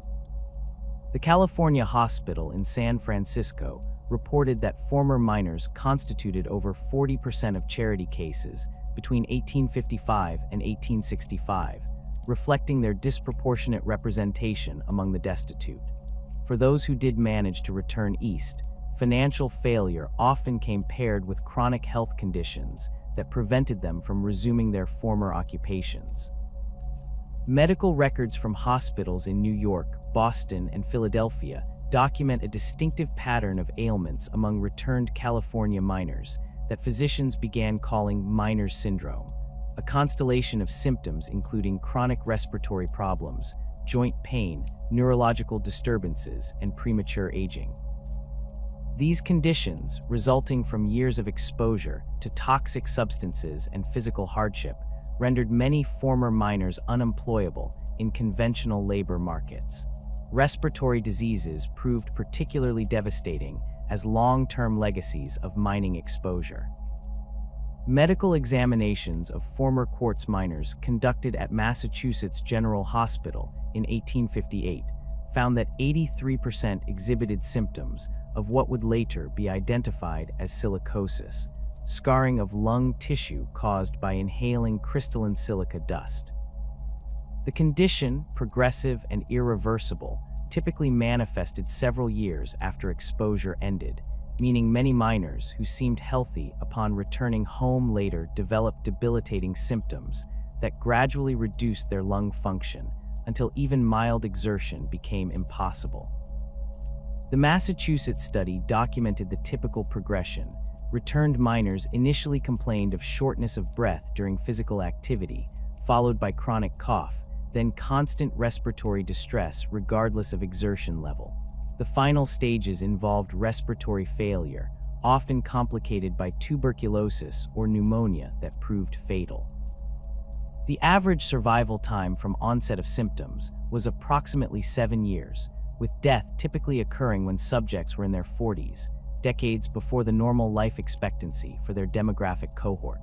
The California Hospital in San Francisco reported that former miners constituted over 40% of charity cases between 1855 and 1865, reflecting their disproportionate representation among the destitute. For those who did manage to return east, financial failure often came paired with chronic health conditions that prevented them from resuming their former occupations. Medical records from hospitals in New York, Boston, and Philadelphia document a distinctive pattern of ailments among returned California miners that physicians began calling miners' syndrome, a constellation of symptoms including chronic respiratory problems, joint pain, neurological disturbances, and premature aging. These conditions, resulting from years of exposure to toxic substances and physical hardship, rendered many former miners unemployable in conventional labor markets. Respiratory diseases proved particularly devastating as long-term legacies of mining exposure. Medical examinations of former quartz miners conducted at Massachusetts General Hospital in 1858 found that 83% exhibited symptoms of what would later be identified as silicosis, scarring of lung tissue caused by inhaling crystalline silica dust. The condition, progressive and irreversible, typically manifested several years after exposure ended, meaning many miners who seemed healthy upon returning home later developed debilitating symptoms that gradually reduced their lung function until even mild exertion became impossible. The Massachusetts study documented the typical progression. Returned miners initially complained of shortness of breath during physical activity, followed by chronic cough, then constant respiratory distress regardless of exertion level. The final stages involved respiratory failure, often complicated by tuberculosis or pneumonia that proved fatal. The average survival time from onset of symptoms was approximately 7 years, with death typically occurring when subjects were in their 40s, decades before the normal life expectancy for their demographic cohort.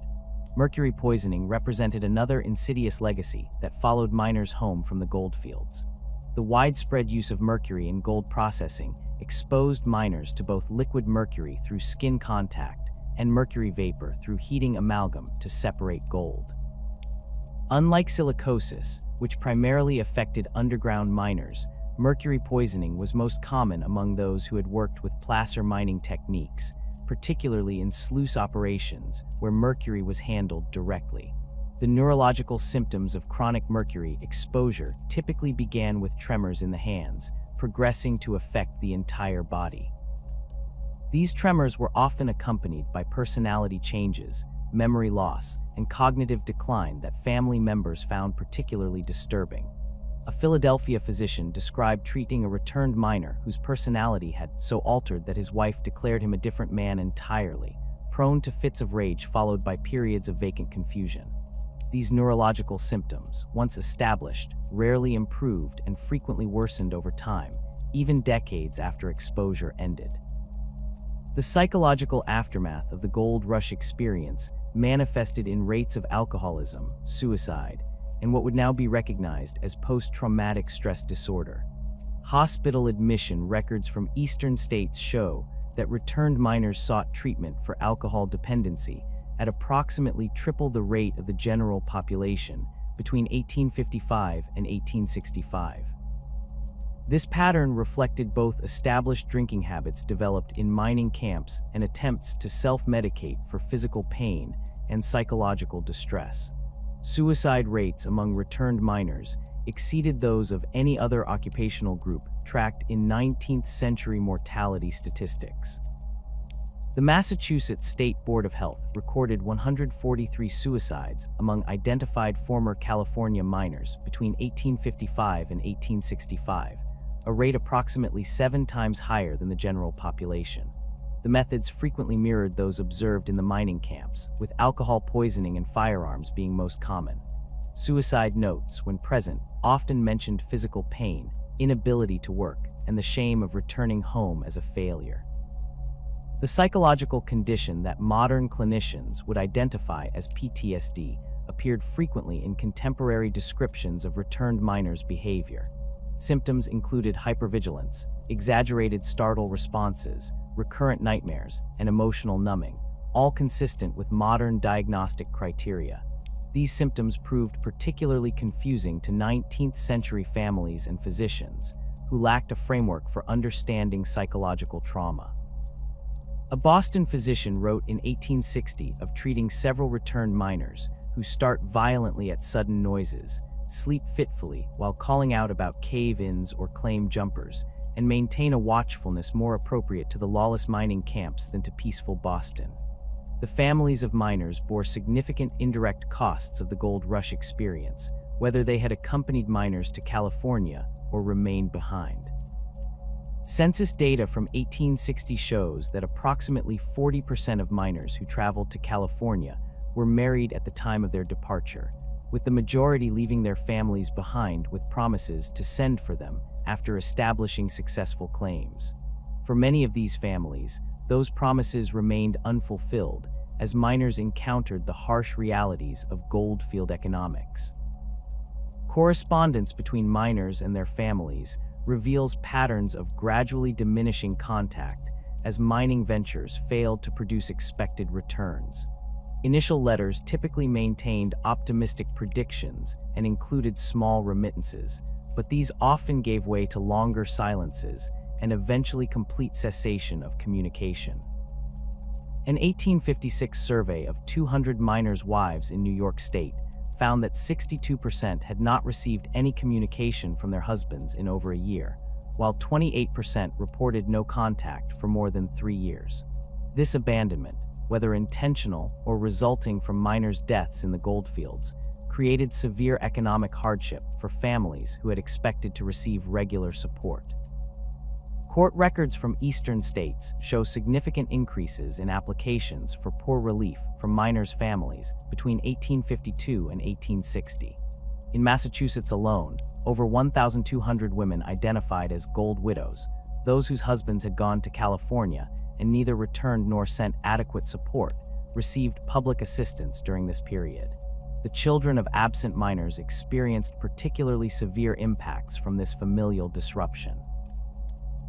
Mercury poisoning represented another insidious legacy that followed miners home from the goldfields. The widespread use of mercury in gold processing exposed miners to both liquid mercury through skin contact and mercury vapor through heating amalgam to separate gold. Unlike silicosis, which primarily affected underground miners, mercury poisoning was most common among those who had worked with placer mining techniques, particularly in sluice operations where mercury was handled directly. The neurological symptoms of chronic mercury exposure typically began with tremors in the hands, progressing to affect the entire body. These tremors were often accompanied by personality changes, memory loss, and cognitive decline that family members found particularly disturbing. A Philadelphia physician described treating a returned miner whose personality had so altered that his wife declared him a different man entirely, prone to fits of rage followed by periods of vacant confusion. These neurological symptoms, once established, rarely improved and frequently worsened over time, even decades after exposure ended. The psychological aftermath of the gold rush experience manifested in rates of alcoholism, suicide, and what would now be recognized as post-traumatic stress disorder. Hospital admission records from eastern states show that returned miners sought treatment for alcohol dependency at approximately triple the rate of the general population between 1855 and 1865. This pattern reflected both established drinking habits developed in mining camps and attempts to self-medicate for physical pain and psychological distress. Suicide rates among returned miners exceeded those of any other occupational group tracked in 19th century mortality statistics. The Massachusetts State Board of Health recorded 143 suicides among identified former California miners between 1855 and 1865, a rate approximately 7 times higher than the general population. The methods frequently mirrored those observed in the mining camps, with alcohol poisoning and firearms being most common. Suicide notes, when present, often mentioned physical pain, inability to work, and the shame of returning home as a failure. The psychological condition that modern clinicians would identify as PTSD appeared frequently in contemporary descriptions of returned miners' behavior. Symptoms included hypervigilance, exaggerated startle responses, recurrent nightmares, and emotional numbing, all consistent with modern diagnostic criteria. These symptoms proved particularly confusing to 19th century families and physicians, who lacked a framework for understanding psychological trauma. A Boston physician wrote in 1860 of treating several returned miners who start violently at sudden noises, sleep fitfully while calling out about cave-ins or claim jumpers, and maintain a watchfulness more appropriate to the lawless mining camps than to peaceful Boston. The families of miners bore significant indirect costs of the gold rush experience, whether they had accompanied miners to California or remained behind. Census data from 1860 shows that approximately 40% of miners who traveled to California were married at the time of their departure, with the majority leaving their families behind with promises to send for them after establishing successful claims. For many of these families, those promises remained unfulfilled as miners encountered the harsh realities of goldfield economics. Correspondence between miners and their families reveals patterns of gradually diminishing contact as mining ventures failed to produce expected returns. Initial letters typically maintained optimistic predictions and included small remittances, but these often gave way to longer silences and eventually complete cessation of communication. An 1856 survey of 200 miners' wives in New York State found that 62% had not received any communication from their husbands in over a year, while 28% reported no contact for more than 3 years. This abandonment, whether intentional or resulting from miners' deaths in the goldfields, created severe economic hardship for families who had expected to receive regular support. Court records from eastern states show significant increases in applications for poor relief from miners' families between 1852 and 1860. In Massachusetts alone, over 1,200 women identified as gold widows, those whose husbands had gone to California and neither returned nor sent adequate support, received public assistance during this period. The children of absent miners experienced particularly severe impacts from this familial disruption.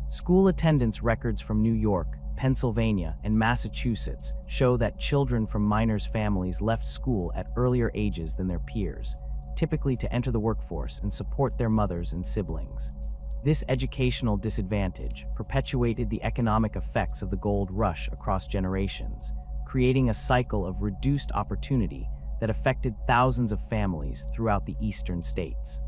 School attendance records from New York, Pennsylvania, and Massachusetts show that children from miners' families left school at earlier ages than their peers, typically to enter the workforce and support their mothers and siblings. This educational disadvantage perpetuated the economic effects of the gold rush across generations, creating a cycle of reduced opportunity that affected thousands of families throughout the eastern states.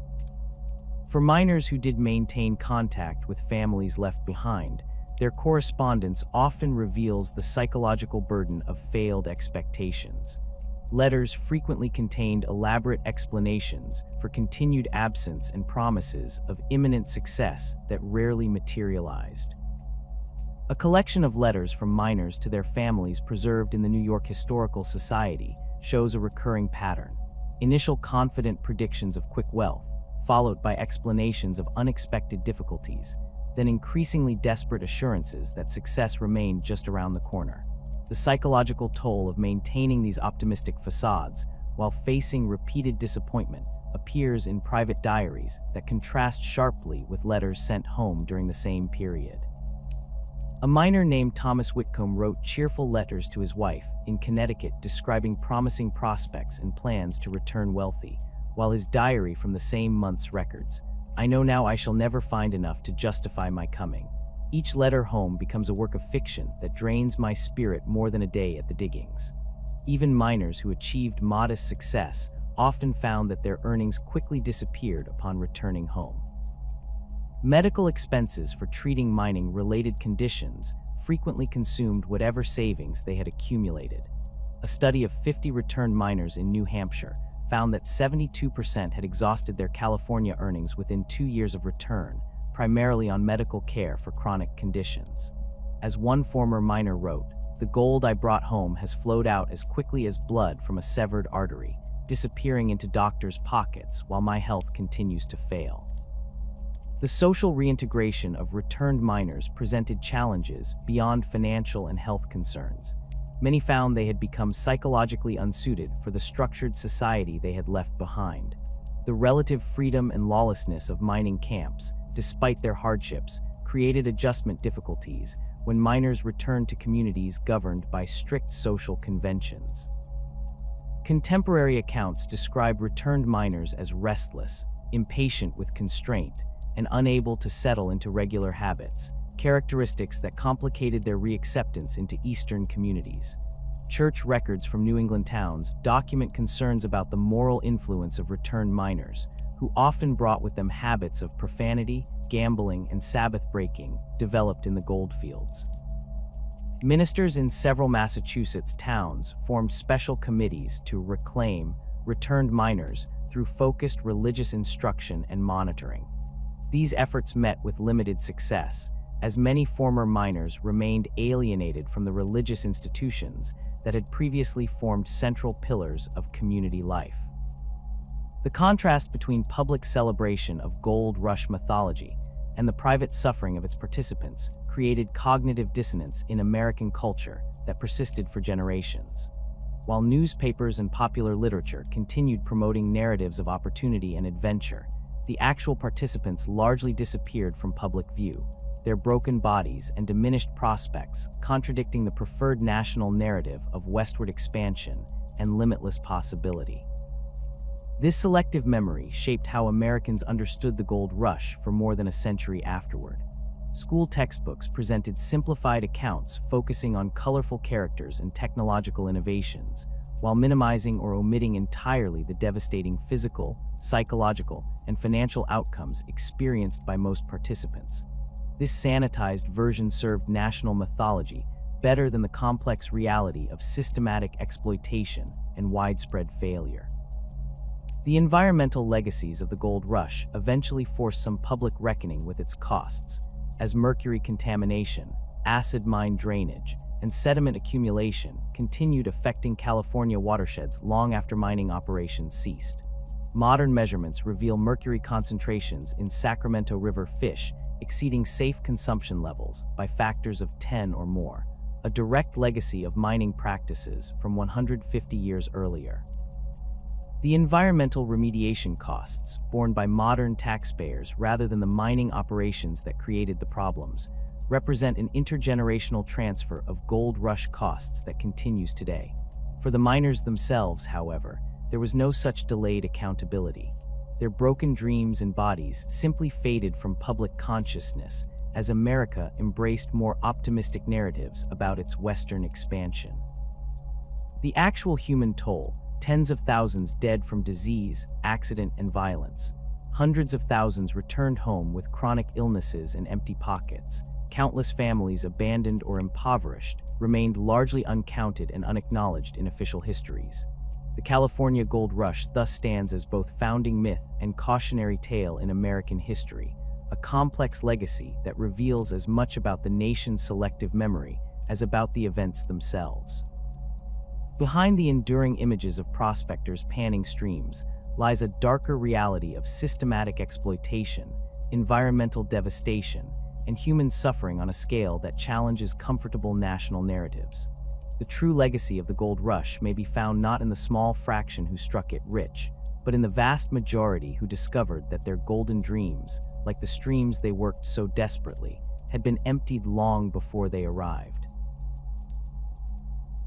For miners who did maintain contact with families left behind, Their correspondence often reveals the psychological burden of failed expectations. Letters frequently contained elaborate explanations for continued absence and promises of imminent success that rarely materialized. A collection of letters from miners to their families preserved in the New York Historical Society shows a recurring pattern. Initial confident predictions of quick wealth, followed by explanations of unexpected difficulties, then increasingly desperate assurances that success remained just around the corner. The psychological toll of maintaining these optimistic facades while facing repeated disappointment appears in private diaries that contrast sharply with letters sent home during the same period. A miner named Thomas Whitcomb wrote cheerful letters to his wife in Connecticut describing promising prospects and plans to return wealthy, while his diary from the same month's records, "I know now I shall never find enough to justify my coming." Each letter home becomes a work of fiction that drains my spirit more than a day at the diggings. Even miners who achieved modest success often found that their earnings quickly disappeared upon returning home. Medical expenses for treating mining-related conditions frequently consumed whatever savings they had accumulated. A study of 50 returned miners in New Hampshire found that 72% had exhausted their California earnings within 2 years of return, primarily on medical care for chronic conditions. As one former miner wrote, "The gold I brought home has flowed out as quickly as blood from a severed artery, disappearing into doctors' pockets while my health continues to fail." The social reintegration of returned miners presented challenges beyond financial and health concerns. Many found they had become psychologically unsuited for the structured society they had left behind. The relative freedom and lawlessness of mining camps, despite their hardships, created adjustment difficulties when miners returned to communities governed by strict social conventions. Contemporary accounts describe returned miners as restless, impatient with constraint, and unable to settle into regular habits, characteristics that complicated their reacceptance into Eastern communities. Church records from New England towns document concerns about the moral influence of returned miners, who often brought with them habits of profanity, gambling, and Sabbath breaking developed in the goldfields. Ministers in several Massachusetts towns formed special committees to reclaim returned miners through focused religious instruction and monitoring. These efforts met with limited success, as many former miners remained alienated from the religious institutions that had previously formed central pillars of community life. The contrast between public celebration of gold rush mythology and the private suffering of its participants created cognitive dissonance in American culture that persisted for generations. While newspapers and popular literature continued promoting narratives of opportunity and adventure, the actual participants largely disappeared from public view, their broken bodies and diminished prospects contradicting the preferred national narrative of westward expansion and limitless possibility. This selective memory shaped how Americans understood the gold rush for more than a century afterward. School textbooks presented simplified accounts focusing on colorful characters and technological innovations, while minimizing or omitting entirely the devastating physical, psychological, and financial outcomes experienced by most participants. This sanitized version served national mythology better than the complex reality of systematic exploitation and widespread failure. The environmental legacies of the gold rush eventually forced some public reckoning with its costs, as mercury contamination, acid mine drainage, and sediment accumulation continued affecting California watersheds long after mining operations ceased. Modern measurements reveal mercury concentrations in Sacramento River fish exceeding safe consumption levels by factors of 10 or more, a direct legacy of mining practices from 150 years earlier. The environmental remediation costs, borne by modern taxpayers rather than the mining operations that created the problems, represent an intergenerational transfer of gold rush costs that continues today. For the miners themselves, however, there was no such delayed accountability. Their broken dreams and bodies simply faded from public consciousness as America embraced more optimistic narratives about its Western expansion. The actual human toll, tens of thousands dead from disease, accident, and violence, hundreds of thousands returned home with chronic illnesses and empty pockets, countless families abandoned or impoverished remained largely uncounted and unacknowledged in official histories. The California Gold Rush thus stands as both founding myth and cautionary tale in American history, a complex legacy that reveals as much about the nation's selective memory as about the events themselves. Behind the enduring images of prospectors panning streams lies a darker reality of systematic exploitation, environmental devastation, and human suffering on a scale that challenges comfortable national narratives. The true legacy of the gold rush may be found not in the small fraction who struck it rich, but in the vast majority who discovered that their golden dreams, like the streams they worked so desperately, had been emptied long before they arrived.